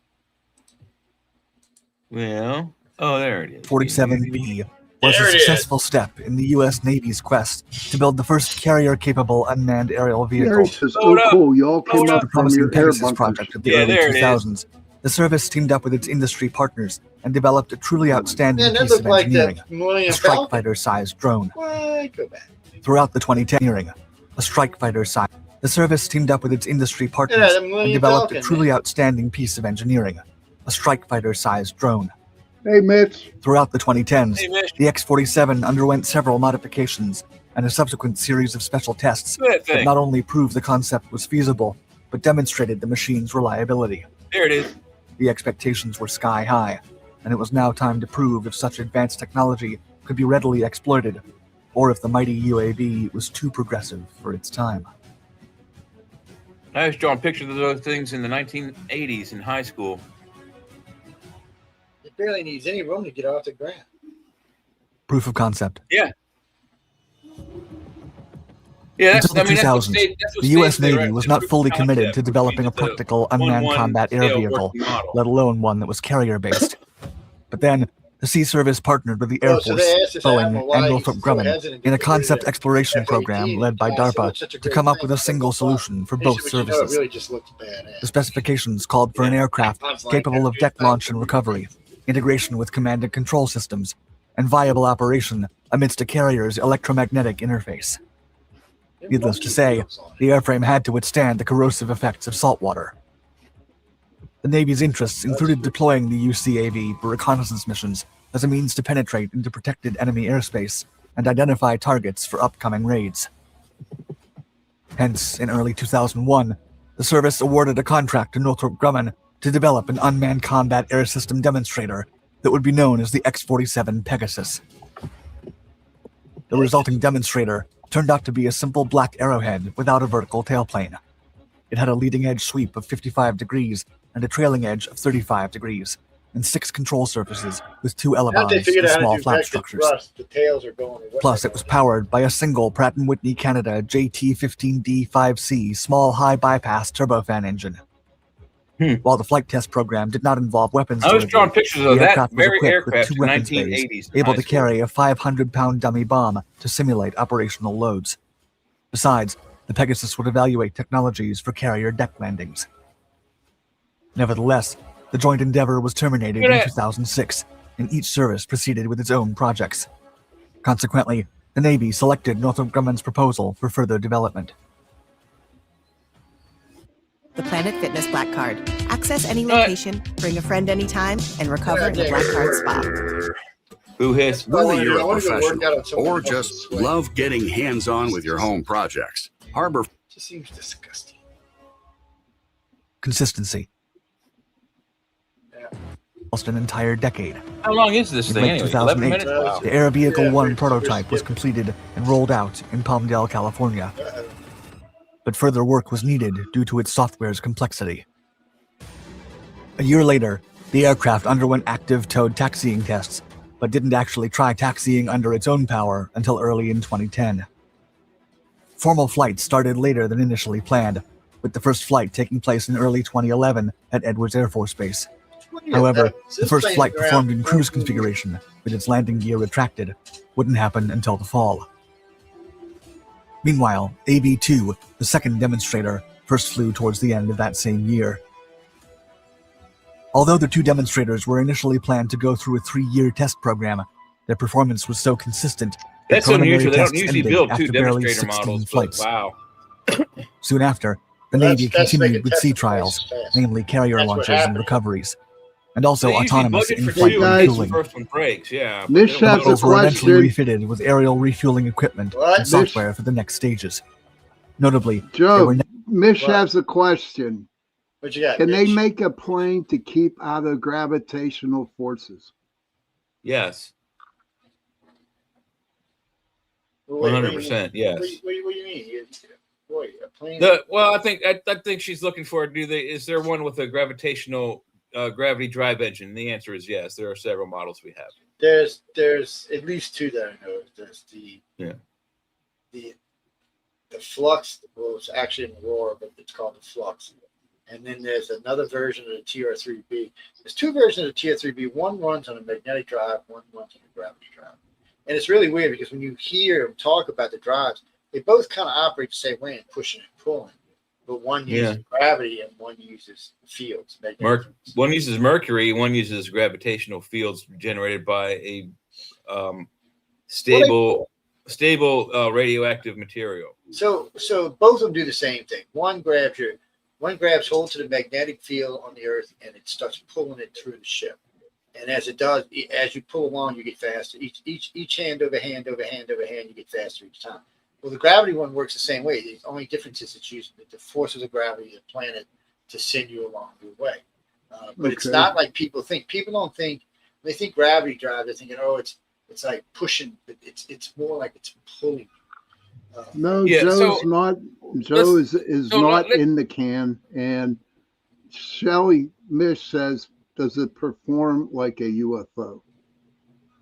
Well, there it is. 47B was a successful step in the U.S. Navy's quest to build the first carrier-capable unmanned aerial vehicle. Says, cool. Y'all came up the from your promising air Pegasus bunkers. project of the early 2000s. The service teamed up with its industry partners and developed a truly outstanding piece of engineering, a strike fighter-sized drone. Go back. Throughout the 2010 era, a strike fighter-sized. The service teamed up with its industry partners and developed a truly outstanding piece of engineering, a strike fighter-sized drone. Hey, Mitch. Throughout the 2010s, the X-47 underwent several modifications and a subsequent series of special tests that not only proved the concept was feasible, but demonstrated the machine's reliability. There it is. The expectations were sky high, and it was now time to prove if such advanced technology could be readily exploited, or if the mighty UAV was too progressive for its time. I was drawing pictures of those things in the 1980s in high school. It barely needs any room to get off the ground. Proof of concept. Yeah. Yeah, until the 2000s, the U.S. Navy was not fully committed to developing a practical unmanned combat air vehicle, let alone one that was carrier-based. But then, the Sea Service partnered with the Air Force, Boeing, and Northrop Grumman in a concept exploration program led by DARPA to come up with a single solution for both services. The specifications called for an aircraft capable of deck launch and recovery, integration with command and control systems, and viable operation amidst a carrier's electromagnetic interface. Needless to say, the airframe had to withstand the corrosive effects of salt water. The Navy's interests included deploying the UCAV for reconnaissance missions as a means to penetrate into protected enemy airspace and identify targets for upcoming raids. Hence, in early 2001, the service awarded a contract to Northrop Grumman to develop an unmanned combat air system demonstrator that would be known as the X-47 Pegasus. The resulting demonstrator turned out to be a simple black arrowhead without a vertical tailplane. It had a leading edge sweep of 55 degrees and a trailing edge of 35 degrees, and 6 control surfaces with 2 Now they elevons figured and out how small to do flap vector structures. thrust. The tails are going. Plus, it was powered by a single Pratt & Whitney Canada JT-15D5C small high bypass turbofan engine. While the flight test program did not involve weapons I was delivery, drawing pictures the of that aircraft was very equipped with aircraft 2 in weapons 1980s bays, in able high to school. carry a 500-pound dummy bomb to simulate operational loads. Besides, the Pegasus would evaluate technologies for carrier deck landings. Nevertheless, the joint endeavor was terminated in 2006, and each service proceeded with its own projects. Consequently, the Navy selected Northrop Grumman's proposal for further development. The Planet Fitness Black Card. Access any location, bring a friend anytime, and recover in the Black Card spa. Who hits? Whether you're a professional or just love getting hands-on with your home projects, Harbor just seems disgusting. Consistency. Almost an entire decade. How long is this In thing late anyway? 2008, 11 minutes? Wow. the Air Vehicle 1 prototype was completed and rolled out in Palmdale, California. But further work was needed due to its software's complexity. A year later, the aircraft underwent active towed taxiing tests, but didn't actually try taxiing under its own power until early in 2010. Formal flights started later than initially planned, with the first flight taking place in early 2011 at Edwards Air Force Base. However, the first flight performed in cruise configuration, with its landing gear retracted, wouldn't happen until the fall. Meanwhile, AV-2, the second demonstrator, first flew towards the end of that same year. Although the 2 demonstrators were initially planned to go through a 3-year test program, their performance was so consistent that That's preliminary unusual. They don't tests usually ended build 2 after barely demonstrator 16 models. flights. Wow. Soon after, the Well, Navy that's continued making with sea testing trials, fast. namely carrier That's what launches and happened. recoveries, and also They usually autonomous budget for in-flight 2 in case the refueling. first one breaks. Yeah. but Mish they don't has know. a Vessels were eventually question. refitted with aerial refueling equipment What? and software for the next stages. Notably, there Joe, were Mish What? has a question. What you got? Can they Mitch? make a plane to keep out of gravitational forces? Yes. Wait, what do you mean? 100%. Yes. What do you mean? Boy, a plane. Well, I think she's looking for. Is there one with a gravitational gravity drive engine? The answer is yes. There are several models we have. There's at least 2 that I know. There's the Flux. Well, it's actually an Aurora, but it's called the Flux. And then there's another version of the TR3B. There's 2 versions of the TR3B. One runs on a magnetic drive. One runs on a gravity drive. And it's really weird because when you hear them talk about the drives, they both kind of operate the same way in pushing and pulling. But one uses gravity and one uses fields. One uses mercury. One uses gravitational fields generated by a stable radioactive material. So both of them do the same thing. One grabs hold to the magnetic field on the Earth and it starts pulling it through the ship. And as it does, as you pull along, you get faster. Each hand over hand over hand over hand, you get faster each time. Well, the gravity one works the same way. The only difference is it's using the forces of gravity of the planet to send you along your way. But it's not like people think. People don't think. When they think gravity drive, they're thinking, oh, it's like pushing. But it's more like it's pulling. No, Joe's not. Joe is not in the can. And Shelley Mish says, does it perform like a UFO?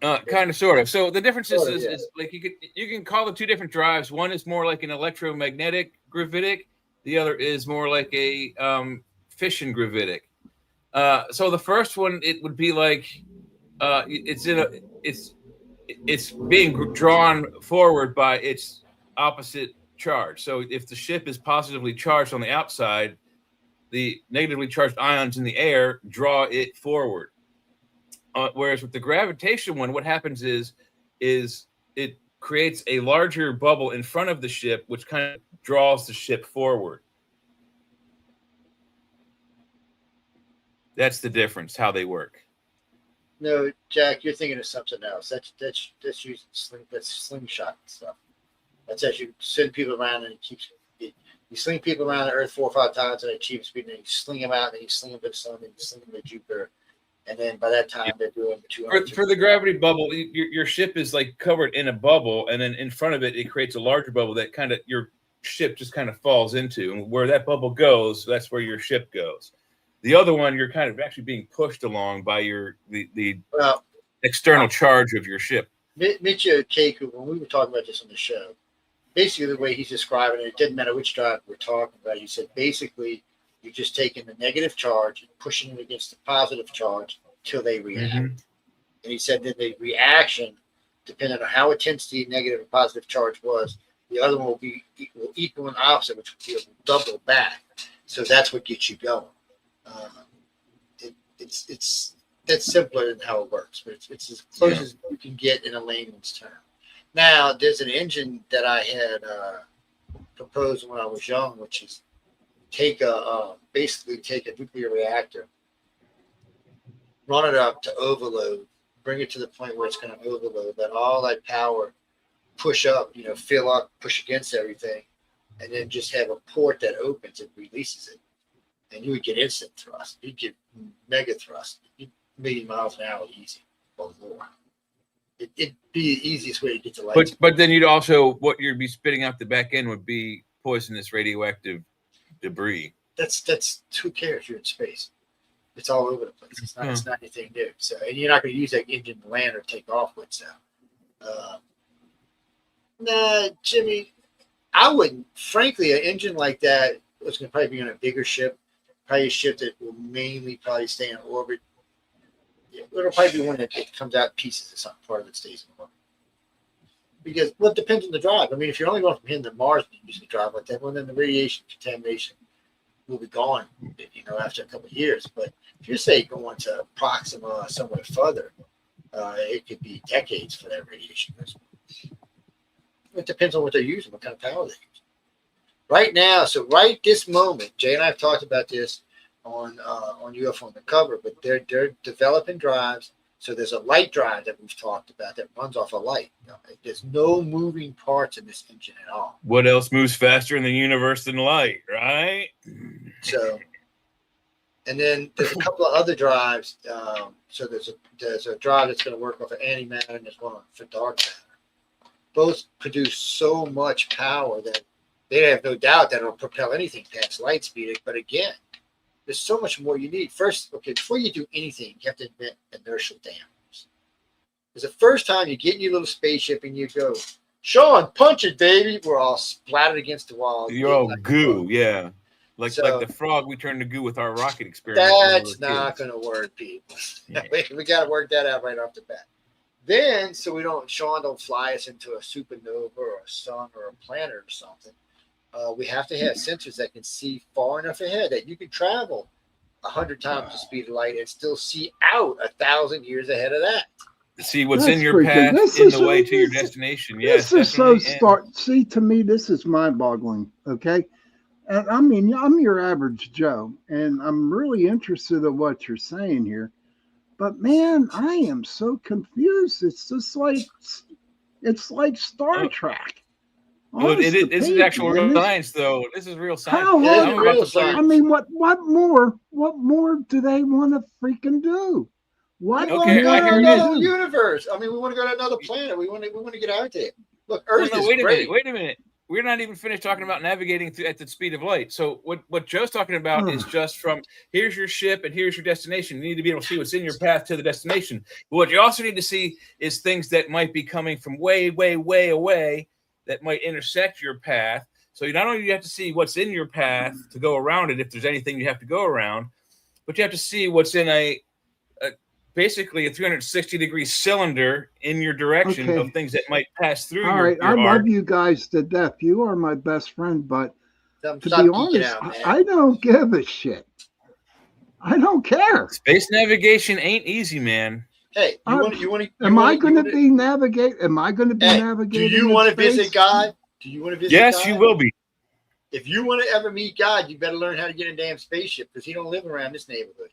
Kind of, sort of. So the difference is like you can call the 2 different drives. One is more like an electromagnetic gravitic. The other is more like a fission gravitic. So the first one, it would be like it's being drawn forward by its opposite charge. So if the ship is positively charged on the outside, the negatively charged ions in the air draw it forward. Whereas with the gravitation one, what happens is it creates a larger bubble in front of the ship, which kind of draws the ship forward. That's the difference, how they work. No, Jack, you're thinking of something else. That's using slingshot stuff. That's as you send people around and you sling people around the Earth 4 or 5 times at a cheap speed, and then you sling them out, and then you sling them to the sun, and you sling them to Jupiter. And then by that time, they're doing 200. For the gravity bubble, your ship is like covered in a bubble, and then in front of it, it creates a larger bubble that kind of your ship just kind of falls into. And where that bubble goes, that's where your ship goes. The other one, you're kind of actually being pushed along by the external charge of your ship. Michio Keiko, when we were talking about this on the show, basically the way he's describing it didn't matter which drive we're talking about. He said basically you're just taking the negative charge and pushing it against the positive charge till they react. And he said that the reaction, depending on how intense the negative and positive charge was, the other one will be equal and opposite, which will be double back. So that's what gets you going. It's that's simpler than how it works, but it's as close as you can get in a layman's term. Now, there's an engine that I had proposed when I was young, which is basically take a nuclear reactor, run it up to overload, bring it to the point where it's going to overload, let all that power push up, fill up, push against everything, and then just have a port that opens and releases it. And you would get instant thrust. You'd get mega thrust. You'd 1,000,000 miles an hour easy or more. It'd be the easiest way to get to light. But then you'd also, what you'd be spitting out the back end would be poisonous radioactive debris. That's who cares? You're in space. It's all over the place. It's not anything new. So, and you're not going to use that engine to land or take off with. So, nah, Jimmy, I wouldn't. Frankly, an engine like that was going to probably be on a bigger ship, probably a ship that will mainly probably stay in orbit. It'll probably be one that comes out in pieces or something, part of it stays in orbit. Because, well, it depends on the drive. I mean, if you're only going from here to Mars and using a drive like that, well, then the radiation contamination will be gone, after a couple of years. But if you're, say, going to Proxima or somewhere further, it could be decades for that radiation. It depends on what they're using, what kind of power they use. Right now, so right this moment, Jay and I have talked about this on UFO Undercover, but they're developing drives. So there's a light drive that we've talked about that runs off a light. There's no moving parts in this engine at all. What else moves faster in the universe than light, right? So, and then there's a couple of other drives. So there's a drive that's going to work off of antimatter, and there's one for dark matter. Both produce so much power that they have no doubt that it'll propel anything past light speed. But again, there's so much more you need. First, before you do anything, you have to invent inertial dampers. It's the first time you get in your little spaceship and you go, Sean, punch it, baby. We're all splattered against the wall. You're all goo, yeah. Like the frog we turned to goo with our rocket experiment. That's not going to work, people. Yeah. we got to work that out right off the bat. Then, so Sean don't fly us into a supernova or a sun or a planet or something. We have to have sensors that can see far enough ahead that you can travel 100 times the speed of light and still see out 1,000 years ahead of that. See what's in your path in the way to your destination. Yes, this is so See, to me, this is mind-boggling. Okay, and I mean, I'm your average Joe, and I'm really interested in what you're saying here. But man, I am so confused. It's just like Star Trek. Well, this is actual real science, though. This is real science. Real science. I mean, what more do they want to freaking do? What? Okay, another universe. I mean, we want to go to another planet. We want to get out there. Look, Earth is great. Wait a minute. We're not even finished talking about navigating at the speed of light. So what Joe's talking about is just from here's your ship and here's your destination. You need to be able to see what's in your path to the destination. But what you also need to see is things that might be coming from way, way, way away that might intersect your path. So you not only do you have to see what's in your path to go around it, if there's anything you have to go around, but you have to see what's in basically a 360-degree cylinder in your direction of things that might pass through. All right, I love you guys to death. You are my best friend, but to be honest, I don't give a shit. I don't care. Space navigation ain't easy, man. Hey, you want to? Am I going to be navigating? Do you want to visit God? Do you want to visit? Yes, God? You will be. If you want to ever meet God, you better learn how to get in a damn spaceship because he don't live around this neighborhood.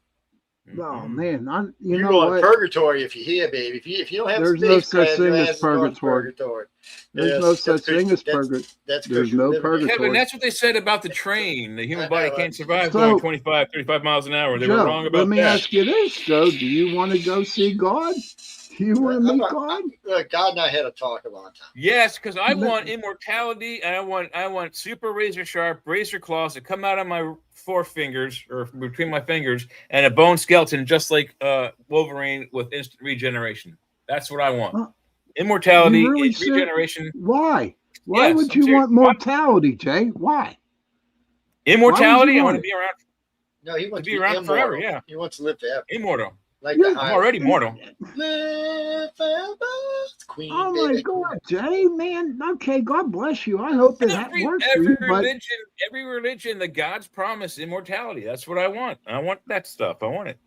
Oh man, you know what? Purgatory if you're here, baby. If you don't have there's no such thing as purgatory. There's no such thing as purgatory. There's no purgatory. Kevin, that's what they said about the train. The human body can't survive going 25, 35 miles an hour. They were wrong about that. Let me ask you this, Joe. Do you want to go see God? You want to meet God? God and I had a talk a long time. Yes, because I want immortality, and I want super razor sharp razor claws that come out of my forefingers or between my fingers, and a bone skeleton just like Wolverine with instant regeneration. That's what I want. Immortality, regeneration. Why? Why would you want mortality, Jay? Why? Immortality. I want to be around. No, he wants to be around forever. Yeah, he wants to live forever. Immortal. Like I'm already mortal. Live forever, Queen. Oh my God, Jay, man. Okay, God bless you. I hope that works for you. Every religion, the gods promise immortality. That's what I want. I want that stuff. I want it.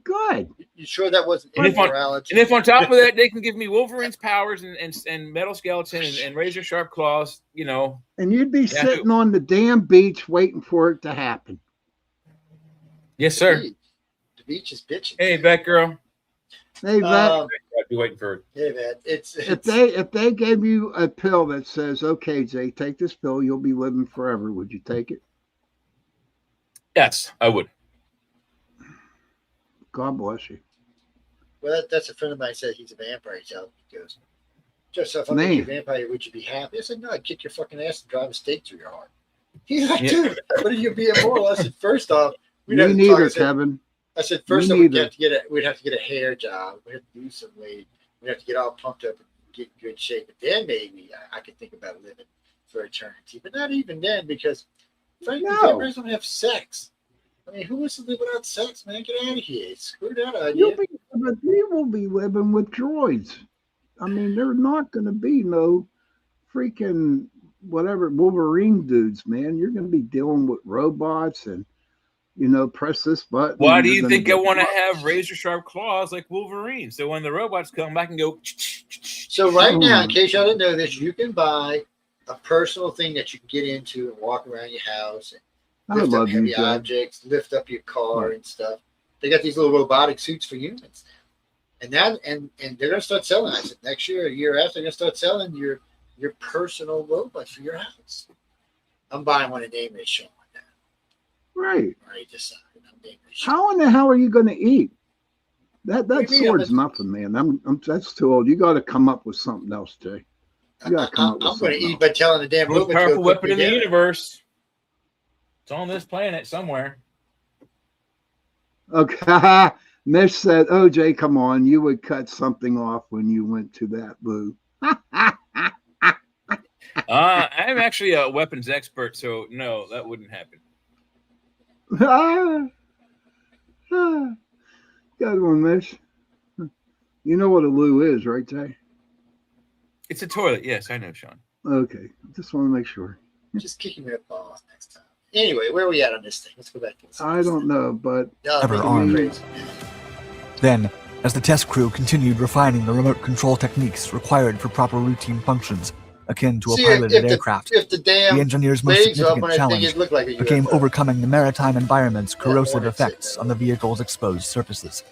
Good. You sure that wasn't immorality? And if on top of that they can give me Wolverine's powers and metal skeleton and razor sharp claws, you know. And you'd be sitting on the damn beach waiting for it to happen. Yes, sir. The beach is bitching. Hey, Batgirl. Hey, Bat. I'd be waiting for it. Hey, Bat. If they gave you a pill that says, "Okay, Jay, take this pill, you'll be living forever," would you take it? Yes, I would. God bless you. Well, that's a friend of mine said he's a vampire. He goes, just so if I make you a vampire, would you be happy? I said, no, I'd kick your fucking ass and drive a stake through your heart. He's like, dude, what are you being immoral? I said, first off, me neither, Kevin. I said, first off, we'd have to get a hair job. We'd have to do some weight. We'd have to get all pumped up and get in good shape. But then maybe I could think about living for eternity. But not even then, because frankly, vampires don't have sex. I mean, who wants to live without sex, man? Get out of here. Screw that idea. You will be living with droids. I mean, there's not going to be no freaking whatever Wolverine dudes, man. You're going to be dealing with robots and, you know, press this button. Why do you think I want to have razor sharp claws like Wolverine? So when the robots come back and go. So right now, in case y'all didn't know this, you can buy a personal thing that you can get into and walk around your house and lift up heavy objects, lift up your car and stuff. They got these little robotic suits for humans. And they're gonna start selling. I said next year, a year after, they're gonna start selling your personal robot for your house. I'm buying one and naming it Sean. Right. Right. How in the hell are you going to eat? That sword's nothing, man. That's too old. You got to come up with something else, Jay. You got to come up with something. I'm going to eat by telling the damn most powerful weapon in the universe. It's on this planet somewhere. Okay. Mish said, "Oh, Jay, come on. You would cut something off when you went to that boo." I'm actually a weapons expert, so no, that wouldn't happen. Good one, Mish. You know what a loo is, right, Jay? It's a toilet. Yes, I know, Sean. Okay. Just want to make sure. Just kicking me up balls next time. Anyway, where are we at on this thing? Let's go back to this. I don't know, but ever armed. Then, as the test crew continued refining the remote control techniques required for proper routine functions, akin to a piloted aircraft, the engineers' most significant challenge became overcoming the maritime environment's corrosive effects on the vehicle's exposed surfaces.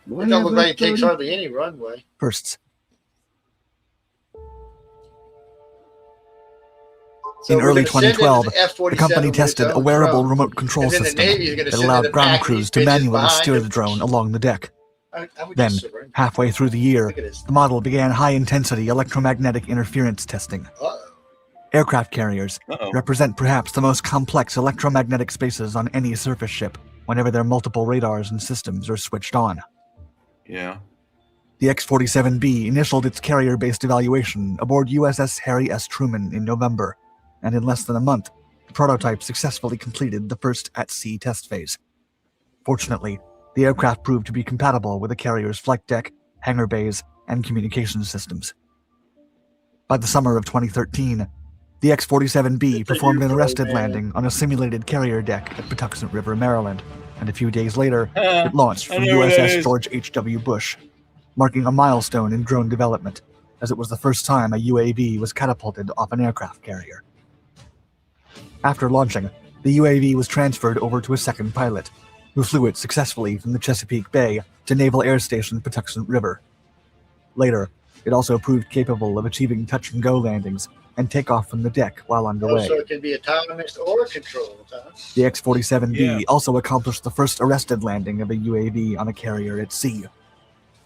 It don't look like it takes hardly any runway. First, in early 2012, the company tested a wearable remote control system that allowed ground crews to manually steer the drone along the deck. Then, halfway through the year, the model began high-intensity electromagnetic interference testing. Aircraft carriers represent perhaps the most complex electromagnetic spaces on any surface ship whenever their multiple radars and systems are switched on. Yeah. The X-47B initialed its carrier-based evaluation aboard USS Harry S. Truman in November, and in less than a month, the prototype successfully completed the first at-sea test phase. Fortunately, the aircraft proved to be compatible with the carrier's flight deck, hangar bays, and communications systems. By the summer of 2013, the X-47B performed an arrested landing on a simulated carrier deck at Patuxent River, Maryland, and a few days later, it launched from USS George H.W. Bush, marking a milestone in drone development, as it was the first time a UAV was catapulted off an aircraft carrier. After launching, the UAV was transferred over to a second pilot, who flew it successfully from the Chesapeake Bay to Naval Air Station Patuxent River. Later, it also proved capable of achieving touch-and-go landings and take off from the deck while underway. So it can be autonomous or controlled, huh? The X-47B also accomplished the first arrested landing of a UAV on a carrier at sea,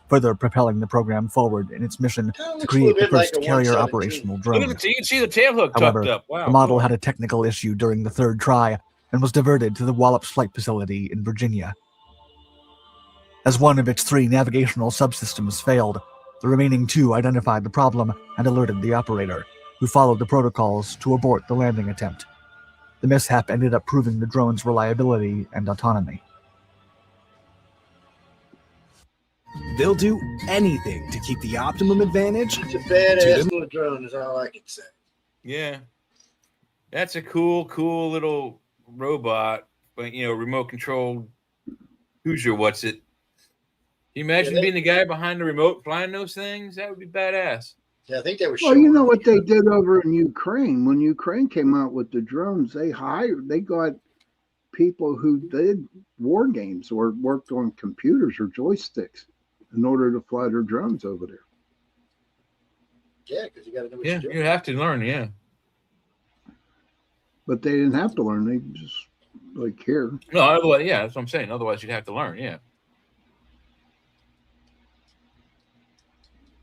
further propelling the program forward in its mission to create the first carrier operational drone. Look at you can see the tail hook However, tucked up. Wow, the model cool. had a technical issue during the third try and was diverted to the Wallops Flight Facility in Virginia. As one of its 3 navigational subsystems failed, the remaining 2 identified the problem and alerted the operator, who followed the protocols to abort the landing attempt. The mishap ended up proving the drone's reliability and autonomy. They'll do anything to keep the optimum advantage. It's a badass little drone, is all I can say. Yeah. That's a cool little robot, but remote controlled Hoosier, what's it? Can you imagine being the guy behind the remote flying those things? That would be badass. Yeah, I think they were Well, you know what they did over in Ukraine? When Ukraine came out with the drones, they got people who did war games or worked on computers or joysticks in order to fly their drones over there. Yeah, because you got to know what you're doing. You have to learn, yeah. But they didn't have to learn. They just here. No, otherwise, yeah, that's what I'm saying. Otherwise, you'd have to learn, yeah.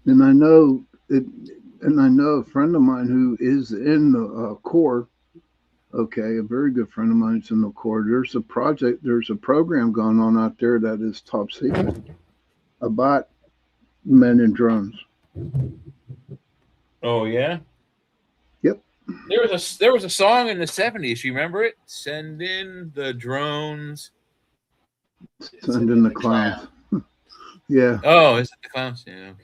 And I know a friend of mine who is in the Corps. Okay, a very good friend of mine is in the Corps. There's a program going on out there that is top secret about men in drones. Oh yeah. Yep. There was a song in the 70s. You remember it? Send in the drones. Send in the clowns. Yeah. Oh, is it the clowns? Yeah. Okay.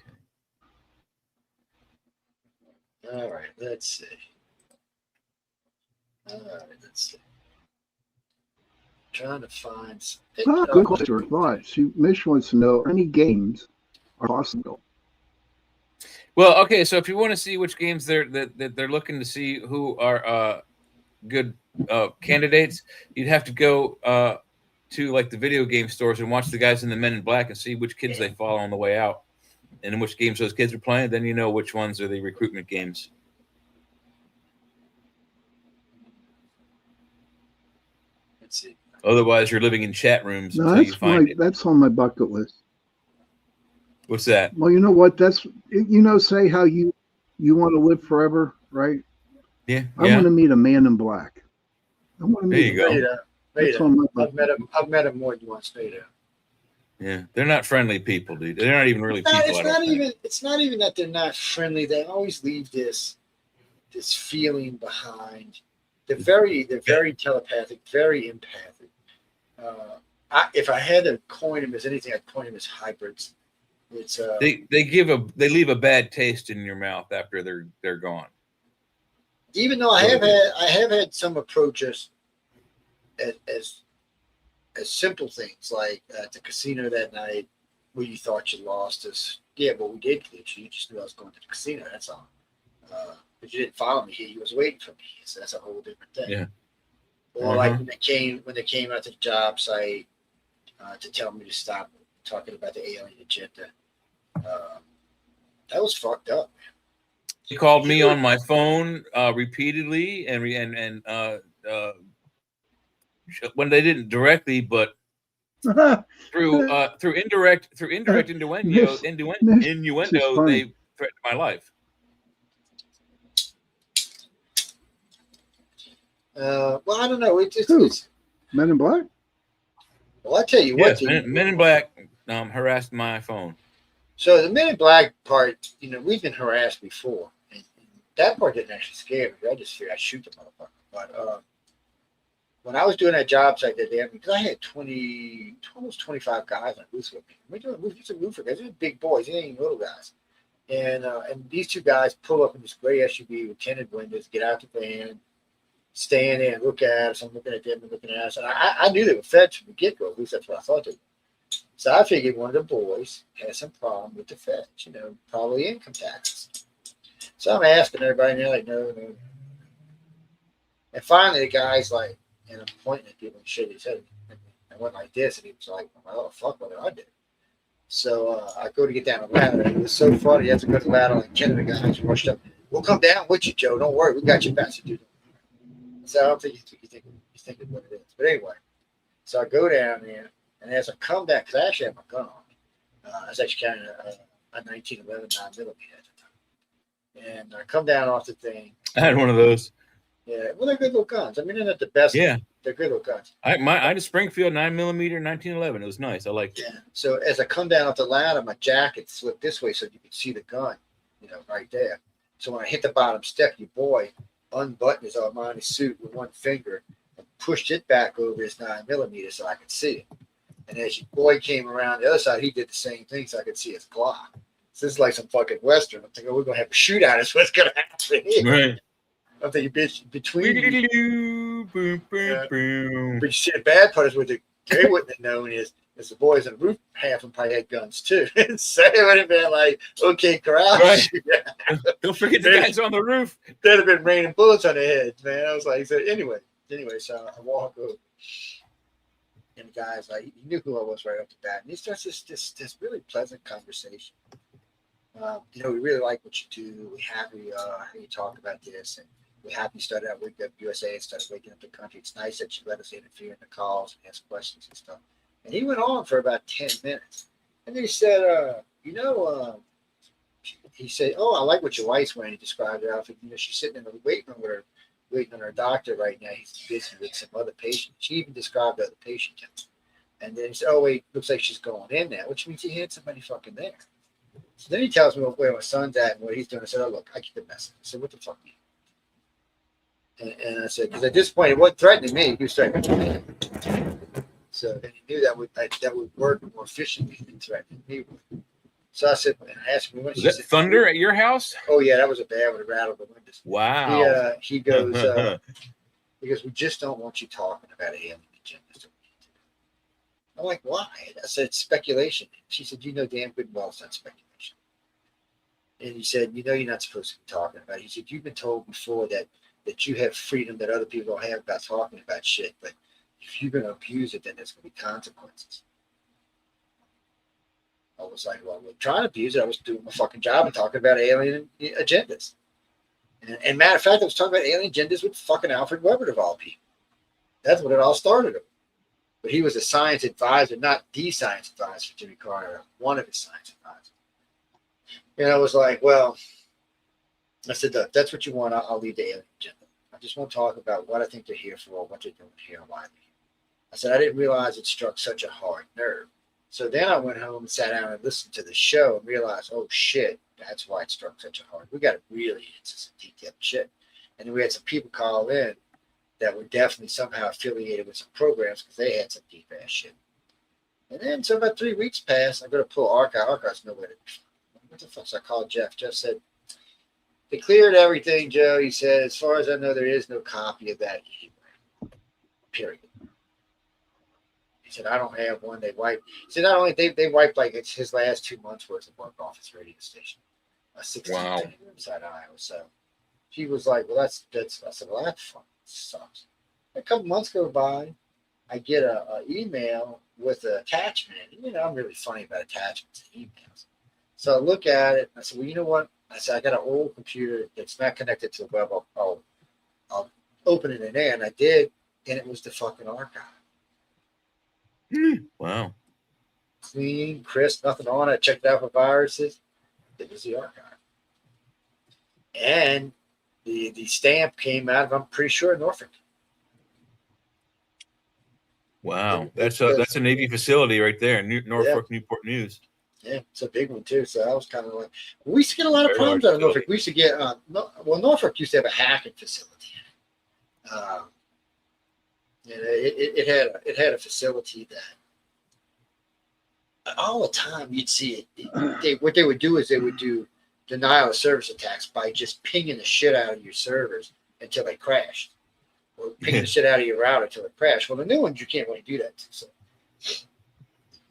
All right. Let's see. Trying to find. Good question. Right. Mish wants to know any games are possible. Well, okay. So if you want to see which games they're looking to see who are good candidates, you'd have to go to like the video game stores and watch the guys in the Men in Black and see which kids they follow on the way out, and in which games those kids are playing. Then you know which ones are the recruitment games. Let's see. Otherwise, you're living in chat rooms No, until you find it. That's on my bucket list. What's that? Well, you know what? That's say how you want to live forever, right? Yeah. I want to meet a man in black. I want to meet There you him. go. That's on my bucket. I've met him more than once. Beta. Yeah, they're not friendly people, dude. They're not even really people. It's not even that they're not friendly. They always leave this feeling behind. They're very telepathic, very empathic. If I had to coin them as anything, I'd coin them as hybrids. It's they leave a bad taste in your mouth after they're gone. Even though I have had some approach us as simple things like at the casino that night where you thought you lost us. Yeah, but we did glitch you. You just knew I was going to the casino. That's all. But you didn't follow me here. You was waiting for me. So that's a whole different thing. Yeah. Or like when they came out to the job site to tell me to stop talking about the alien agenda. That was fucked up. He called me on my phone repeatedly and when they didn't directly, but through indirect innuendo, they threatened my life. Well, I don't know. It's Men in Black. Well, I tell you yes, what, Men in Black harassed my phone. So the Men in Black part, we've been harassed before, and that part didn't actually scare me. I just figured I'd shoot the motherfucker. But when I was doing that job site that day, because I had almost 25 guys on booth with me. We're doing some roofer guys. They're big boys. They ain't even little guys. And these two guys pull up in this gray SUV with tinted windows, get out the van, stand there and look at us. I'm looking at them and looking at us. And I knew they were feds from the get-go. At least that's what I thought they were. So I figured one of the boys had some problem with the feds, probably income taxes. So I'm asking everybody, and they're like, no. And finally, the guy's like, and I'm pointing at people and shit his head. And I went like this, and he was like, oh, fuck, what did I do? So I go to get down the ladder. And it was so funny. You have to go to the ladder, like 10 of the guys rushed up. we'll come down with you, Joe. Don't worry, we got your back. Dude. So I don't think you think what it is. But anyway, so I go down there, and as I come back, because I actually had my gun on, I was actually carrying a 1911 9mm at the time, and I come down off the thing. I had one of those. Yeah, well, they're good little guns. I mean, they're not the best. Yeah, they're good little guns. I had a Springfield 9mm 1911. It was nice. I liked it. Yeah. So as I come down off the ladder, my jacket slipped this way so you could see the gun, right there. So when I hit the bottom step, your boy unbuttoned his Armani suit with one finger and pushed it back over his 9mm so I could see it. And as your boy came around the other side, he did the same thing so I could see his Glock. So this is like some fucking Western. I'm thinking, we're going to have a shootout. Is what's going to happen here. Right. I'm thinking, bitch, between you. Boom, boom, boom. But you see, the bad part is what they wouldn't have known is the boys on the roof, half of them probably had guns too. So it would have been like, okay, corral. Right. Don't forget the guys on the roof. There'd have been raining bullets on their heads, man. I was like, so anyway, so I walk over. And the guy's like, he knew who I was right off the bat. And he starts this really pleasant conversation. We really like what you do. We're happy how you talk about this. And we're happy you started out with USA and started waking up the country. It's nice that you let us interfere in the calls and ask questions and stuff. And he went on for about 10 minutes. And then he said, he said, oh, I like what your wife's wearing. He described her outfit. She's sitting in the waiting room with her, waiting on her doctor right now. He's busy with some other patient. She even described the other patient. And then he said, oh, wait, looks like she's going in now, which means he had somebody fucking there. So then he tells me where my son's at and what he's doing. I said, oh, look, I get the message. I said, what the fuck? And I said, because at this point, it wasn't threatening me. He was threatening me. So and he knew that would work more efficiently than threatening me. So I said, and I asked him, was that thunder at your house? Oh, yeah, that was a bad one. It rattled the windows. Wow. He goes, we just don't want you talking about alien agendas. I'm like, why? I said, it's speculation. She said, you know damn good and well it's not speculation. And he said, you're not supposed to be talking about it. He said, you've been told before that you have freedom that other people don't have about talking about shit. But if you're going to abuse it, then there's going to be consequences. I was like, well, we're trying to abuse it. I was doing my fucking job and talking about alien agendas. And matter of fact, I was talking about alien agendas with fucking Alfred Weber of all people. That's what it all started with. But he was a science advisor, not the science advisor for Jimmy Carter, one of his science advisors. And I was like, well, I said, that's what you want. I'll leave the alien agenda. I just want to talk about what I think they're here for, what they're doing here, and why they're here. I said, I didn't realize it struck such a hard nerve. So then I went home and sat down and listened to the show and realized, oh, shit, that's why it struck such a hard. We got to really into some detailed shit. And then we had some people call in that were definitely somehow affiliated with some programs because they had some deep ass shit. And then so about 3 weeks passed. I go to pull archive. Archive's nowhere to. What the fuck? So I called Jeff. Jeff said, they cleared everything, Joe. He said, as far as I know, there is no copy of that anywhere. Period. He said, I don't have one. They wiped. He said, not only they wiped like it's his last 2 months worth of work off his radio station. 16 inside Iowa. So she was like, well, that's. I said, well, that fucking sucks. A couple months go by. I get a email with an attachment. I'm really funny about attachments and emails. So I look at it. And I said, well, you know what? I said, I got an old computer that's not connected to the web. I'll open it in there. And I did. And it was the fucking archive. Wow. Clean, crisp, nothing on it. I checked it out for viruses. It was the archive. And the stamp came out of, I'm pretty sure, Norfolk. Wow. That's a Navy facility right there. Norfolk, Newport News. Yeah, it's a big one too. So I was kind of like, we used to get a lot of problems out of Norfolk. We used to get, Norfolk used to have a hacking facility. It had a facility that all the time you'd see it. What they would do is they would do denial of service attacks by just pinging the shit out of your servers until they crashed, or pinging the shit out of your router until it crashed. Well, the new ones you can't really do that to. So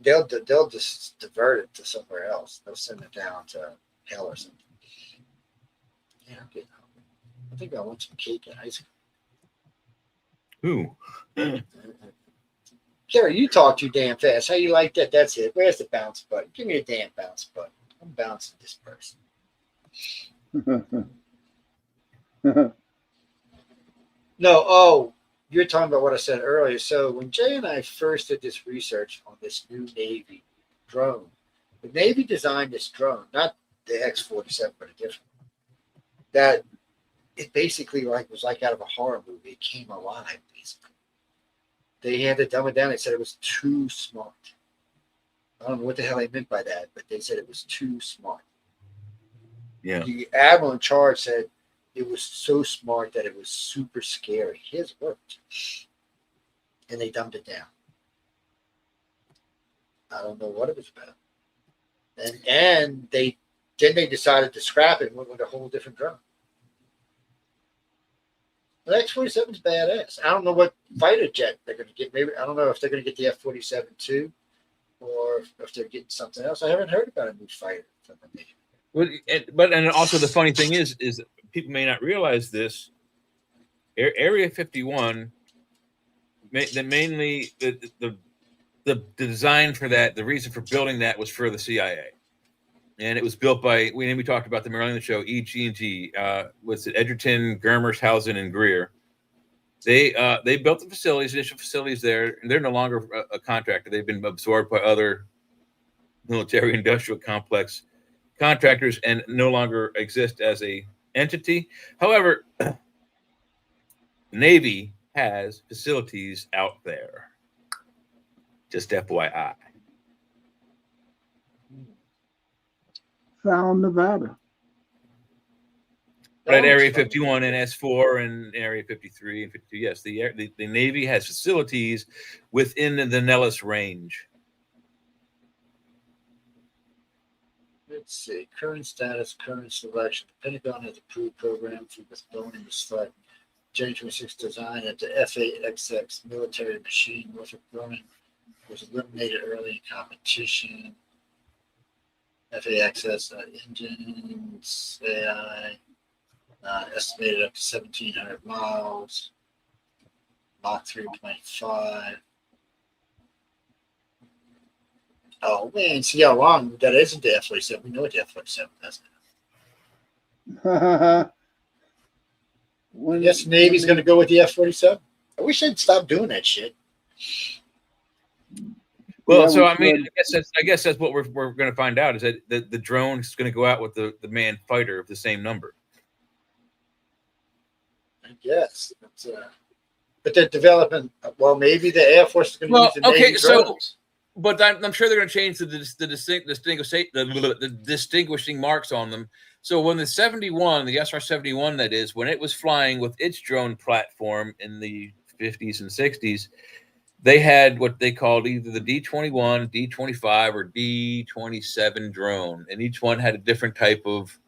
they'll just divert it to somewhere else. They'll send it down to hell or something. Yeah, I'm getting hungry. I think I want some cake and ice cream. Ooh. Kerry, you talk too damn fast. How you like that? That's it. Where's the bounce button? Give me a damn bounce button. I'm bouncing this person. No, oh, you're talking about what I said earlier. So when Jay and I first did this research on this new Navy drone, the Navy designed this drone, not the X-47, but a different one, that it basically was like out of a horror movie. It came alive, basically. They had to dumb it down. They said it was too smart. I don't know what the hell they meant by that, but they said it was too smart. Yeah. The admiral in charge said it was so smart that it was super scary. His worked. And they dumbed it down. I don't know what it was about. And they decided to scrap it and went with a whole different drone. The X-47 is badass. I don't know what fighter jet they're going to get. Maybe I don't know if they're going to get the F-47 too, or if they're getting something else. I haven't heard about a new fighter from the Navy. But also the funny thing is people may not realize this. Area 51, mainly the design for that, the reason for building that was for the CIA, and it was built by we talked about them earlier in the show. EG&G was it Edgerton, Germershausen, and Greer. They built the facilities, initial facilities there, and they're no longer a contractor. They've been absorbed by other military-industrial complex contractors and no longer exist as a entity. However, the Navy has facilities out there. Just FYI. Found Nevada. But Area 51 and S4 and Area 53 and 52, yes, the Navy has facilities within the Nellis range. Let's see. Current status, current selection. The Pentagon has approved program for postponing the select J 26 design at the F8XX military machine. Northrop Grumman was eliminated early in competition. F8XS engines, AI, estimated up to 1,700 miles. Mach 3.5. Oh man, see how long that isn't the F-47. We know what the F-47 does now. Yes, Navy's going to go with the F-47. I wish they'd stop doing that shit. Well, so I mean, I guess that's what we're going to find out is that the drone is going to go out with the manned fighter of the same number. I guess, but they're developing. Well, maybe the Air Force is going to use the Navy drones. But I'm sure they're going to change the distinguishing marks on them. So when the 71, the SR-71, that is, when it was flying with its drone platform in the 50s and 60s, they had what they called either the D-21, D-25, or D-27 drone, and each one had a different type of,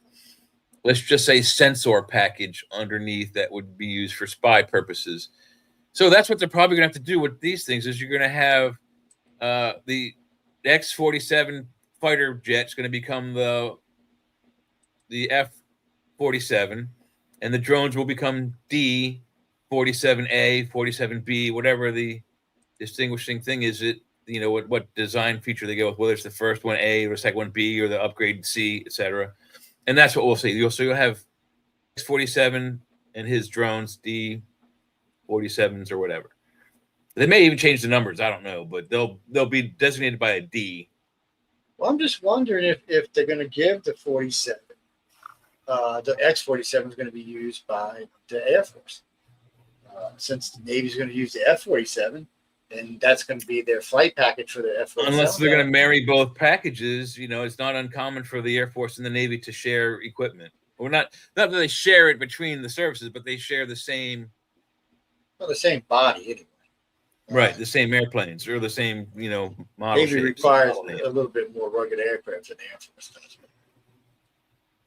let's just say, sensor package underneath that would be used for spy purposes. So that's what they're probably going to have to do with these things. Is you're going to have the X-47 fighter jet's going to become the F-47, and the drones will become D-47A, 47B, whatever the distinguishing thing is. It what design feature they go with, whether it's the first one A or the second one B or the upgrade C, etc. And that's what we'll see. You'll have X-47 and his drones, D-47s or whatever. They may even change the numbers. I don't know, but they'll be designated by a D. Well, I'm just wondering if they're going to give the 47, the X-47 is going to be used by the Air Force. Since the Navy's going to use the F-47, and that's going to be their flight package for the F-47. Unless they're going to marry both packages, it's not uncommon for the Air Force and the Navy to share equipment. Or not that they share it between the services, but they share the same. Well, the same body anyway. Right, the same airplanes or the same, model. Navy requires a little bit more rugged aircraft than the Air Force does.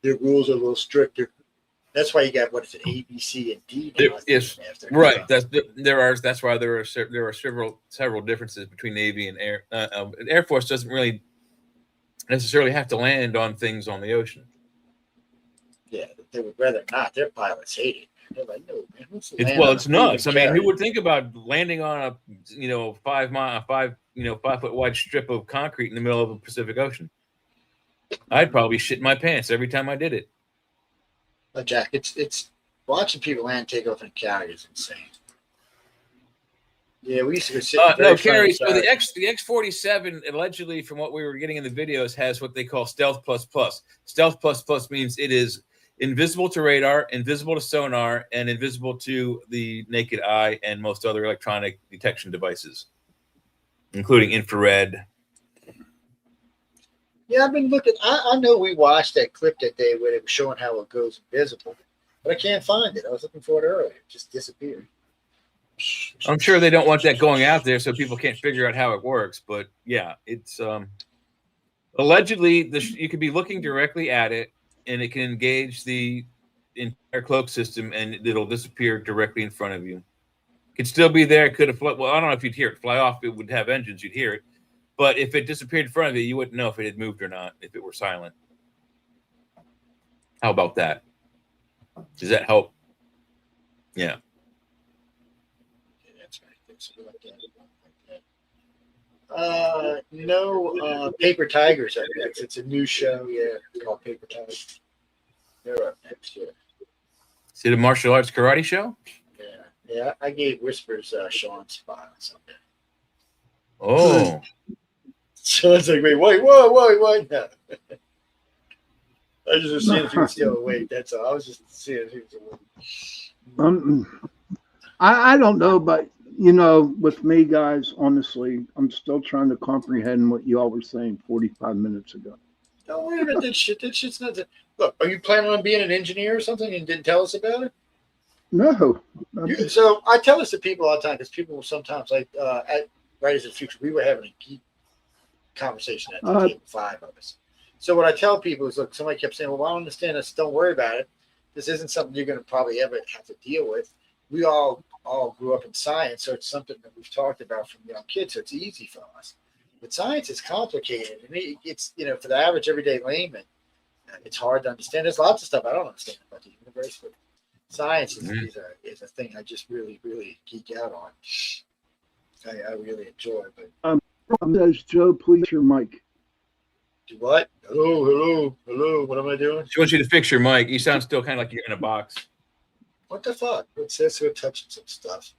Their rules are a little stricter. That's why you got what is it, A, B, C, and D? Yes, right. That's why there are several differences between Navy and Air. Air Force doesn't really necessarily have to land on things on the ocean. Yeah, they would rather not. Their pilots hate it. They're like, no, man. It's nuts. I mean, who would think about landing on a 5 foot wide strip of concrete in the middle of the Pacific Ocean? I'd probably shit my pants every time I did it. Jack, it's Watching people land and take off in a carrier is insane. Yeah, we used to go sit. No, Kerry. So the X-47 allegedly, from what we were getting in the videos, has what they call stealth plus plus. Stealth plus plus means it is invisible to radar, invisible to sonar, and invisible to the naked eye and most other electronic detection devices, including infrared. Yeah, I've been looking. I know we watched that clip that day where they were showing how it goes invisible, but I can't find it. I was looking for it earlier. It just disappeared. I'm sure they don't want that going out there so people can't figure out how it works. But yeah, it's allegedly you could be looking directly at it and it can engage the entire cloak system and it'll disappear directly in front of you. It could still be there. It could have well, I don't know if you'd hear it fly off. It would have engines. You'd hear it. But if it disappeared in front of you, you wouldn't know if it had moved or not, if it were silent. How about that? Does that help? Yeah. Paper Tigers up next. It's a new show, called Paper Tigers. They're up next, yeah. Is it a martial arts karate show? Yeah. I gave Whispers Sean's spot on Sunday. Oh. So it's like, wait, what? No. I was just seeing if he was still awake. That's all. I was just seeing if he was awake. I don't know, but with me, guys, honestly, I'm still trying to comprehend what y'all were saying 45 minutes ago. Don't worry about that shit. That shit's not. Look, are you planning on being an engineer or something and didn't tell us about it? No. So I tell this to people all the time because people will sometimes right as the future. We were having a geek conversation at the table, 5 of us. So what I tell people is, look, somebody kept saying, well, I don't understand this. Don't worry about it. This isn't something you're going to probably ever have to deal with. We all grew up in science, so it's something that we've talked about from young kids, so it's easy for us. But science is complicated, and it's for the average everyday layman, it's hard to understand. There's lots of stuff I don't understand about the universe, but science is a thing I just really, really geek out on. I really enjoy. But says Joe, please your mic. Do what? Hello. What am I doing? She wants you to fix your mic. You sound still kind of like you're in a box. What the fuck? It says we're touching some stuff.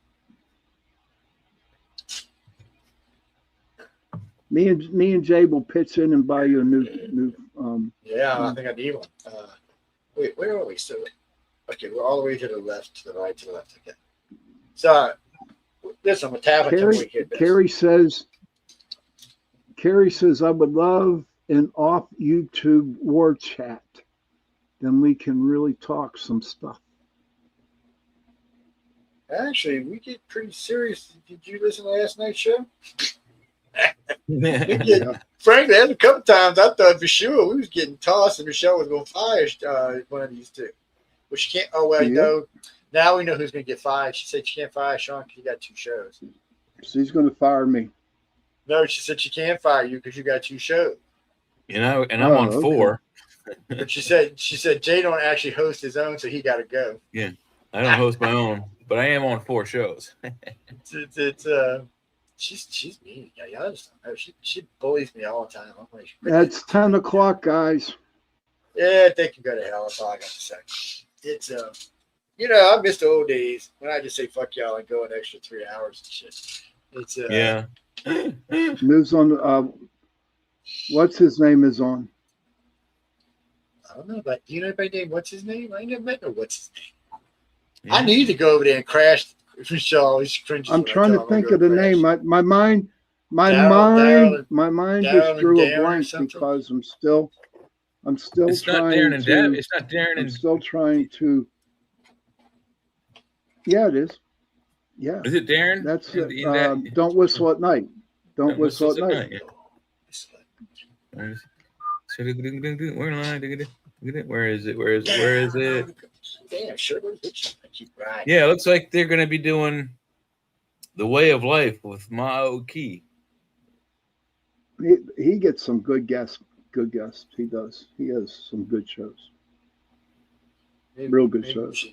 Me and Jay will pitch in and buy you a new. I think I need one. Wait, where are we? So, okay, we're all the way to the left, to the right, to the left. Okay. So, listen, I'm a tablet. Carrie says, I would love an off YouTube war chat. Then we can really talk some stuff. Actually, we get pretty serious. Did you listen to last night's show? Frankly, there's a couple times I thought for sure we was getting tossed and Michelle was going to fire one of these two. Well, she can't. Oh, well, no. Now we know who's going to get fired. She said she can't fire Sean because you got 2 shows. She's going to fire me. No, she said she can't fire you because you got 2 shows. And I'm on 4. But she said Jay don't actually host his own, so he got to go. Yeah, I don't host my own, but I am on 4 shows. She's mean. Yeah, I understand. She bullies me all the time. I'm like, that's 10 o'clock, guys. Yeah, they can go to hell. That's all I got to say. It's I miss the old days when I just say fuck y'all and go an extra 3 hours and shit. It's yeah. Moves on. What's his name is on? I don't know, but do you know anybody named what's his name? I never met no what's his name. Yeah. I need to go over there and crash. I'm trying to think of the name. My mind just drew a blank because I'm still it's trying not to. It's not Darren. I'm still trying to. Yeah, it is. Yeah. Is it Darren? That's Don't Whistle at Night. Don't Whistle at Night. Yeah. Where is it? Damn, sure. Yeah, it looks like they're going to be doing The Way of Life with Mao Ki. He gets some good guests. He does. He has some good shows. Real good shows.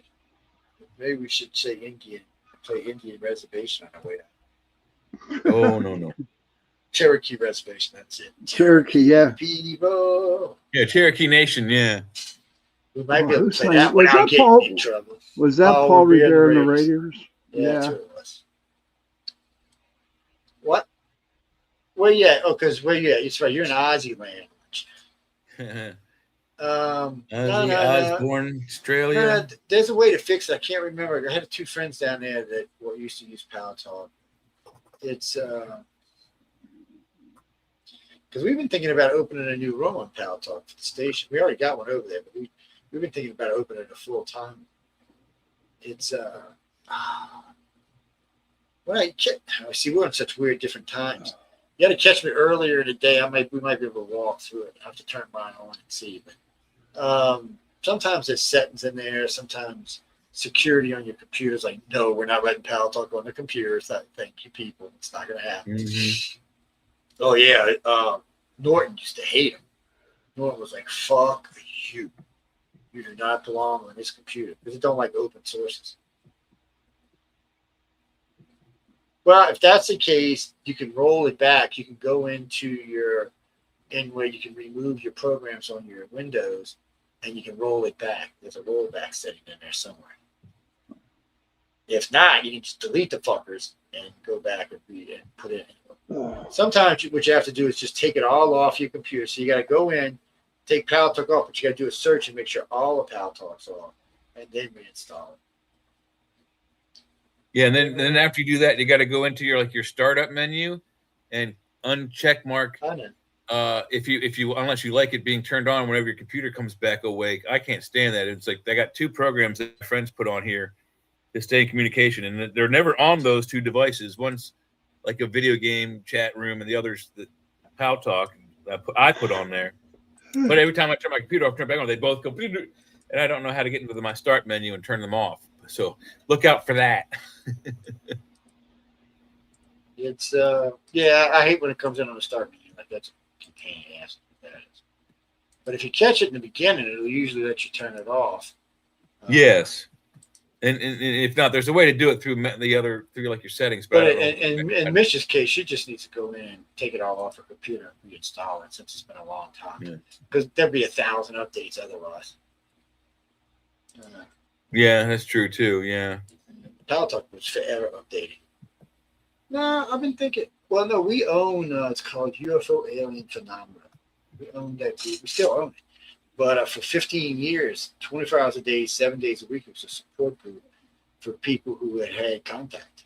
Maybe we should say Indian. Play Indian Reservation on our way out. Oh, no. Cherokee Reservation, that's it. Cherokee, yeah. People. Yeah, Cherokee Nation, yeah. We might be able to play saying, that was without that getting Paul? in trouble. Was that Paul Revere and the Raiders? Raiders? Yeah, that's what it was. What? Where you at? Oh, because where you at? It's right. You're in Aussie land. Osborne, Australia. No, there's a way to fix it. I can't remember. I had two friends down there that used to use Power Talk. It's because we've been thinking about opening a new room on Power Talk for the station. We already got one over there, but we've been thinking about opening it full time. It's see, we're on such weird different times. You got to catch me earlier in the day. We might be able to walk through it. I have to turn mine on and see. But sometimes there's settings in there. Sometimes security on your computer's like, no, we're not letting Pal Talk on the computer. Thank you, people. It's not going to happen. Mm-hmm. Oh, yeah. Norton used to hate him. Norton was like, fuck you. You do not belong on this computer because it don't like open sources. Well, if that's the case, you can roll it back. You can go into where you can remove your programs on your Windows, and you can roll it back. There's a rollback setting in there somewhere. If not, you can just delete the fuckers and go back and put it in. Sometimes what you have to do is just take it all off your computer. So you got to go in, take Pal Talk off, but you got to do a search and make sure all the Pal Talk's off, and then reinstall it. Yeah, and then after you do that, you got to go into your startup menu and uncheck mark if you unless you like it being turned on whenever your computer comes back awake. I can't stand that. It's like they got two programs that my friends put on here to stay in communication, and they're never on those two devices. One's like a video game chat room, and the other's the Pal Talk I put on there. But every time I turn my computer off, turn it back on, they both go, and I don't know how to get into my start menu and turn them off. So look out for that. It's I hate when it comes in on the start menu. Like that's a pain in the ass. But if you catch it in the beginning, it'll usually let you turn it off. Yes, and if not, there's a way to do it through like your settings. But in Mish's case, she just needs to go in and take it all off her computer and reinstall it since it's been a long time. Because there'd be 1,000 updates otherwise. Yeah, that's true too. Yeah. Pal Talk was forever updating. No, I've been thinking. Well, no, we own. It's called UFO Alien Phenomena. We own that group. We still own it. But for 15 years, 24 hours a day, 7 days a week, it was a support group for people who had contact.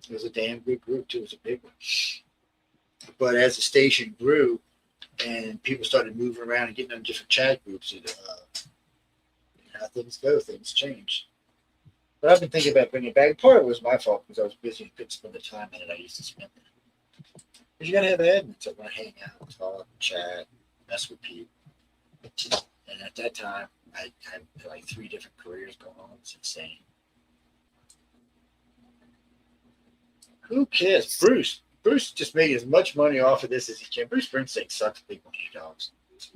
It was a damn good group too. It was a big one. But as the station grew, and people started moving around and getting on different chat groups, how things go, things change. But I've been thinking about bringing it back. Part of it was my fault because I was busy and couldn't spend the time in it I used to spend it. Because you got to have admins that want to hang out, talk, chat, mess with people. And at that time, I had like 3 different careers going on. It's insane. Who cares? Bruce just made as much money off of this as he can. Bruce Springsteen sucks big money dogs.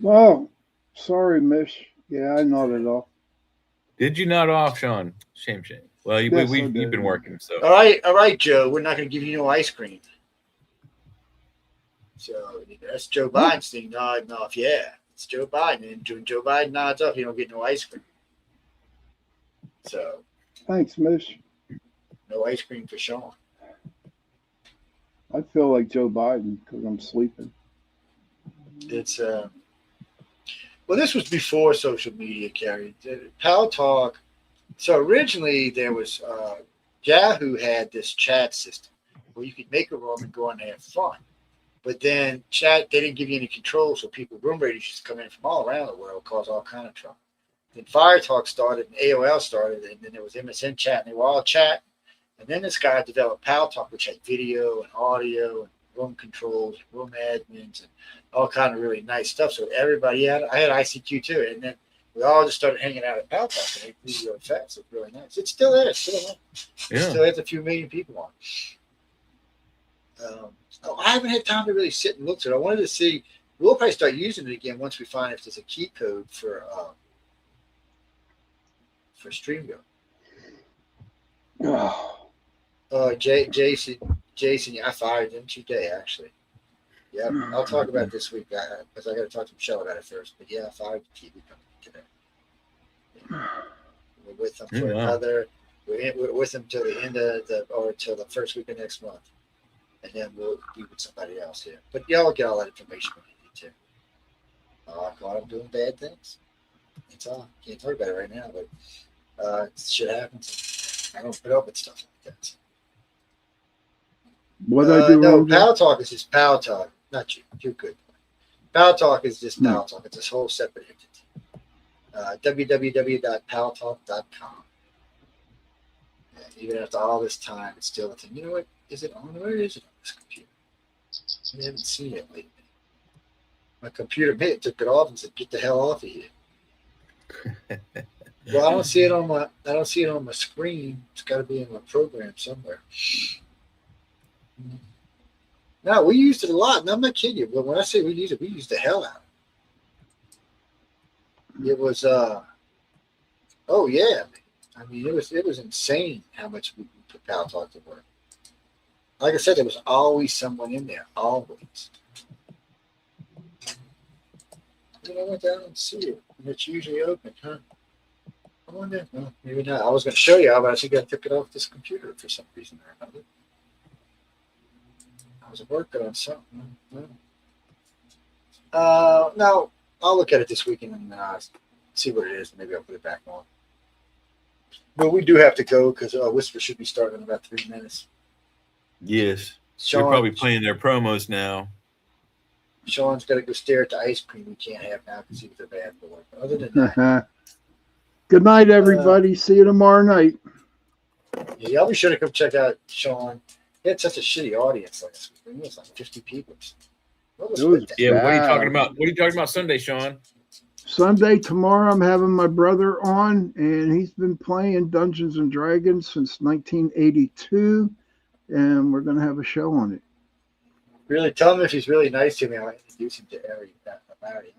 Oh, sorry, Mish. Yeah, I nodded off. Did you nod off, Sean? Shame. Well, you've been working, so. All right, Joe. We're not going to give you no ice cream. So that's Joe Biden's thing nodding off. Yeah, it's Joe Biden, and when Joe Biden nods off, you don't get no ice cream. So. Thanks, Mish. No ice cream for Sean. I feel like Joe Biden because I'm sleeping. It's well, this was before social media, Carrie. Pal Talk. So originally there was Yahoo had this chat system where you could make a room and go on and have fun. But then they didn't give you any control, so room raiders used to come in from all around the world, cause all kind of trouble. Then Fire Talk started, and AOL started, and then there was MSN Chat, and they were all chatting. And then this guy developed Pal Talk, which had video and audio and room controls, room admins, and all kind of really nice stuff. So everybody I had ICQ too, and then we all just started hanging out at Pal Talk, and it grew really fast. It's really nice. It's still there. It's still there. Yeah. It still has a few million people on. I haven't had time to really sit and look at it. I wanted to see. We'll probably start using it again once we find if there's a key code for StreamYard. Jason, I fired him today, actually. Yeah, I'll talk about it this week because I got to talk to Michelle about it first. But yeah, I fired the TV company today. We're with them for another. We're with them till the end of till the first week of next month, and then we'll be with somebody else here. But y'all get all that information when you need to. I caught them doing bad things. That's all. Can't talk about it right now, but shit happens. I don't put up with stuff like that. What I do no, wrong? Pal Talk is just Pal Talk. Not you. You're good. Pal Talk is just Pal Talk. It's this whole separate entity. www.paltalk.com. Even after all this time, it's still a thing. You know what? Is it on? Where is it on this computer? I haven't seen it lately. My computer took it off and said, "Get the hell off of here." Well, I don't see it on my screen. It's got to be in my program somewhere. No, we used it a lot. And I'm not kidding you. But when I say we used it, we used the hell out of it. It was oh yeah. I mean, it was insane how much we put Pal Talk to work. Like I said, there was always someone in there, always. I went down and see it, and it's usually open, huh? I wonder. Well, maybe not. I was going to show you, but I think I took it off this computer for some reason or another. I was working on something. No, I'll look at it this weekend and see what it is. Maybe I'll put it back on. But we do have to go because Whisper should be starting in about 3 minutes. Yes. Sean, they're probably playing their promos now. Sean's got to go stare at the ice cream we can't have now because he was a bad boy. But other than that. Good night, everybody. See you tomorrow night. Yeah, y'all be sure to come check out Sean. He had such a shitty audience last week. It was like 50 people. What are you talking about? What are you talking about Sunday, Sean? Sunday, tomorrow, I'm having my brother on, and he's been playing Dungeons and Dragons since 1982, and we're going to have a show on it. Really, tell him if he's really nice to me, I'll introduce him to Larry.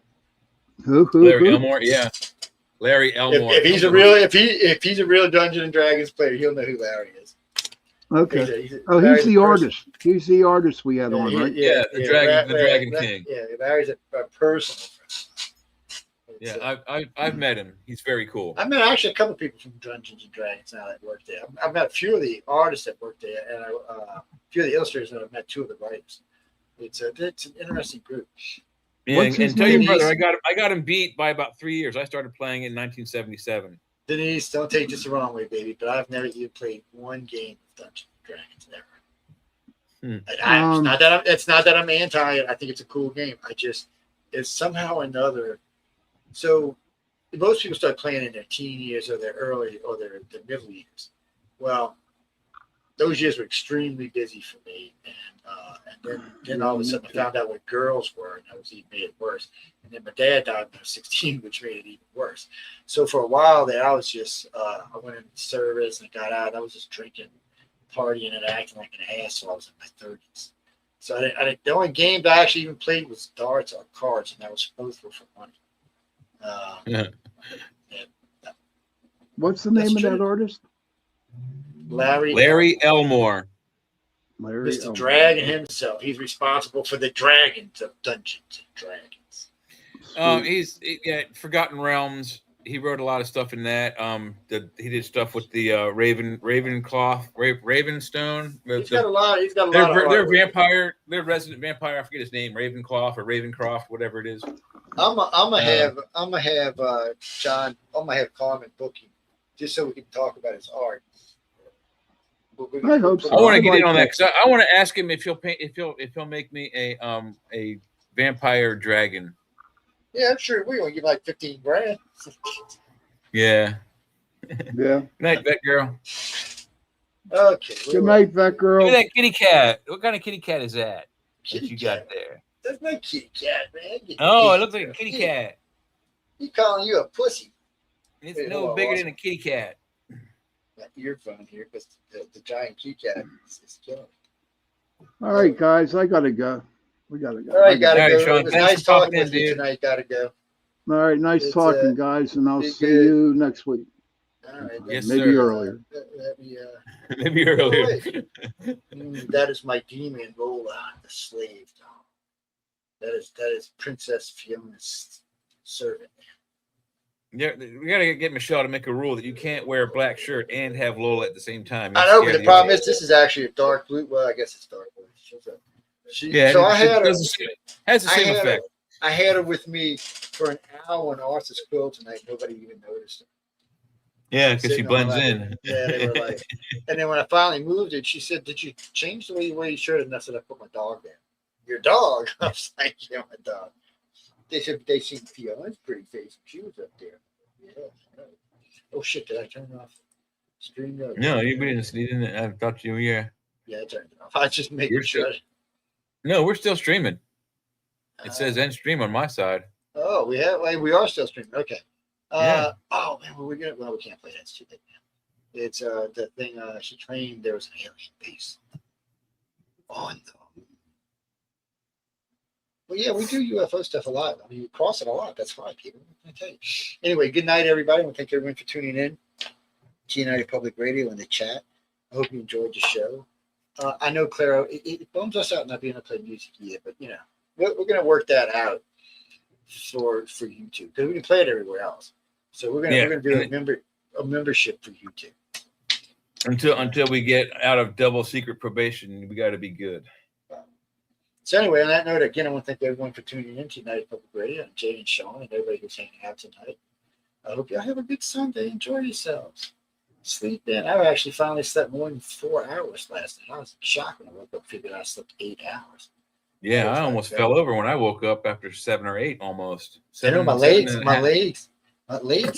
Larry Elmore, yeah. Larry Elmore. If he's a real Dungeons and Dragons player, he'll know who Larry is. Okay. He's the artist. He's the artist we had on, right? Yeah, the Dragon King. Yeah, Larry's a personal friend. Yeah, I've met him. He's very cool. I met actually a couple of people from Dungeons and Dragons now that work there. I've met a few of the artists that work there, and a few of the illustrators, and I've met 2 of the writers. It's an interesting group. Yeah, and tell your brother, I got him beat by about 3 years. I started playing in 1977. Denise, don't take this the wrong way, baby, but I've never even played one game of Dungeons and Dragons. Never. It's not that I'm anti it. I think it's a cool game. It's somehow or another. So most people start playing in their teen years or their early or their middle years. Well, those years were extremely busy for me, and then all of a sudden I found out what girls were, and that was even made it worse. And then my dad died when I was 16, which made it even worse. So for a while there, I was just I went into service and I got out. I was just drinking, partying, and acting like an ass while I was in my 30s. So the only game that I actually even played was darts or cards, and that was both were for money. What's the name of that artist? Larry Elmore. Mr. Dragon himself. He's responsible for the dragons of Dungeons and Dragons. He's Forgotten Realms. He wrote a lot of stuff in that. He did stuff with the Ravenstone. He's got a lot. Their vampire, their resident vampire. I forget his name, Ravenclaw or Ravencroft, whatever it is. I'm gonna have John. I'm gonna have Carmen book him just so we can talk about his art. I hope so. I want to get in on that because I want to ask him if he'll make me a vampire dragon. Yeah, I'm sure we're gonna give like $15,000. Yeah. Yeah. Night, vet girl. Okay. Good night, vet girl. Look at that kitty cat. What kind of kitty cat is that? That you got there? That's not kitty cat, man. Oh, it looks like a kitty cat. He calling you a pussy. It's no bigger than a kitty cat. That earphone here because the giant kitty cat is killing me. All right, guys, I gotta go. We gotta go. All right, gotta go. Sean, It was nice talking with you tonight. Gotta go. All right, nice talking, guys, and I'll see you next week. All right. Yes, maybe sir. earlier. Maybe earlier. That is my demon Lola, the slave doll. That is Princess Fiona's servant. Yeah, we gotta get Michelle to make a rule that you can't wear a black shirt and have Lola at the same time. I know, but the problem is this is actually a dark blue. Well, I guess it's dark blue. Yeah, so I had her. Has the same effect. I had her with me for an hour on Arthur's quill tonight. Nobody even noticed her. Yeah, because she blends in. Yeah, they were like, and then when I finally moved it, she said, "Did you change the way you wear your shirt?" And I said, "I put my dog there." Your dog? I was like, "Yeah, my dog." They said they seen Fiona's pretty face. She was up there. Yeah. Oh shit! Did I turn off stream? No, you didn't. I thought you were. Yeah, I turned it off. I just making sure. No, we're still streaming. It says end stream on my side. Oh, we are still streaming. Okay. Yeah. Oh man, we can't play that. It's too late now. It's the thing. She claimed there was an alien base on the moon. Well, yeah, we do UFO stuff a lot. I mean, we cross it a lot. That's fine, people. I tell you. Anyway, good night, everybody. I want to thank everyone for tuning in to United Public Radio in the chat. I hope you enjoyed the show. I know, Claro, it bums us out not being able to play music yet, but you know, we're going to work that out for YouTube because we can play it everywhere else. So we're gonna do a membership for YouTube until we get out of double secret probation. We got to be good. So anyway, on that note, again, I want to thank everyone for tuning in to United Public Radio and Jay and Sean and everybody who's hanging out tonight. I hope y'all have a good Sunday. Enjoy yourselves. Sleep in. I actually finally slept more than 4 hours last night. I was shocked when I woke up, figured I slept 8 hours. Yeah, I almost fell over when I woke up after 7 or 8 almost. I know my legs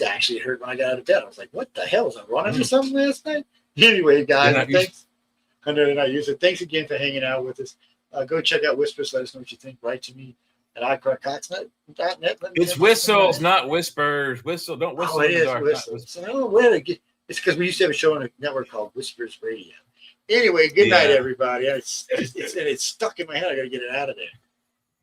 actually hurt when I got out of bed. I was like, what the hell? Was I running or something last night? Anyway, guys, thanks. I know they're not used to it. Thanks again for hanging out with us. Go check out Whispers. Let us know what you think. Write to me at iCarCox.net. It's whistles, not whispers. Whistle, don't whistle. Oh, it is whistles. So I don't know where to get. It's because we used to have a show on a network called Whispers Radio. Anyway, good night, everybody. It's stuck in my head. I got to get it out of there.